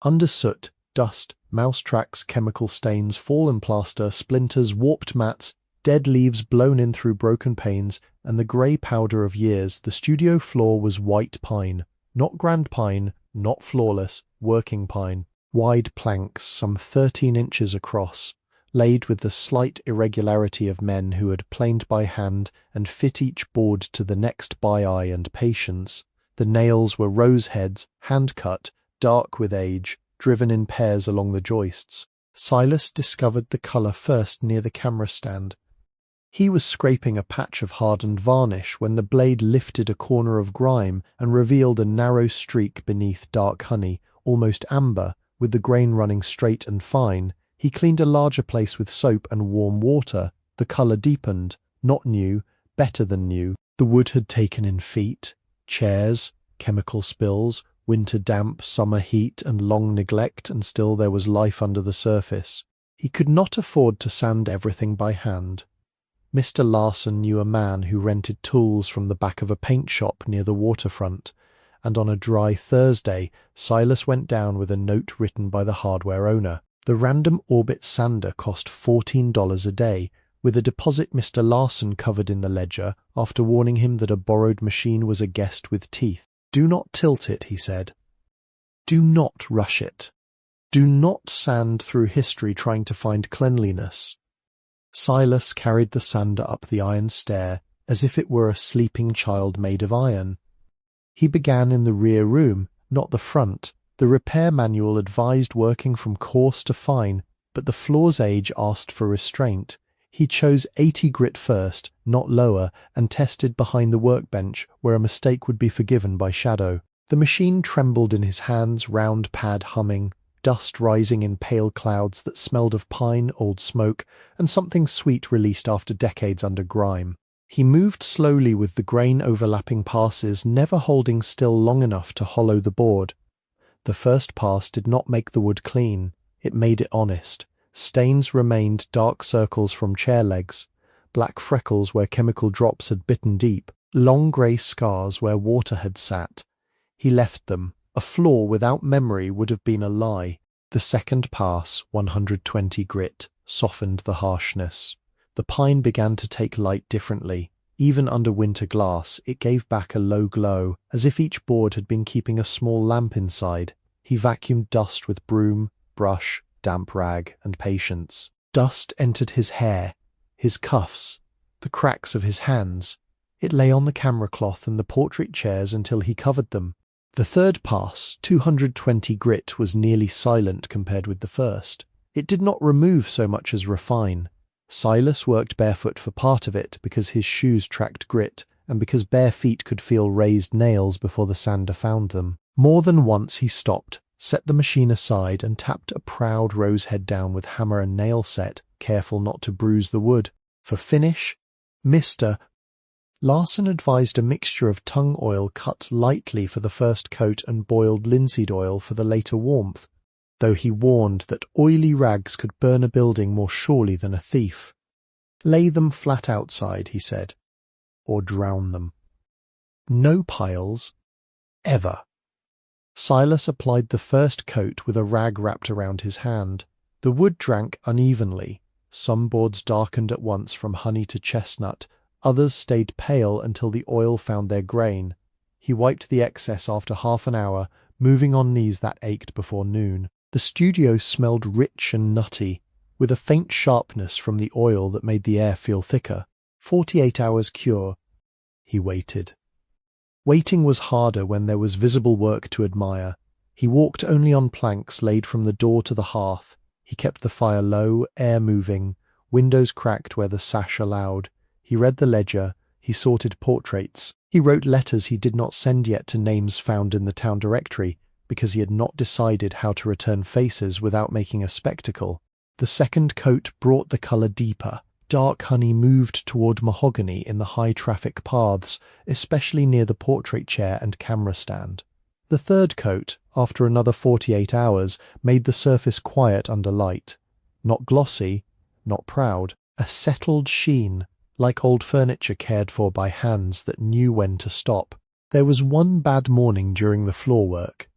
Under soot, dust, mouse tracks, chemical stains, fallen plaster, splinters, warped mats, dead leaves blown in through broken panes, and the grey powder of years, the studio floor was white pine. Not grand pine, not flawless, working pine. Wide planks, some 13 inches across, laid with the slight irregularity of men who had planed by hand and fit each board to the next by eye and patience. The nails were rose heads, hand-cut, dark with age, driven in pairs along the joists. Silas discovered the colour first near the camera stand. He was scraping a patch of hardened varnish when the blade lifted a corner of grime and revealed a narrow streak beneath dark honey, almost amber, with the grain running straight and fine. He cleaned a larger place with soap and warm water. The colour deepened. Not new, better than new. The wood had taken in feet, chairs, chemical spills, winter damp, summer heat, and long neglect, and still there was life under the surface. He could not afford to sand everything by hand. Mr. Larson knew a man who rented tools from the back of a paint shop near the waterfront, and on a dry Thursday, Silas went down with a note written by the hardware owner. The random orbit sander cost $14 a day, with a deposit Mr. Larson covered in the ledger after warning him that a borrowed machine was a guest with teeth. "Do not tilt it," he said. "Do not rush it. Do not sand through history trying to find cleanliness." Silas carried the sander up the iron stair as if it were a sleeping child made of iron. He began in the rear room, not the front. The repair manual advised working from coarse to fine, but the floor's age asked for restraint. He chose 80 grit first, not lower, and tested behind the workbench where a mistake would be forgiven by shadow. The machine trembled in his hands, round pad humming, dust rising in pale clouds that smelled of pine, old smoke, and something sweet released after decades under grime. He moved slowly with the grain overlapping passes, never holding still long enough to hollow the board. The first pass did not make the wood clean. It made it honest. Stains remained, dark circles from chair legs, black freckles where chemical drops had bitten deep, long grey scars where water had sat. He left them. A flaw without memory would have been a lie. The second pass, 120 grit, softened the harshness. The pine began to take light differently. Even under winter glass, it gave back a low glow, as if each board had been keeping a small lamp inside. He vacuumed dust with broom, brush, damp rag, and patience. Dust entered his hair, his cuffs, the cracks of his hands. It lay on the camera cloth and the portrait chairs until he covered them. The third pass, 220 grit, was nearly silent compared with the first. It did not remove so much as refine. Silas worked barefoot for part of it because his shoes tracked grit, and because bare feet could feel raised nails before the sander found them. More than once he stopped, set the machine aside, and tapped a proud rose head down with hammer and nail set, careful not to bruise the wood. For finish, Mr. Larson advised a mixture of tung oil cut lightly for the first coat and boiled linseed oil for the later warmth, though he warned that oily rags could burn a building more surely than a thief. "Lay them flat outside," he said, "or drown them. No piles, ever." Silas applied the first coat with a rag wrapped around his hand. The wood drank unevenly. Some boards darkened at once from honey to chestnut, others stayed pale until the oil found their grain. He wiped the excess after half an hour, moving on knees that ached before noon. The studio smelled rich and nutty, with a faint sharpness from the oil that made the air feel thicker. 48 hours cure. He waited. Waiting was harder when there was visible work to admire. He walked only on planks laid from the door to the hearth. He kept the fire low, air moving, windows cracked where the sash allowed. He read the ledger. He sorted portraits. He wrote letters he did not send yet to names found in the town directory, because he had not decided how to return faces without making a spectacle. The second coat brought the colour deeper. Dark honey moved toward mahogany in the high-traffic paths, especially near the portrait chair and camera stand. The third coat, after another 48 hours, made the surface quiet under light. Not glossy, not proud. A settled sheen, like old furniture cared for by hands that knew when to stop. There was one bad morning during the floor work.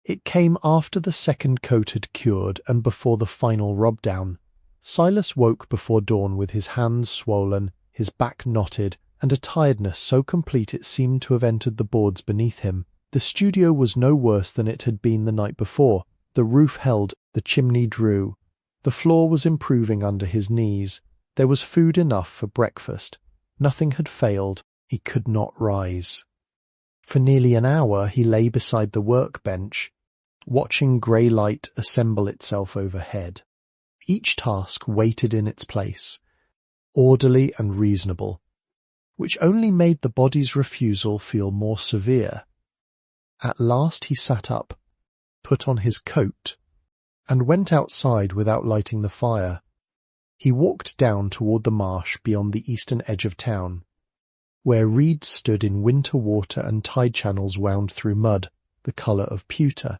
It came after the second coat had cured and before the final rub-down. Silas woke before dawn with his hands swollen, his back knotted, and a tiredness so complete it seemed to have entered the boards beneath him. The studio was no worse than it had been the night before. The roof held, the chimney drew. The floor was improving under his knees. There was food enough for breakfast. Nothing had failed. He could not rise. For nearly an hour he lay beside the workbench, watching grey light assemble itself overhead. Each task waited in its place. orderly and reasonable, which only made the body's refusal feel more severe. At last he sat up, put on his coat, and went outside without lighting the fire. He walked down toward the marsh beyond the eastern edge of town, where reeds stood in winter water and tide channels wound through mud, the colour of pewter.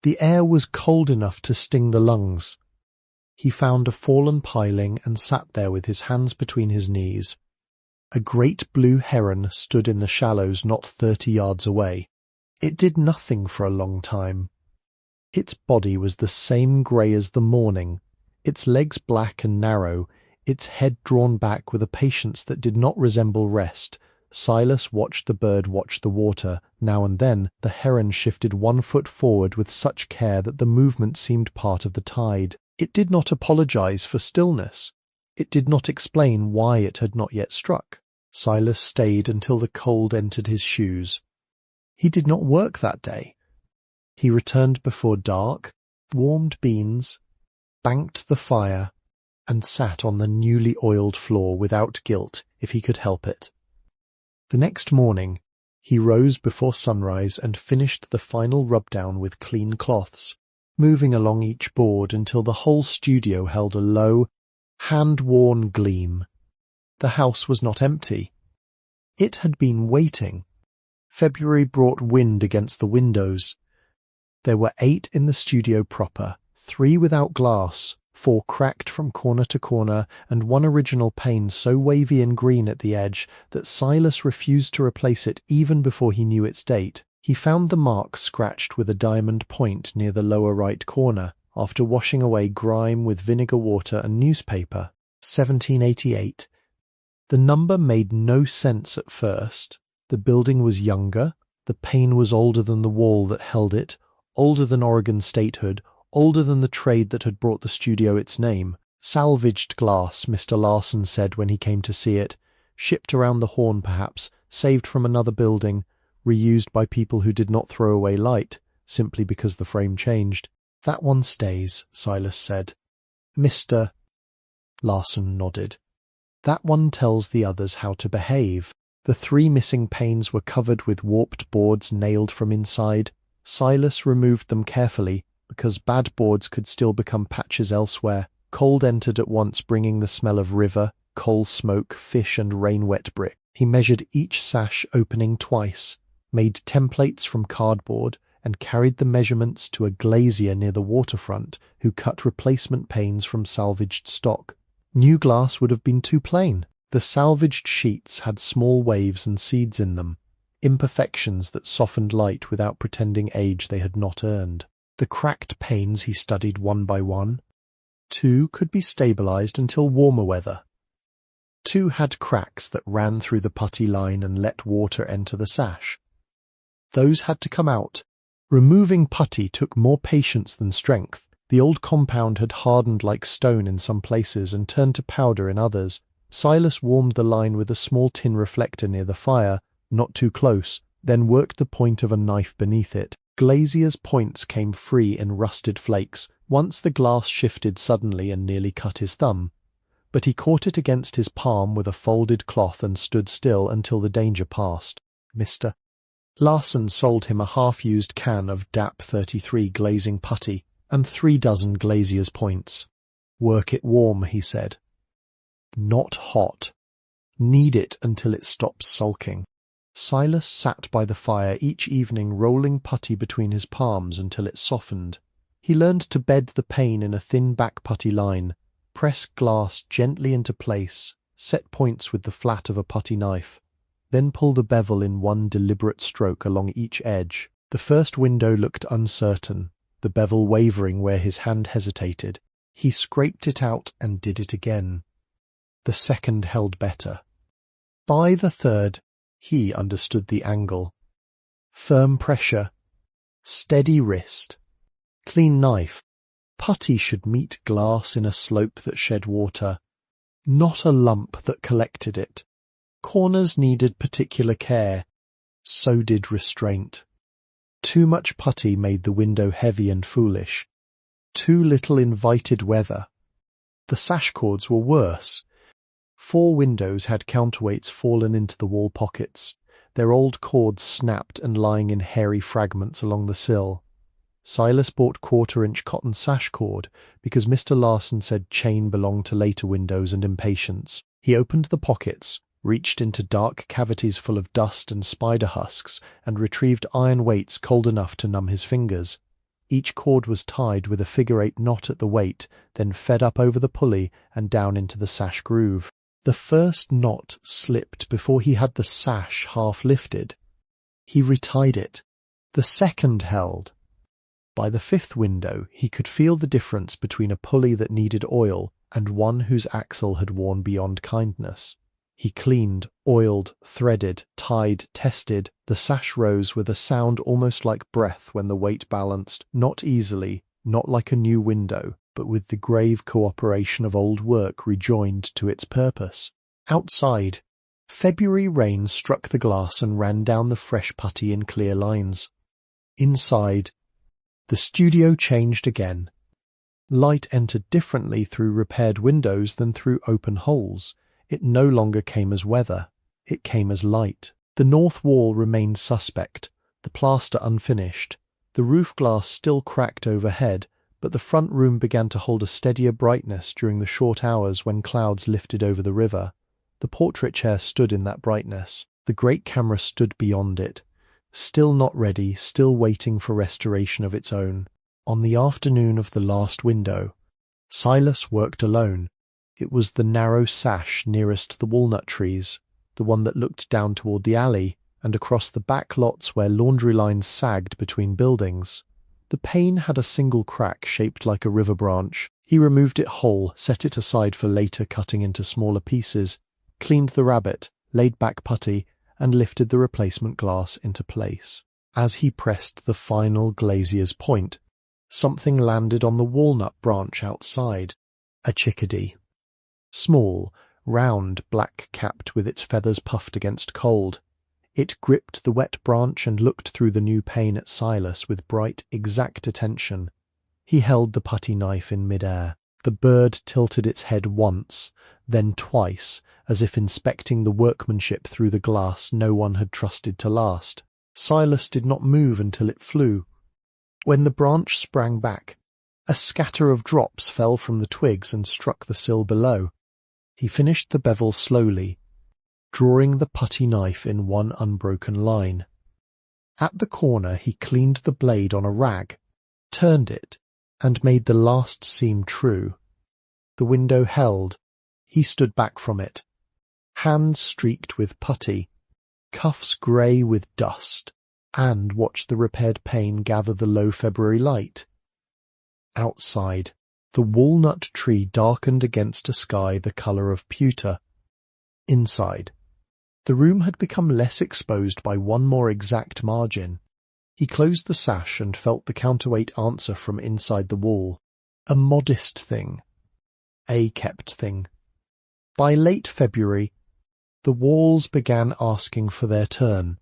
The air was cold enough to sting the lungs. He found a fallen piling and sat there with his hands between his knees. A great blue heron stood in the shallows not 30 yards away. It did nothing for a long time. Its body was the same grey as the morning, its legs black and narrow, its head drawn back with a patience that did not resemble rest. Silas watched the bird watch the water. Now and then the heron shifted 1 foot forward with such care that the movement seemed part of the tide. It did not apologize for stillness. It did not explain why it had not yet struck. Silas stayed until the cold entered his shoes. He did not work that day. He returned before dark, warmed beans, banked the fire, and sat on the newly oiled floor without guilt if he could help it. The next morning he rose before sunrise and finished the final rub-down with clean cloths, moving along each board until the whole studio held a low, hand-worn gleam. The house was not empty. It had been waiting. February brought wind against the windows. There were 8 in the studio proper, 3 without glass, 4 cracked from corner to corner, and 1 original pane so wavy and green at the edge that Silas refused to replace it even before he knew its date. He found the mark scratched with a diamond point near the lower right corner, after washing away grime with vinegar water and newspaper. 1788. The number made no sense at first. The building was younger, the pane was older than the wall that held it, older than Oregon statehood, older than the trade that had brought the studio its name. Salvaged glass, Mr. Larson said when he came to see it. Shipped around the Horn perhaps, saved from another building, reused by people who did not throw away light, simply because the frame changed. That one stays, Silas said. Mr. Larson nodded. That one tells the others how to behave. The 3 missing panes were covered with warped boards nailed from inside. Silas removed them carefully, because bad boards could still become patches elsewhere. Cold entered at once, bringing the smell of river, coal smoke, fish and rain-wet brick. He measured each sash opening twice, made templates from cardboard, and carried the measurements to a glazier near the waterfront who cut replacement panes from salvaged stock. New glass would have been too plain. The salvaged sheets had small waves and seeds in them, imperfections that softened light without pretending age they had not earned. The cracked panes he studied one by one. 2 could be stabilized until warmer weather. 2 had cracks that ran through the putty line and let water enter the sash. Those had to come out. Removing putty took more patience than strength. The old compound had hardened like stone in some places and turned to powder in others. Silas warmed the line with a small tin reflector near the fire, not too close, then worked the point of a knife beneath it. Glazier's points came free in rusted flakes. Once the glass shifted suddenly and nearly cut his thumb, but he caught it against his palm with a folded cloth and stood still until the danger passed. Mr. Larson sold him a half-used can of DAP 33 glazing putty and 3 dozen glazier's points. Work it warm, he said. Not hot. Knead it until it stops sulking. Silas sat by the fire each evening rolling putty between his palms until it softened. He learned to bed the pane in a thin back putty line, press glass gently into place, set points with the flat of a putty knife, then pull the bevel in one deliberate stroke along each edge. The first window looked uncertain, the bevel wavering where his hand hesitated. He scraped it out and did it again. The second held better. By the third, he understood the angle. Firm pressure, steady wrist, clean knife. Putty should meet glass in a slope that shed water, not a lump that collected it. Corners needed particular care. So did restraint. Too much putty made the window heavy and foolish. Too little invited weather. The sash cords were worse. 4 windows had counterweights fallen into the wall pockets, their old cords snapped and lying in hairy fragments along the sill. Silas bought 1/4-inch cotton sash cord because Mr. Larson said chain belonged to later windows and impatience. He opened the pockets, reached into dark cavities full of dust and spider husks, and retrieved iron weights cold enough to numb his fingers. Each cord was tied with a figure-8 knot at the weight, then fed up over the pulley and down into the sash groove. The first knot slipped before he had the sash half lifted. He retied it. The second held. By the 5th window, he could feel the difference between a pulley that needed oil and one whose axle had worn beyond kindness. He cleaned, oiled, threaded, tied, tested. The sash rose with a sound almost like breath when the weight balanced, not easily, not like a new window, but with the grave cooperation of old work rejoined to its purpose. Outside, February rain struck the glass and ran down the fresh putty in clear lines. Inside, the studio changed again. Light entered differently through repaired windows than through open holes. It no longer came as weather. It came as light. The north wall remained suspect, the plaster unfinished. The roof glass still cracked overhead, but the front room began to hold a steadier brightness during the short hours when clouds lifted over the river. The portrait chair stood in that brightness. The great camera stood beyond it, still not ready, still waiting for restoration of its own. On the afternoon of the last window, Silas worked alone. It was the narrow sash nearest the walnut trees, the one that looked down toward the alley and across the back lots where laundry lines sagged between buildings. The pane had a single crack shaped like a river branch. He removed it whole, set it aside for later cutting into smaller pieces, cleaned the rabbet, laid back putty, and lifted the replacement glass into place. As he pressed the final glazier's point, something landed on the walnut branch outside. A chickadee. Small, round, black-capped with its feathers puffed against cold. It gripped the wet branch and looked through the new pane at Silas with bright, exact attention. He held the putty knife in mid-air. The bird tilted its head once, then twice, as if inspecting the workmanship through the glass no one had trusted to last. Silas did not move until it flew. When the branch sprang back, a scatter of drops fell from the twigs and struck the sill below. He finished the bevel slowly, drawing the putty knife in one unbroken line. At the corner he cleaned the blade on a rag, turned it, and made the last seam true. The window held. He stood back from it, hands streaked with putty, cuffs grey with dust, and watched the repaired pane gather the low February light. Outside, the walnut tree darkened against a sky the colour of pewter. Inside, the room had become less exposed by one more exact margin. He closed the sash and felt the counterweight answer from inside the wall. A modest thing. A kept thing. By late February, the walls began asking for their turn.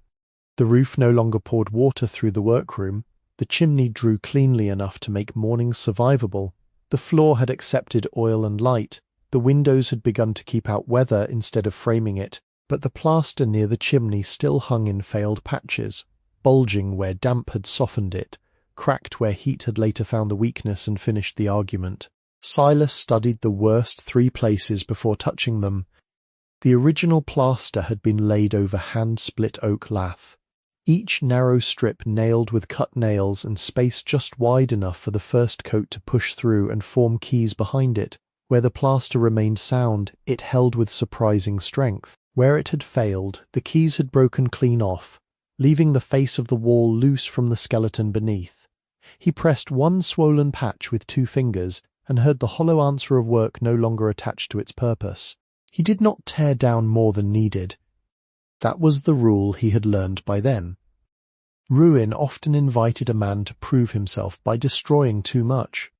The roof no longer poured water through the workroom. The chimney drew cleanly enough to make mornings survivable. The floor had accepted oil and light. The windows had begun to keep out weather instead of framing it, but the plaster near the chimney still hung in failed patches, bulging where damp had softened it, cracked where heat had later found the weakness and finished the argument. Silas studied the worst 3 places before touching them. The original plaster had been laid over hand-split oak lath, each narrow strip nailed with cut nails and space just wide enough for the first coat to push through and form keys behind it. Where the plaster remained sound, it held with surprising strength. Where it had failed, the keys had broken clean off, leaving the face of the wall loose from the skeleton beneath. He pressed one swollen patch with 2 fingers and heard the hollow answer of work no longer attached to its purpose. He did not tear down more than needed. That was the rule he had learned by then. Ruin often invited a man to prove himself by destroying too much.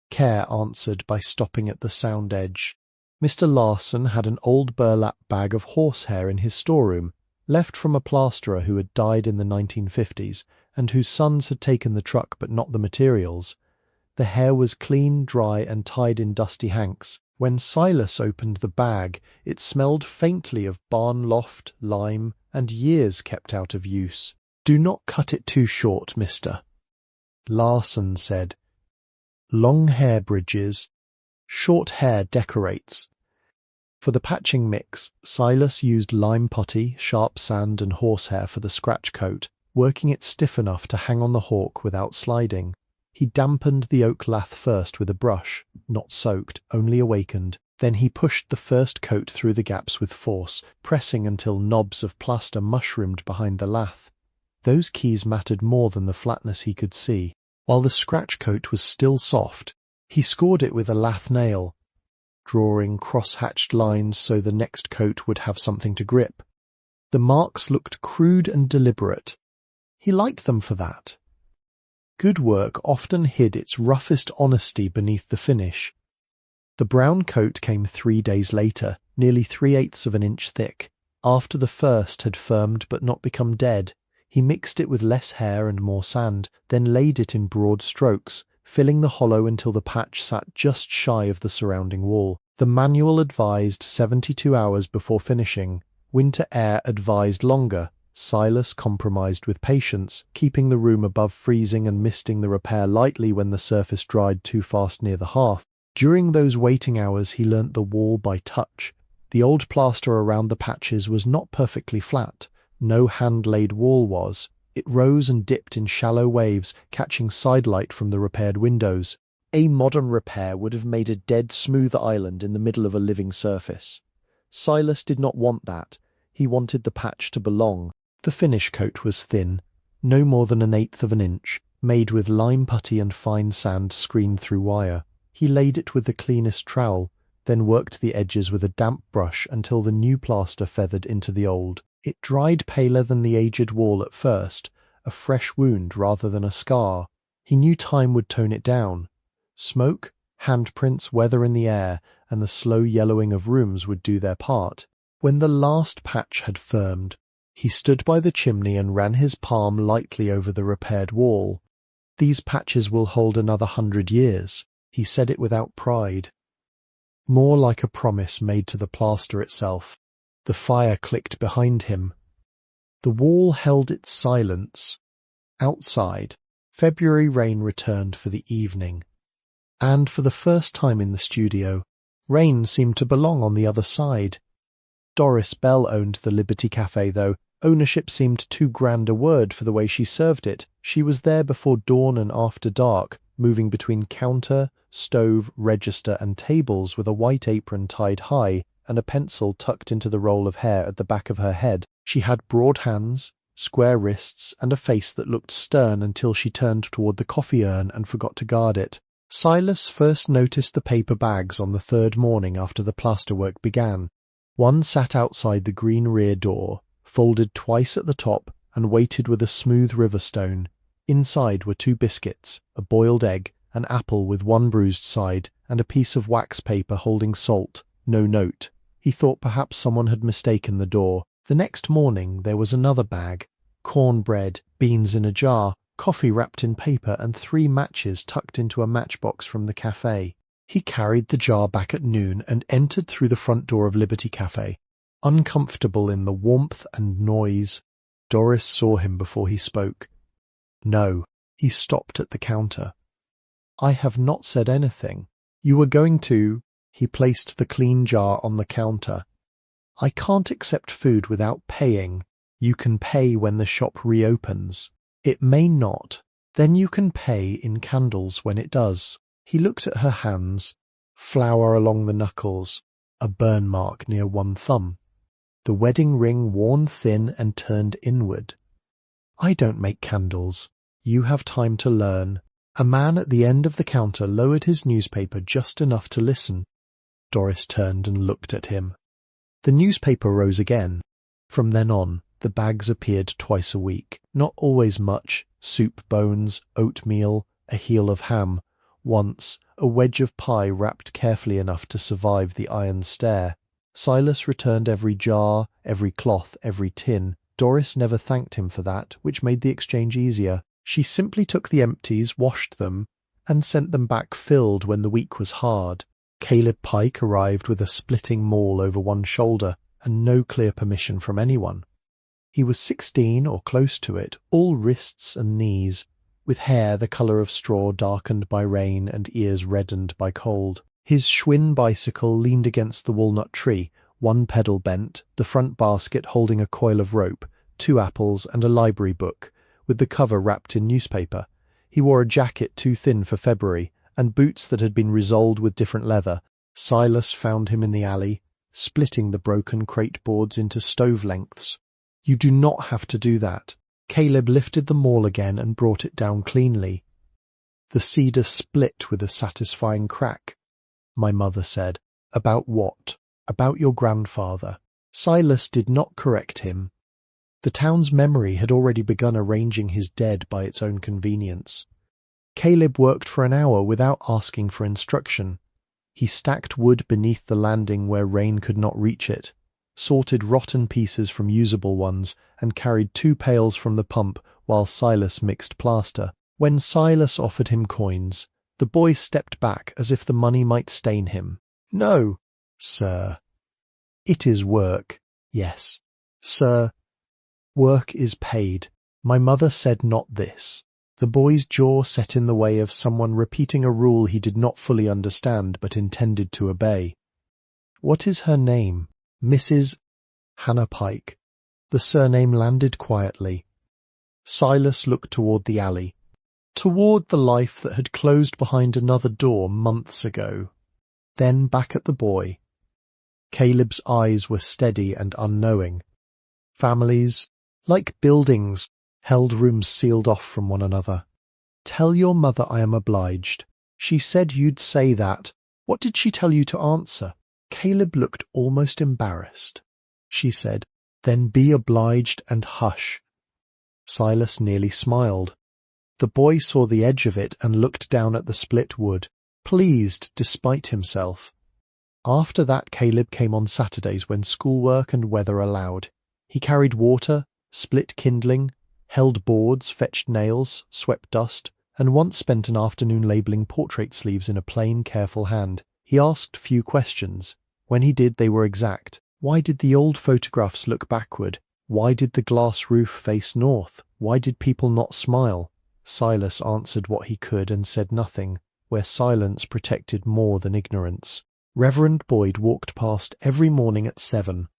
Care answered by stopping at the sound edge. Mr. Larson had an old burlap bag of horsehair in his storeroom, left from a plasterer who had died in the 1950s and whose sons had taken the truck but not the materials. The hair was clean, dry, and tied in dusty hanks. When Silas opened the bag, it smelled faintly of barn loft, lime, and years kept out of use. "Do not cut it too short, mister," Larson said. "Long hair bridges, short hair decorates." For the patching mix, Silas used lime putty, sharp sand and horsehair for the scratch coat, working it stiff enough to hang on the hawk without sliding. He dampened the oak lath first with a brush, not soaked, only awakened. Then he pushed the first coat through the gaps with force, pressing until knobs of plaster mushroomed behind the lath. Those keys mattered more than the flatness he could see. While the scratch coat was still soft, he scored it with a lath nail, drawing cross-hatched lines so the next coat would have something to grip. The marks looked crude and deliberate. He liked them for that. Good work often hid its roughest honesty beneath the finish. The brown coat came 3 days later, nearly 3/8 of an inch thick. After the first had firmed but not become dead, he mixed it with less hair and more sand, then laid it in broad strokes, filling the hollow until the patch sat just shy of the surrounding wall. The manual advised 72 hours before finishing. Winter air advised longer. Silas compromised with patience, keeping the room above freezing and misting the repair lightly when the surface dried too fast near the hearth. During those waiting hours he learnt the wall by touch. The old plaster around the patches was not perfectly flat. No hand-laid wall was. It rose and dipped in shallow waves, catching sidelight from the repaired windows. A modern repair would have made a dead smooth island in the middle of a living surface. Silas did not want that. He wanted the patch to belong. The finish coat was thin, no more than 1/8 of an inch, made with lime putty and fine sand screened through wire. He laid it with the cleanest trowel, then worked the edges with a damp brush until the new plaster feathered into the old. It dried paler than the aged wall at first, a fresh wound rather than a scar. He knew time would tone it down. Smoke, handprints, weather in the air, and the slow yellowing of rooms would do their part. When the last patch had firmed, he stood by the chimney and ran his palm lightly over the repaired wall. "These patches will hold another 100 years." He said it without pride, more like a promise made to the plaster itself. The fire clicked behind him. The wall held its silence. Outside, February rain returned for the evening. And for the first time in the studio, rain seemed to belong on the other side. Doris Bell owned the Liberty Cafe, though. Ownership seemed too grand a word for the way she served it. She was there before dawn and after dark, moving between counter, stove, register, and tables with a white apron tied high and a pencil tucked into the roll of hair at the back of her head. She had broad hands, square wrists, and a face that looked stern until she turned toward the coffee urn and forgot to guard it. Silas first noticed the paper bags on the 3rd morning after the plasterwork began. One sat outside the green rear door, folded twice at the top and weighted with a smooth river stone. Inside were 2 biscuits, a boiled egg, an apple with one bruised side, and a piece of wax paper holding salt, no note. He thought perhaps someone had mistaken the door. The next morning there was another bag, cornbread, beans in a jar, coffee wrapped in paper, and 3 matches tucked into a matchbox from the cafe. He carried the jar back at noon and entered through the front door of Liberty Cafe. Uncomfortable in the warmth and noise, Doris saw him before he spoke. "No." He stopped at the counter. "I have not said anything. You were going to—" He placed the clean jar on the counter. "I can't accept food without paying. You can pay when the shop reopens. It may not. Then you can pay in candles when it does." He looked at her hands, flour along the knuckles, a burn mark near one thumb, the wedding ring worn thin and turned inward. "I don't make candles. You have time to learn." A man at the end of the counter lowered his newspaper just enough to listen. Doris turned and looked at him. The newspaper rose again. From then on, the bags appeared twice a week. Not always much: soup bones, oatmeal, a heel of ham. Once, a wedge of pie wrapped carefully enough to survive the iron stare. Silas returned every jar, every cloth, every tin. Doris never thanked him for that, which made the exchange easier. She simply took the empties, washed them, and sent them back filled when the week was hard. Caleb Pike arrived with a splitting maul over one shoulder and no clear permission from anyone. He was 16 or close to it, all wrists and knees, with hair the colour of straw darkened by rain and ears reddened by cold. His Schwinn bicycle leaned against the walnut tree, one pedal bent, the front basket holding a coil of rope, 2 apples and a library book, with the cover wrapped in newspaper. He wore a jacket too thin for February, and boots that had been resoled with different leather. Silas found him in the alley, splitting the broken crate boards into stove lengths. "You do not have to do that." Caleb lifted the maul again and brought it down cleanly. The cedar split with a satisfying crack. "My mother said." "About what?" "About your grandfather." Silas did not correct him. The town's memory had already begun arranging his dead by its own convenience. Caleb worked for an hour without asking for instruction. He stacked wood beneath the landing where rain could not reach it, sorted rotten pieces from usable ones, and carried 2 pails from the pump while Silas mixed plaster. When Silas offered him coins, the boy stepped back as if the money might stain him. "No, sir." "It is work." "Yes, sir. Work is paid. My mother said not this." The boy's jaw set in the way of someone repeating a rule he did not fully understand but intended to obey. "What is her name?" "Mrs. Hannah Pike." The surname landed quietly. Silas looked toward the alley, toward the life that had closed behind another door months ago, then back at the boy. Caleb's eyes were steady and unknowing. Families, like buildings, held rooms sealed off from one another. "Tell your mother I am obliged. She said you'd say that. What did she tell you to answer?" Caleb looked almost embarrassed. She said, "Then be obliged and hush." Silas nearly smiled. The boy saw the edge of it and looked down at the split wood, pleased despite himself. After that Caleb came on Saturdays when schoolwork and weather allowed. He carried water, split kindling, held boards, fetched nails, swept dust, and once spent an afternoon labelling portrait sleeves in a plain, careful hand. He asked few questions. When he did, they were exact. Why did the old photographs look backward? Why did the glass roof face north? Why did people not smile? Silas answered what he could and said nothing, where silence protected more than ignorance. Reverend Boyd walked past every morning at 7.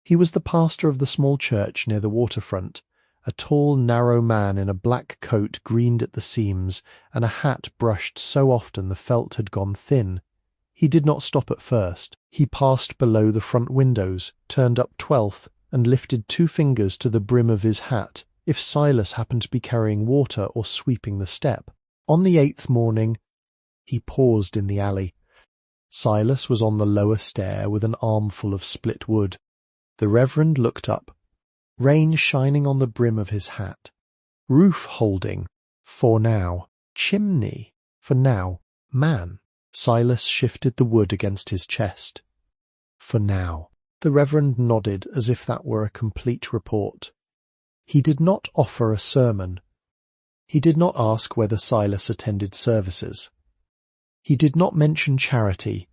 He was the pastor of the small church near the waterfront, a tall, narrow man in a black coat greened at the seams, and a hat brushed so often the felt had gone thin. He did not stop at first. He passed below the front windows, turned up 12th, and lifted 2 fingers to the brim of his hat, if Silas happened to be carrying water or sweeping the step. On the 8th morning, he paused in the alley. Silas was on the lower stair with an armful of split wood. The Reverend looked up. Rain shining on the brim of his hat. Roof holding, for now. Chimney, for now. Man. Silas shifted the wood against his chest. For now. The Reverend nodded as if that were a complete report. He did not offer a sermon. He did not ask whether Silas attended services. He did not mention charity,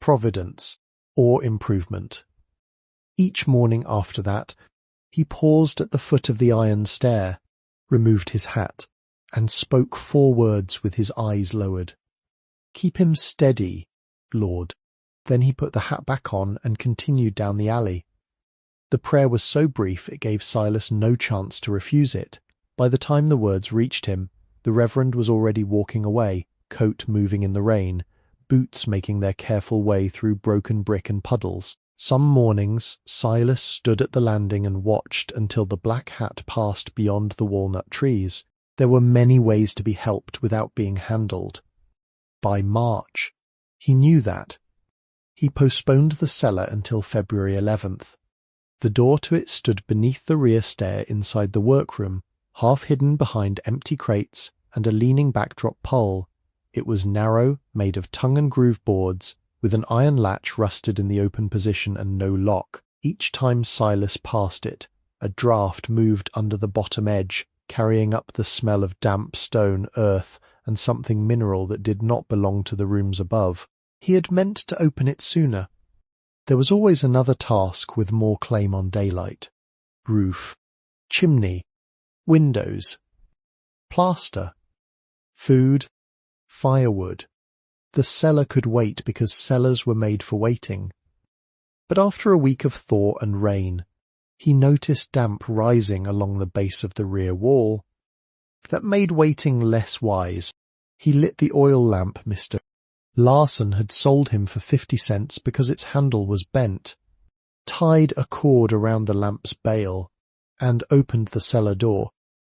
providence, or improvement. Each morning after that, he paused at the foot of the iron stair, removed his hat, and spoke 4 words with his eyes lowered. "Keep him steady, Lord." Then he put the hat back on and continued down the alley. The prayer was so brief it gave Silas no chance to refuse it. By the time the words reached him, the Reverend was already walking away, coat moving in the rain, boots making their careful way through broken brick and puddles. Some mornings, Silas stood at the landing and watched until the black hat passed beyond the walnut trees. There were many ways to be helped without being handled. By March. He knew that. He postponed the cellar until February 11th. The door to it stood beneath the rear stair inside the workroom, half hidden behind empty crates and a leaning backdrop pole. It was narrow, made of tongue and groove boards, with an iron latch rusted in the open position and no lock. Each time Silas passed it, a draught moved under the bottom edge, carrying up the smell of damp stone, earth, and something mineral that did not belong to the rooms above. He had meant to open it sooner. There was always another task with more claim on daylight. Roof, chimney, windows, plaster, food, firewood. The cellar could wait because cellars were made for waiting. But after a week of thaw and rain, he noticed damp rising along the base of the rear wall. That made waiting less wise. He lit the oil lamp Mr. Larson had sold him for 50 cents because its handle was bent, tied a cord around the lamp's bail, and opened the cellar door.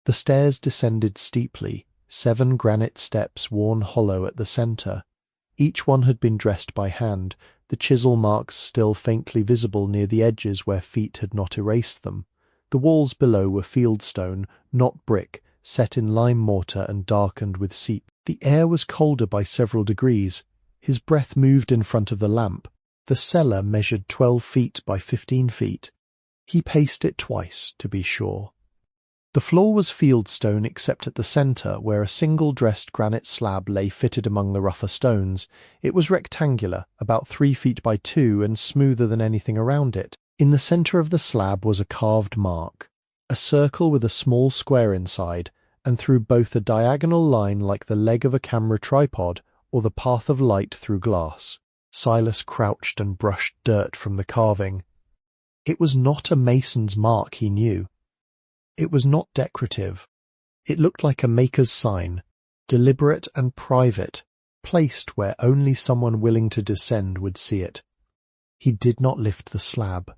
The stairs descended steeply, 7 granite steps worn hollow at the centre. Each one had been dressed by hand, the chisel marks still faintly visible near the edges where feet had not erased them. The walls below were fieldstone, not brick, set in lime mortar and darkened with seep. The air was colder by several degrees. His breath moved in front of the lamp. The cellar measured 12 feet by 15 feet. He paced it twice, to be sure. The floor was fieldstone except at the centre, where a single dressed granite slab lay fitted among the rougher stones. It was rectangular, about 3 feet by 2, and smoother than anything around it. In the centre of the slab was a carved mark, a circle with a small square inside, and through both a diagonal line like the leg of a camera tripod or the path of light through glass. Silas crouched and brushed dirt from the carving. It was not a mason's mark, he knew. It was not decorative. It looked like a maker's sign, deliberate and private, placed where only someone willing to descend would see it. He did not lift the slab.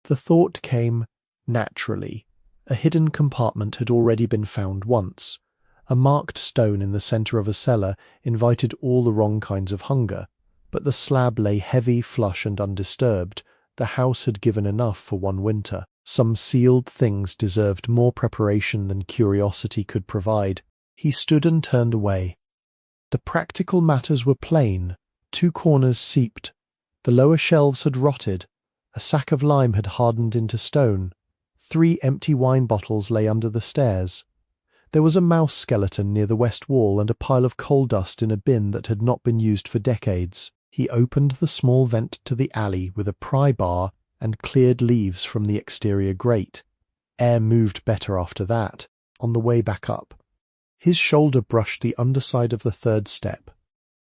The thought came naturally. A hidden compartment had already been found once. A marked stone in the centre of a cellar invited all the wrong kinds of hunger, but the slab lay heavy, flush and undisturbed. The house had given enough for one winter. Some sealed things deserved more preparation than curiosity could provide. He stood and turned away. The practical matters were plain. 2 corners seeped. The lower shelves had rotted. A sack of lime had hardened into stone. 3 empty wine bottles lay under the stairs. There was a mouse skeleton near the west wall and a pile of coal dust in a bin that had not been used for decades. He opened the small vent to the alley with a pry bar and cleared leaves from the exterior grate. Air moved better after that. On the way back up, his shoulder brushed the underside of the 3rd step.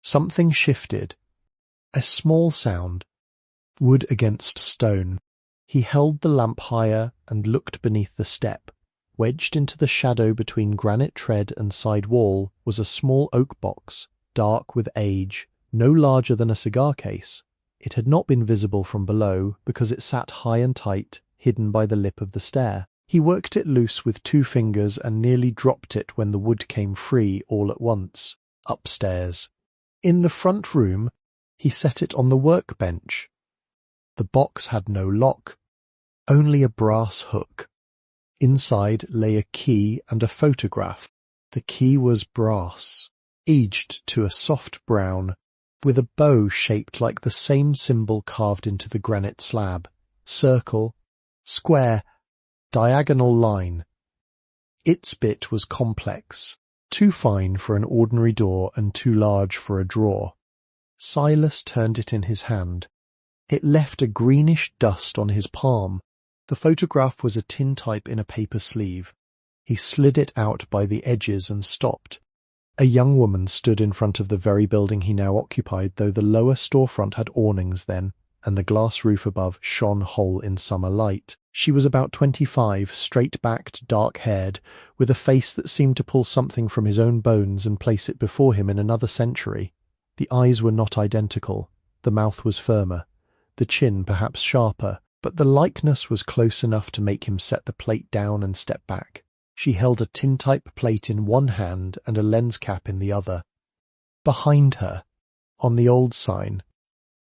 Something shifted. A small sound. Wood against stone. He held the lamp higher and looked beneath the step. Wedged into the shadow between granite tread and side wall was a small oak box, dark with age, no larger than a cigar case. It had not been visible from below because it sat high and tight, hidden by the lip of the stair. He worked it loose with 2 fingers and nearly dropped it when the wood came free all at once. Upstairs. In the front room, he set it on the workbench. The box had no lock, only a brass hook. Inside lay a key and a photograph. The key was brass, aged to a soft brown, with a bow shaped like the same symbol carved into the granite slab. Circle, square, diagonal line. Its bit was complex, too fine for an ordinary door and too large for a drawer. Silas turned it in his hand. It left a greenish dust on his palm. The photograph was a tintype in a paper sleeve. He slid it out by the edges and stopped. A young woman stood in front of the very building he now occupied, though the lower storefront had awnings then, and the glass roof above shone whole in summer light. She was about 25, straight-backed, dark-haired, with a face that seemed to pull something from his own bones and place it before him in another century. The eyes were not identical. The mouth was firmer, the chin perhaps sharper, but the likeness was close enough to make him set the plate down and step back. She held a tintype plate in one hand and a lens cap in the other. Behind her, on the old sign,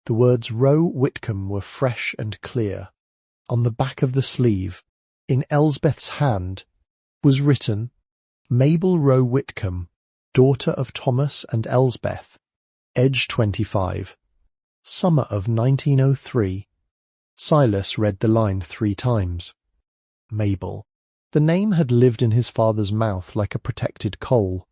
the words Row Whitcomb were fresh and clear. On the back of the sleeve, in Elsbeth's hand, was written, Mabel Row Whitcomb, daughter of Thomas and Elsbeth, age 25, summer of 1903. Silas read the line 3 times. Mabel. The name had lived in his father's mouth like a protected coal.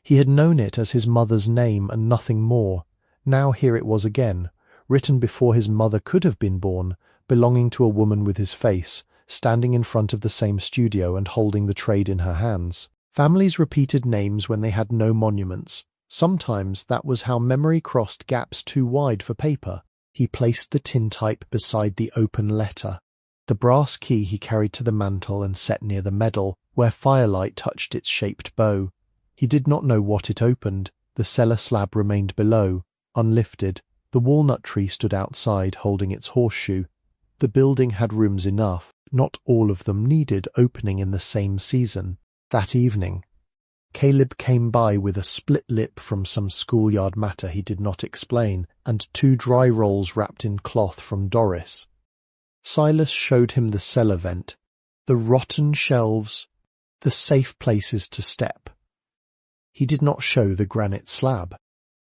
He had known it as his mother's name and nothing more, Now here it was again, written before his mother could have been born, belonging to a woman with his face, standing in front of the same studio and holding the trade in her hands. Families repeated names when they had no monuments. Sometimes that was how memory crossed gaps too wide for paper. He placed the tintype beside the open letter. The brass key he carried to the mantel and set near the medal, where firelight touched its shaped bow. He did not know what it opened. The cellar slab remained below, unlifted. The walnut tree stood outside, holding its horseshoe. The building had rooms enough. Not all of them needed opening in the same season. That evening, Caleb came by with a split lip from some schoolyard matter he did not explain, and 2 dry rolls wrapped in cloth from Doris. Silas showed him the cellar vent, the rotten shelves, the safe places to step. He did not show the granite slab.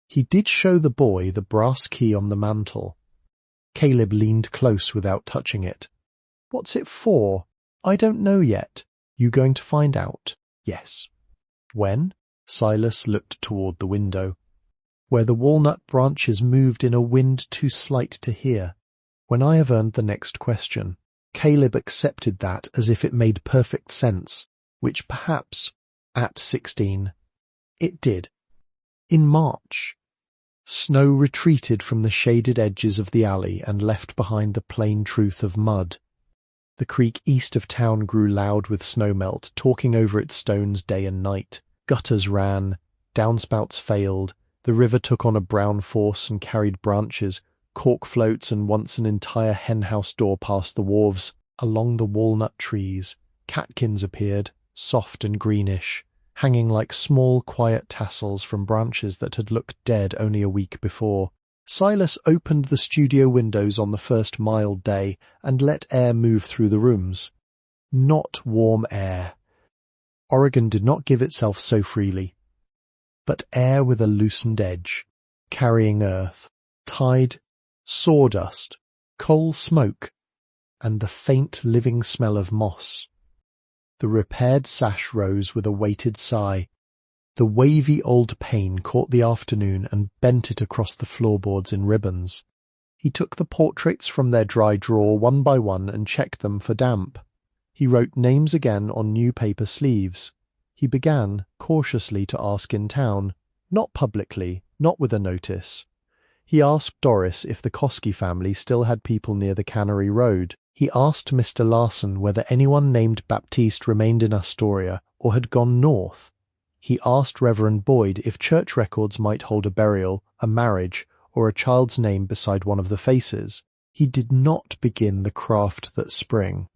He did show the boy the brass key on the mantel. Caleb leaned close without touching it. "What's it for?" "I don't know yet." "You going to find out?" "Yes." "When?" Silas looked toward the window, where the walnut branches moved in a wind too slight to hear. "When I have earned the next question." Caleb accepted that as if it made perfect sense, which perhaps, at 16, it did. In March, snow retreated from the shaded edges of the alley and left behind the plain truth of mud. The creek east of town grew loud with snowmelt, talking over its stones day and night. Gutters ran, downspouts failed, the river took on a brown force and carried branches, cork floats, and once an entire henhouse door past the wharves. Along the walnut trees, catkins appeared, soft and greenish, hanging like small quiet tassels from branches that had looked dead only a week before. Silas opened the studio windows on the first mild day and let air move through the rooms. Not warm air. Oregon did not give itself so freely. But air with a loosened edge, carrying earth, tide, sawdust, coal smoke, and the faint living smell of moss. The repaired sash rose with a weighted sigh. The wavy old pane caught the afternoon and bent it across the floorboards in ribbons. He took the portraits from their dry drawer one by one and checked them for damp. He wrote names again on new paper sleeves. He began, cautiously, to ask in town, not publicly, not with a notice. He asked Doris if the Koski family still had people near the Cannery Road. He asked Mr. Larson whether anyone named Baptiste remained in Astoria or had gone north. He asked Reverend Boyd if church records might hold a burial, a marriage, or a child's name beside one of the faces. He did not begin the craft that spring.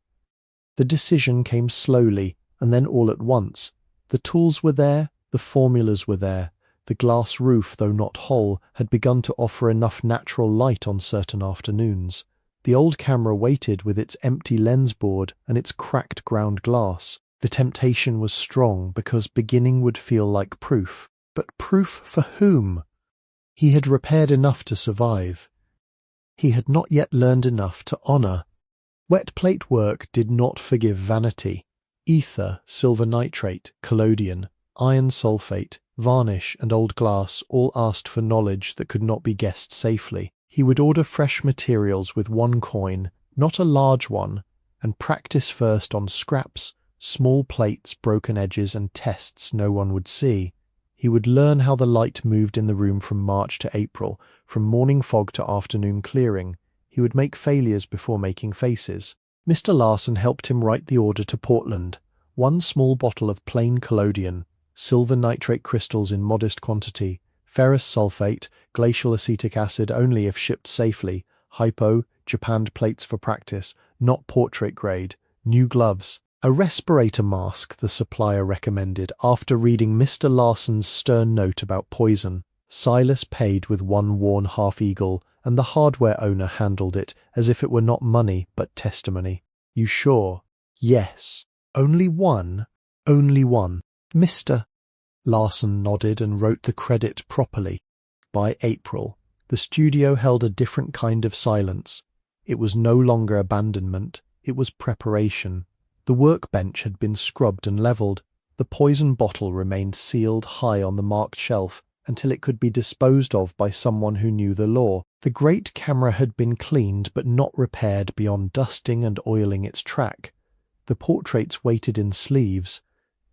The decision came slowly, and then all at once. The tools were there, the formulas were there. The glass roof, though not whole, had begun to offer enough natural light on certain afternoons. The old camera waited with its empty lens board and its cracked ground glass. The temptation was strong because beginning would feel like proof. But proof for whom? He had repaired enough to survive. He had not yet learned enough to honour. Wet plate work did not forgive vanity. Ether, silver nitrate, collodion, iron sulfate, varnish, and old glass all asked for knowledge that could not be guessed safely. He would order fresh materials with one coin, not a large one, and practice first on scraps, small plates, broken edges, and tests no one would see. He would learn how the light moved in the room from March to April, from morning fog to afternoon clearing. He would make failures before making faces. Mr. Larson helped him write the order to Portland. 1 small bottle of plain collodion, silver nitrate crystals in modest quantity, ferrous sulfate, glacial acetic acid only if shipped safely, hypo, japanned plates for practice, not portrait grade, new gloves. A respirator mask, the supplier recommended, after reading Mr. Larson's stern note about poison. Silas paid with 1 worn half-eagle, and the hardware owner handled it as if it were not money but testimony. "You sure?" "Yes." "Only 1?" "Only 1." "Mr." Larson nodded and wrote the credit properly. By April, the studio held a different kind of silence. It was no longer abandonment, it was preparation. The workbench had been scrubbed and levelled. The poison bottle remained sealed high on the marked shelf, until it could be disposed of by someone who knew the law. The great camera had been cleaned but not repaired beyond dusting and oiling its track. The portraits waited in sleeves.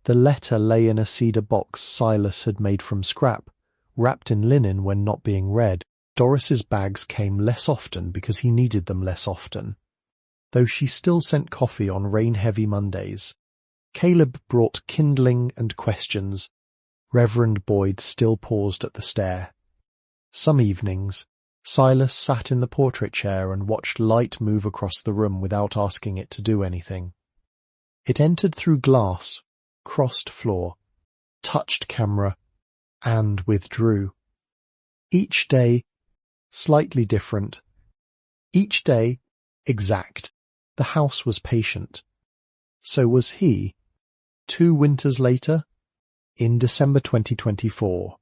The letter lay in a cedar box Silas had made from scrap, wrapped in linen when not being read. Doris's bags came less often because he needed them less often, though she still sent coffee on rain-heavy Mondays. Caleb brought kindling and questions. Reverend Boyd still paused at the stair. Some evenings, Silas sat in the portrait chair and watched light move across the room without asking it to do anything. It entered through glass, crossed floor, touched camera, and withdrew. Each day, slightly different. Each day, exact. The house was patient. So was he. 2 winters later, in December 2024,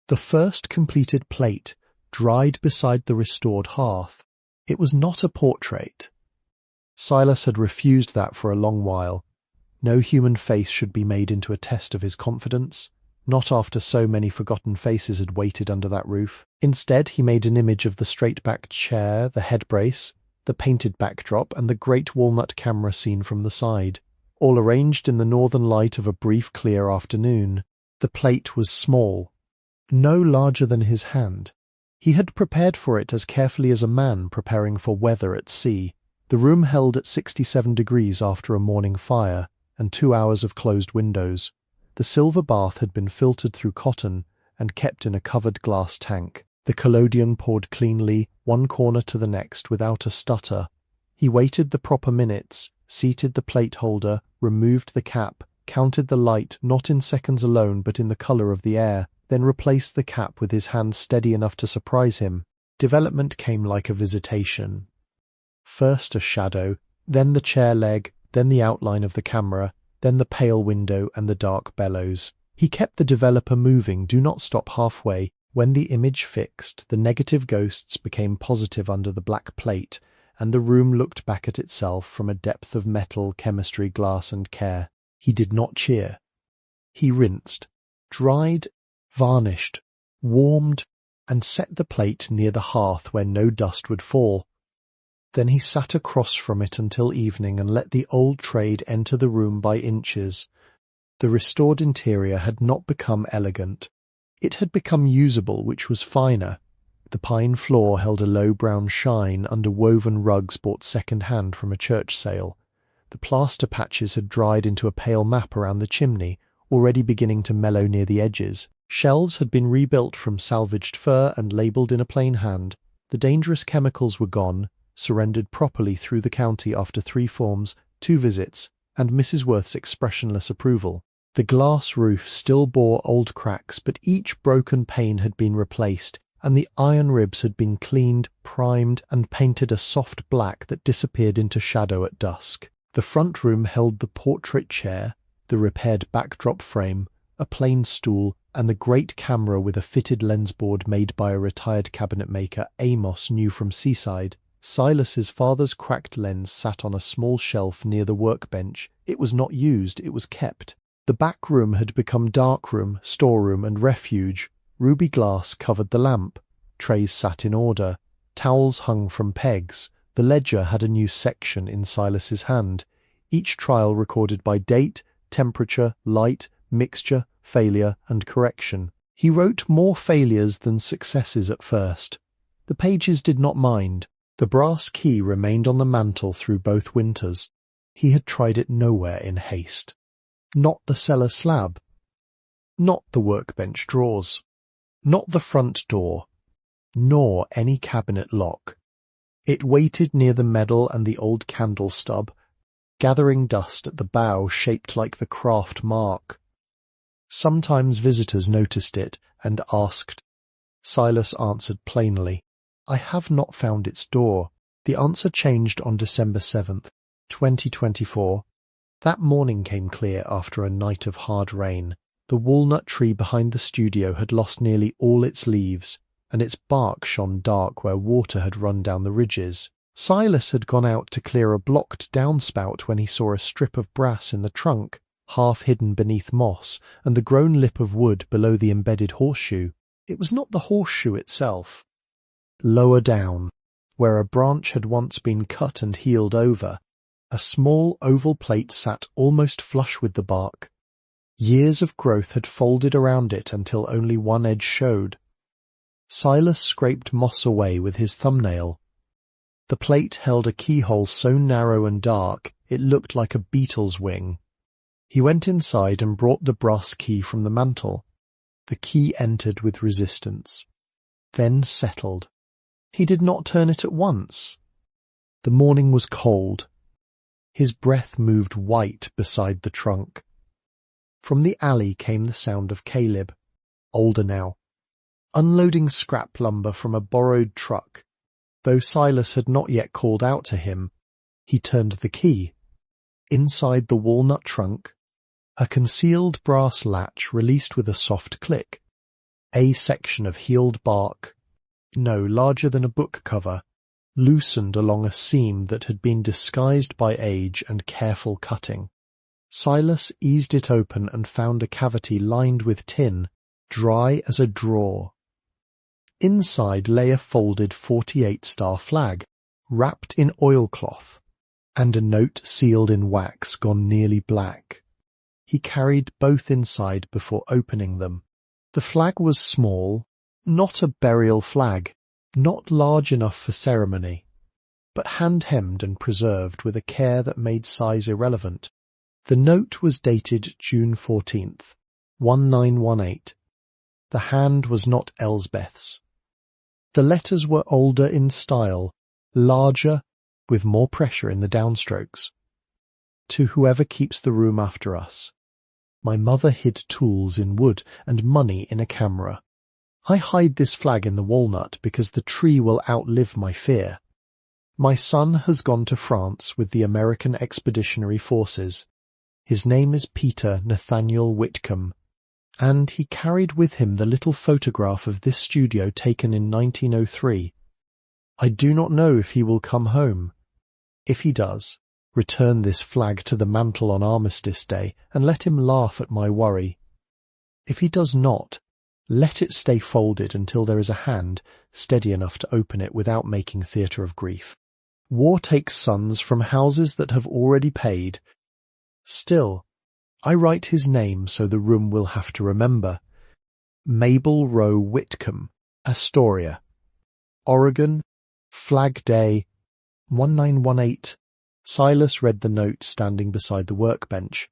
the first completed plate dried beside the restored hearth. It was not a portrait. Silas had refused that for a long while. No human face should be made into a test of his confidence, not after so many forgotten faces had waited under that roof. Instead, he made an image of the straight-backed chair, the head brace, the painted backdrop, and the great walnut camera seen from the side, all arranged in the northern light of a brief clear afternoon. The plate was small, no larger than his hand. He had prepared for it as carefully as a man preparing for weather at sea. The room held at 67 degrees after a morning fire and 2 hours of closed windows. The silver bath had been filtered through cotton and kept in a covered glass tank. The collodion poured cleanly, one corner to the next, without a stutter. He waited the proper minutes, seated the plate holder, removed the cap, counted the light not in seconds alone but in the colour of the air, then replaced the cap with his hand steady enough to surprise him. Development came like a visitation. First a shadow, then the chair leg, then the outline of the camera, then the pale window and the dark bellows. He kept the developer moving, do not stop halfway. When the image fixed, the negative ghosts became positive under the black plate, and the room looked back at itself from a depth of metal, chemistry, glass, and care. He did not cheer. He rinsed, dried, varnished, warmed, and set the plate near the hearth where no dust would fall. Then he sat across from it until evening and let the old trade enter the room by inches. The restored interior had not become elegant. It had become usable, which was finer. The pine floor held a low brown shine under woven rugs bought second-hand from a church sale. The plaster patches had dried into a pale map around the chimney, already beginning to mellow near the edges. Shelves had been rebuilt from salvaged fur and labelled in a plain hand. The dangerous chemicals were gone, surrendered properly through the county after 3 forms, 2 visits, and Mrs. Worth's expressionless approval. The glass roof still bore old cracks, but each broken pane had been replaced, and the iron ribs had been cleaned, primed, and painted a soft black that disappeared into shadow at dusk. The front room held the portrait chair, the repaired backdrop frame, a plain stool, and the great camera with a fitted lens board made by a retired cabinet maker Amos knew from Seaside. Silas's father's cracked lens sat on a small shelf near the workbench. It was not used, it was kept. The back room had become darkroom, storeroom, and refuge. Ruby glass covered the lamp. Trays sat in order. Towels hung from pegs. The ledger had a new section in Silas's hand, each trial recorded by date, temperature, light, mixture, failure, and correction. He wrote more failures than successes at first. The pages did not mind. The brass key remained on the mantel through both winters. He had tried it nowhere in haste. Not the cellar slab. Not the workbench drawers. Not the front door. Nor any cabinet lock. It waited near the medal and the old candle stub, gathering dust at the bow shaped like the craft mark. Sometimes visitors noticed it and asked. Silas answered plainly, "I have not found its door." The answer changed on December 7th, 2024. That morning came clear after a night of hard rain. The walnut tree behind the studio had lost nearly all its leaves, and its bark shone dark where water had run down the ridges. Silas had gone out to clear a blocked downspout when he saw a strip of brass in the trunk, half hidden beneath moss, and the grown lip of wood below the embedded horseshoe. It was not the horseshoe itself. Lower down, where a branch had once been cut and healed over, a small oval plate sat almost flush with the bark. Years of growth had folded around it until only one edge showed. Silas scraped moss away with his thumbnail. The plate held a keyhole so narrow and dark it looked like a beetle's wing. He went inside and brought the brass key from the mantel. The key entered with resistance, then settled. He did not turn it at once. The morning was cold. His breath moved white beside the trunk. From the alley came the sound of Caleb, older now, unloading scrap lumber from a borrowed truck. Though Silas had not yet called out to him, he turned the key. Inside the walnut trunk, a concealed brass latch released with a soft click. A section of healed bark, no larger than a book cover, loosened along a seam that had been disguised by age and careful cutting. Silas eased it open and found a cavity lined with tin, dry as a drawer. Inside lay a folded 48-star flag, wrapped in oilcloth, and a note sealed in wax gone nearly black. He carried both inside before opening them. The flag was small, not a burial flag, not large enough for ceremony, but hand-hemmed and preserved with a care that made size irrelevant. The note was dated June 14th, 1918. The hand was not Elsbeth's. The letters were older in style, larger, with more pressure in the downstrokes. To whoever keeps the room after us. My mother hid tools in wood and money in a camera. I hide this flag in the walnut because the tree will outlive my fear. My son has gone to France with the American Expeditionary Forces. His name is Peter Nathaniel Whitcomb, and he carried with him the little photograph of this studio taken in 1903. I do not know if he will come home. If he does, return this flag to the mantel on Armistice Day and let him laugh at my worry. If he does not, let it stay folded until there is a hand steady enough to open it without making theatre of grief. War takes sons from houses that have already paid. Still, I write his name so the room will have to remember. Mabel Row Whitcomb, Astoria, Oregon, Flag Day, 1918. Silas read the note standing beside the workbench.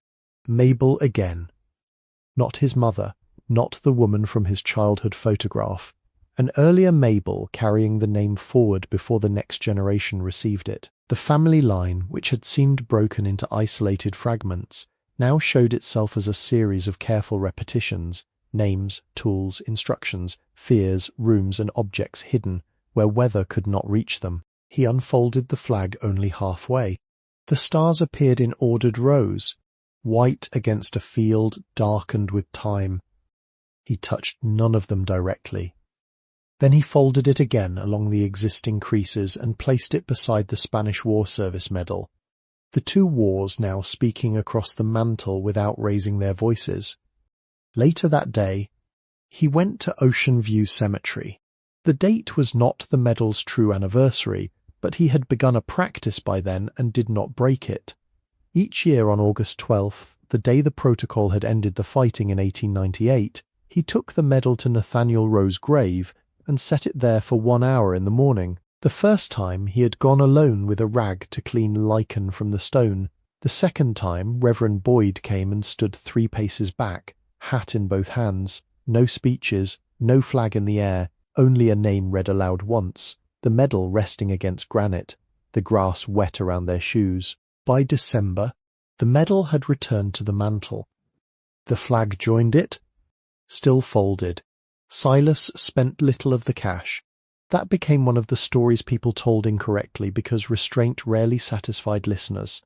Mabel again. Not his mother, not the woman from his childhood photograph. An earlier Mabel carrying the name forward before the next generation received it. The family line, which had seemed broken into isolated fragments, now showed itself as a series of careful repetitions, names, tools, instructions, fears, rooms and objects hidden where weather could not reach them. He unfolded the flag only halfway. The stars appeared in ordered rows, white against a field darkened with time. He touched none of them directly. Then he folded it again along the existing creases and placed it beside the Spanish War Service medal, the two wars now speaking across the mantel without raising their voices. Later that day, he went to Ocean View Cemetery. The date was not the medal's true anniversary, but he had begun a practice by then and did not break it. Each year on August 12th, the day the protocol had ended the fighting in 1898, he took the medal to Nathaniel Row's grave and set it there for 1 hour in the morning. The first time he had gone alone with a rag to clean lichen from the stone. The second time Reverend Boyd came and stood 3 paces back, hat in both hands, no speeches, no flag in the air, only a name read aloud once, the medal resting against granite, the grass wet around their shoes. By December, the medal had returned to the mantel. The flag joined it, still folded. Silas spent little of the cash. That became one of the stories people told incorrectly because restraint rarely satisfied listeners.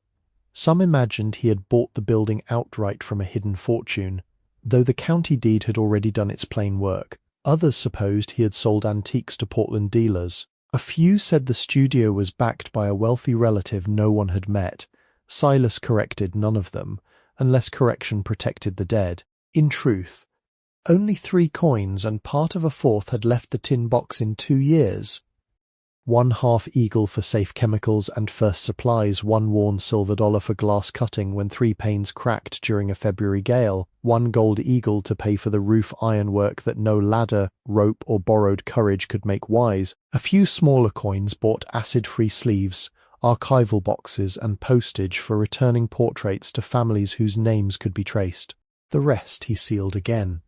Some imagined he had bought the building outright from a hidden fortune, though the county deed had already done its plain work. Others supposed he had sold antiques to Portland dealers. A few said the studio was backed by a wealthy relative no one had met. Silas corrected none of them, unless correction protected the dead. In truth, Only 3 coins, and part of a fourth had left the tin box in 2 years. 1 half eagle for safe chemicals and first supplies, 1 worn silver dollar for glass cutting when 3 panes cracked during a February gale, 1 gold eagle to pay for the roof ironwork that no ladder, rope or borrowed courage could make wise. A few smaller coins bought acid-free sleeves, archival boxes and postage for returning portraits to families whose names could be traced. The rest he sealed again.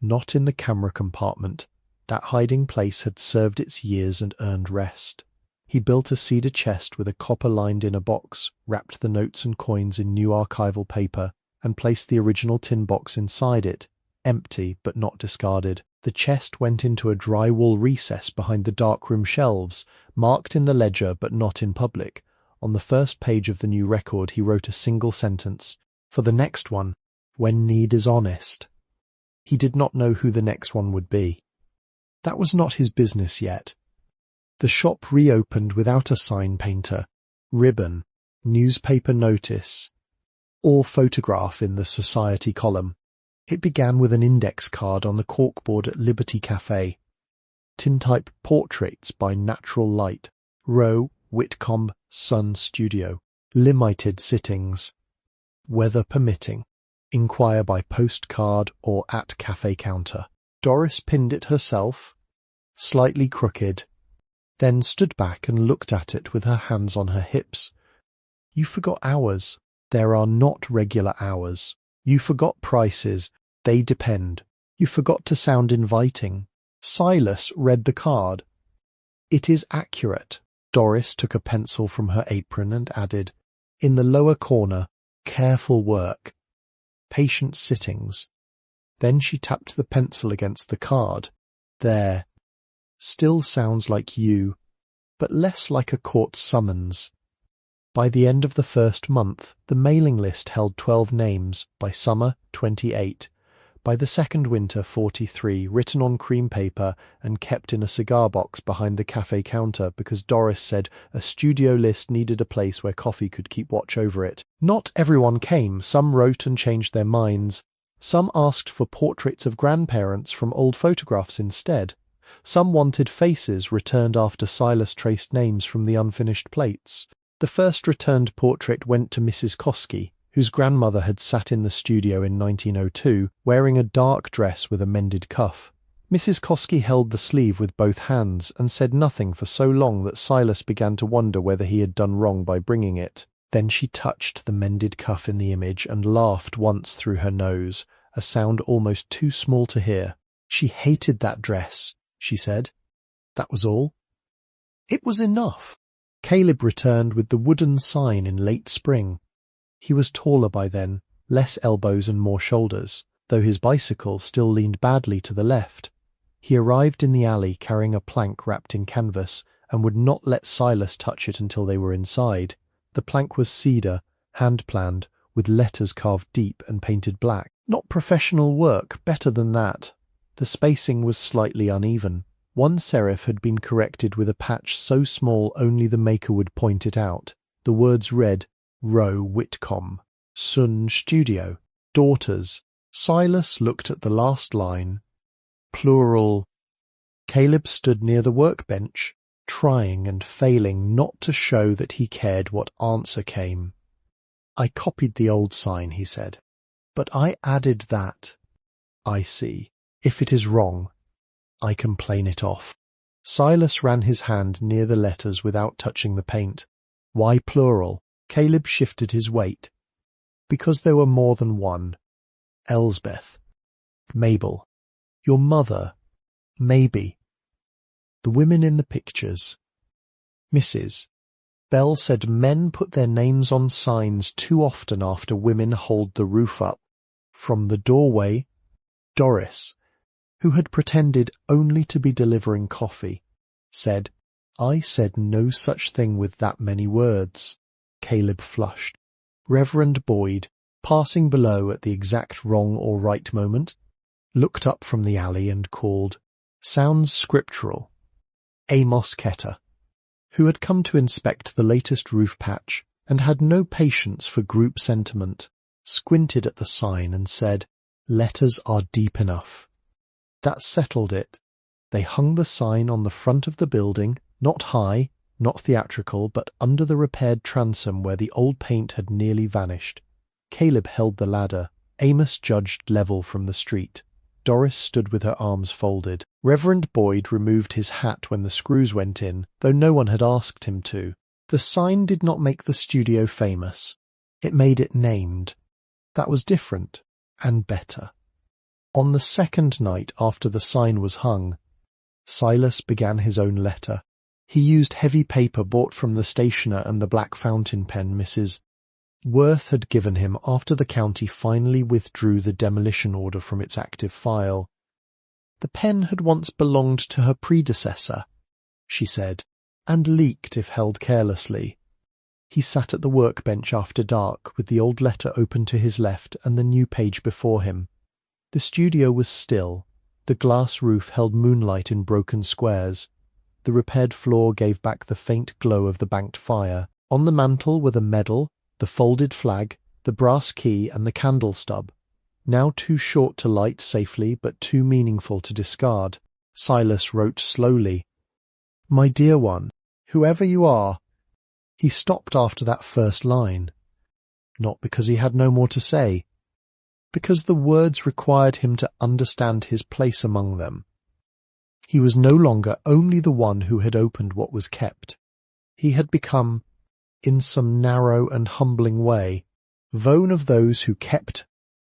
Not in the camera compartment. That hiding place had served its years and earned rest. He built a cedar chest with a copper-lined inner box, wrapped the notes and coins in new archival paper, and placed the original tin box inside it, empty but not discarded. The chest went into a drywall recess behind the darkroom shelves, marked in the ledger but not in public. On the first page of the new record he wrote a single sentence. For the next one, when need is honest. He did not know who the next one would be. That was not his business yet. The shop reopened without a sign painter, ribbon, newspaper notice, or photograph in the society column. It began with an index card on the corkboard at Liberty Cafe. Tintype portraits by natural light. Row Whitcomb Sun Studio. Limited sittings. Weather permitting. Inquire by postcard or at cafe counter. Doris pinned it herself, slightly crooked, then stood back and looked at it with her hands on her hips. You forgot hours. There are not regular hours. You forgot prices. They depend. You forgot to sound inviting. Silas read the card. It is accurate. Doris took a pencil from her apron and added, in the lower corner, careful work. Patient sittings. Then she tapped the pencil against the card. There. Still sounds like you, but less like a court summons. By the end of the first month, the mailing list held 12 names, by summer 28, by the second winter 43, written on cream paper and kept in a cigar box behind the cafe counter because Doris said a studio list needed a place where coffee could keep watch over it. Not everyone came. Some wrote and changed their minds. Some asked for portraits of grandparents from old photographs instead. Some wanted faces returned after Silas traced names from the unfinished plates. The first returned portrait went to Mrs. Koski, whose grandmother had sat in the studio in 1902, wearing a dark dress with a mended cuff. Mrs. Koski held the sleeve with both hands and said nothing for so long that Silas began to wonder whether he had done wrong by bringing it. Then she touched the mended cuff in the image and laughed once through her nose, a sound almost too small to hear. She hated that dress, she said. That was all. It was enough. Caleb returned with the wooden sign in late spring. He was taller by then, less elbows and more shoulders, though his bicycle still leaned badly to the left. He arrived in the alley carrying a plank wrapped in canvas and would not let Silas touch it until they were inside. The plank was cedar, hand-planned, with letters carved deep and painted black. Not professional work, better than that. The spacing was slightly uneven. One serif had been corrected with a patch so small only the maker would point it out. The words read, Row Whitcomb, Sun Studio, Daughters. Silas looked at the last line. Plural. Caleb stood near the workbench, trying and failing not to show that he cared what answer came. I copied the old sign, he said, but I added that. I see. If it is wrong, I can plane it off. Silas ran his hand near the letters without touching the paint. Why plural? Caleb shifted his weight. Because there were more than one. Elsbeth. Mabel. Your mother. Maybe. The women in the pictures. Mrs. Bell said men put their names on signs too often after women hold the roof up. From the doorway, Doris, who had pretended only to be delivering coffee, said, I said no such thing with that many words. Caleb flushed. Reverend Boyd, passing below at the exact wrong or right moment, looked up from the alley and called, Sounds scriptural. Amos Ketter, who had come to inspect the latest roof patch and had no patience for group sentiment, squinted at the sign and said, Letters are deep enough. That settled it. They hung the sign on the front of the building, not high, not theatrical, but under the repaired transom where the old paint had nearly vanished. Caleb held the ladder. Amos judged level from the street. Doris stood with her arms folded. Reverend Boyd removed his hat when the screws went in, though no one had asked him to. The sign did not make the studio famous. It made it named. That was different, and better. On the second night after the sign was hung, Silas began his own letter. He used heavy paper bought from the stationer and the black fountain pen Mrs. Worth had given him after the county finally withdrew the demolition order from its active file. The pen had once belonged to her predecessor, she said, and leaked if held carelessly. He sat at the workbench after dark with the old letter open to his left and the new page before him. The studio was still. The glass roof held moonlight in broken squares. The repaired floor gave back the faint glow of the banked fire. On the mantel were the medal, the folded flag, the brass key and the candle stub, now too short to light safely but too meaningful to discard. Silas wrote slowly, "My dear one, whoever you are." He stopped after that first line. Not because he had no more to say, because the words required him to understand his place among them. He was no longer only the one who had opened what was kept. He had become, in some narrow and humbling way, one of those who kept.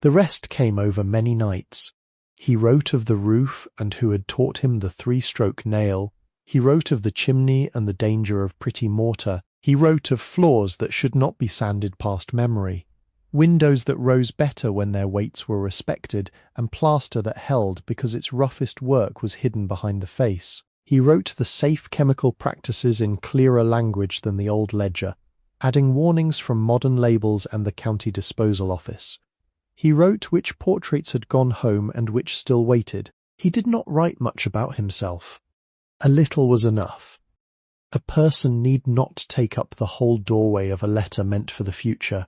The rest came over many nights. He wrote of the roof and who had taught him the three-stroke nail. He wrote of the chimney and the danger of pretty mortar. He wrote of floors that should not be sanded past memory, windows that rose better when their weights were respected, and plaster that held because its roughest work was hidden behind the face. He wrote the safe chemical practices in clearer language than the old ledger, adding warnings from modern labels and the county disposal office. He wrote which portraits had gone home and which still waited. He did not write much about himself. A little was enough. A person need not take up the whole doorway of a letter meant for the future.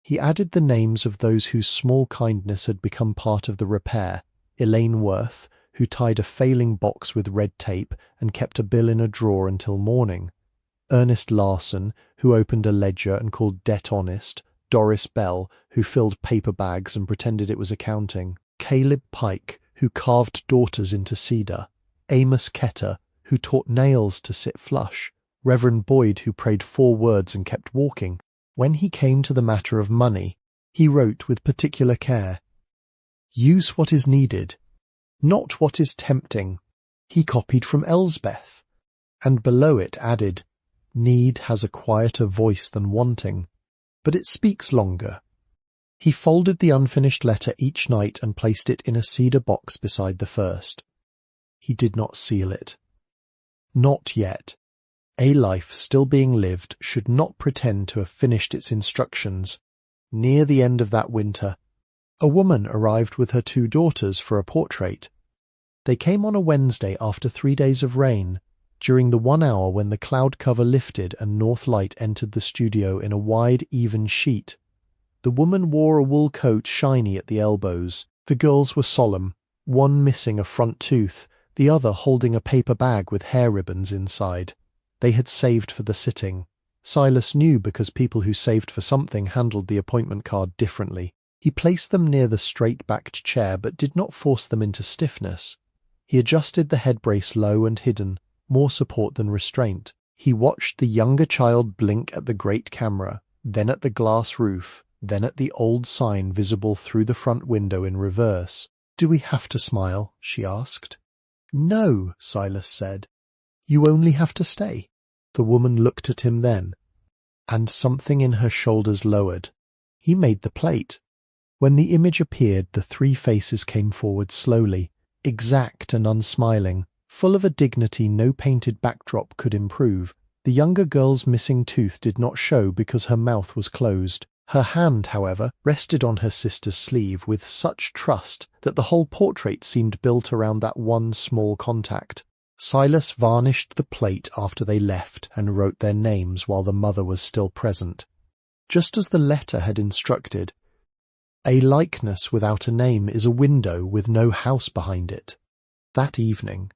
He added the names of those whose small kindness had become part of the repair. Elaine Worth, who tied a failing box with red tape and kept a bill in a drawer until morning. Ernest Larson, who opened a ledger and called debt honest. Doris Bell, who filled paper bags and pretended it was accounting. Caleb Pike, who carved daughters into cedar. Amos Ketter, who taught nails to sit flush. Reverend Boyd, who prayed 4 words and kept walking. When he came to the matter of money, he wrote with particular care, "Use what is needed, not what is tempting." He copied from Elsbeth, and below it added, "Need has a quieter voice than wanting, but it speaks longer." He folded the unfinished letter each night and placed it in a cedar box beside the first. He did not seal it. Not yet. A life still being lived should not pretend to have finished its instructions. Near the end of that winter, a woman arrived with her 2 daughters for a portrait. They came on a Wednesday after 3 days of rain, during the 1 hour when the cloud cover lifted and north light entered the studio in a wide, even sheet. The woman wore a wool coat shiny at the elbows. The girls were solemn, one missing a front tooth, the other holding a paper bag with hair ribbons inside. They had saved for the sitting. Silas knew because people who saved for something handled the appointment card differently. He placed them near the straight-backed chair but did not force them into stiffness. He adjusted the head brace low and hidden, more support than restraint. He watched the younger child blink at the great camera, then at the glass roof, then at the old sign visible through the front window in reverse. "Do we have to smile?" she asked. "No," Silas said. "You only have to stay." The woman looked at him then, and something in her shoulders lowered. He made the plate. When the image appeared, the 3 faces came forward slowly, exact and unsmiling, full of a dignity no painted backdrop could improve. The younger girl's missing tooth did not show because her mouth was closed. Her hand, however, rested on her sister's sleeve with such trust that the whole portrait seemed built around that one small contact. Silas varnished the plate after they left and wrote their names while the mother was still present, just as the letter had instructed. A likeness without a name is a window with no house behind it. That evening,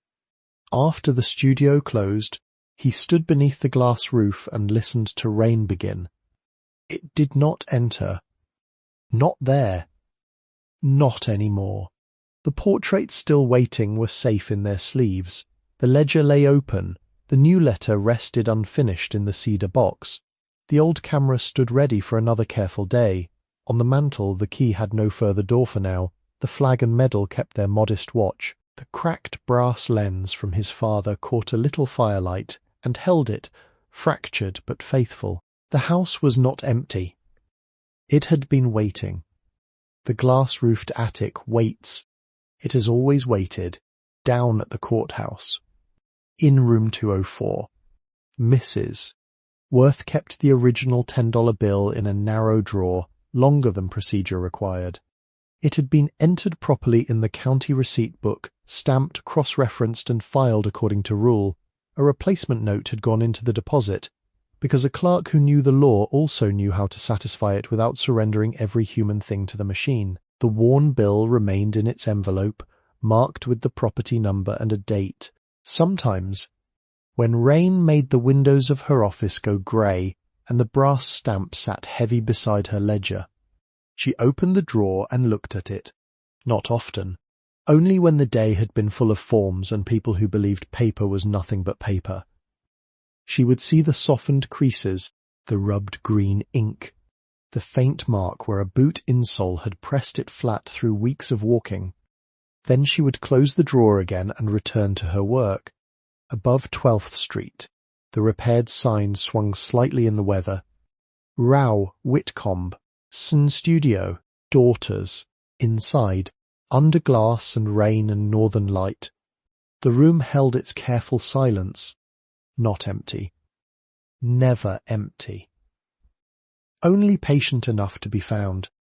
after the studio closed, he stood beneath the glass roof and listened to rain begin. It did not enter. Not there. Not anymore. The portraits still waiting were safe in their sleeves. The ledger lay open. The new letter rested unfinished in the cedar box. The old camera stood ready for another careful day. On the mantel the key had no further door for now. The flag and medal kept their modest watch. The cracked brass lens from his father caught a little firelight and held it, fractured but faithful. The house was not empty. It had been waiting. The glass-roofed attic waits. It has always waited, down at the courthouse. In room 204. Mrs. Worth kept the original $10 bill in a narrow drawer, longer than procedure required. It had been entered properly in the county receipt book, stamped, cross-referenced and filed according to rule. A replacement note had gone into the deposit, because a clerk who knew the law also knew how to satisfy it without surrendering every human thing to the machine. The worn bill remained in its envelope, marked with the property number and a date. Sometimes, when rain made the windows of her office go grey and the brass stamp sat heavy beside her ledger, she opened the drawer and looked at it. Not often. Only when the day had been full of forms and people who believed paper was nothing but paper. She would see the softened creases, the rubbed green ink, the faint mark where a boot insole had pressed it flat through weeks of walking. Then she would close the drawer again and return to her work. Above 12th Street, the repaired sign swung slightly in the weather. Row Whitcomb, Sun Studio, Daughters. Inside, under glass and rain and northern light, the room held its careful silence. Not empty. Never empty. Only patient enough to be found.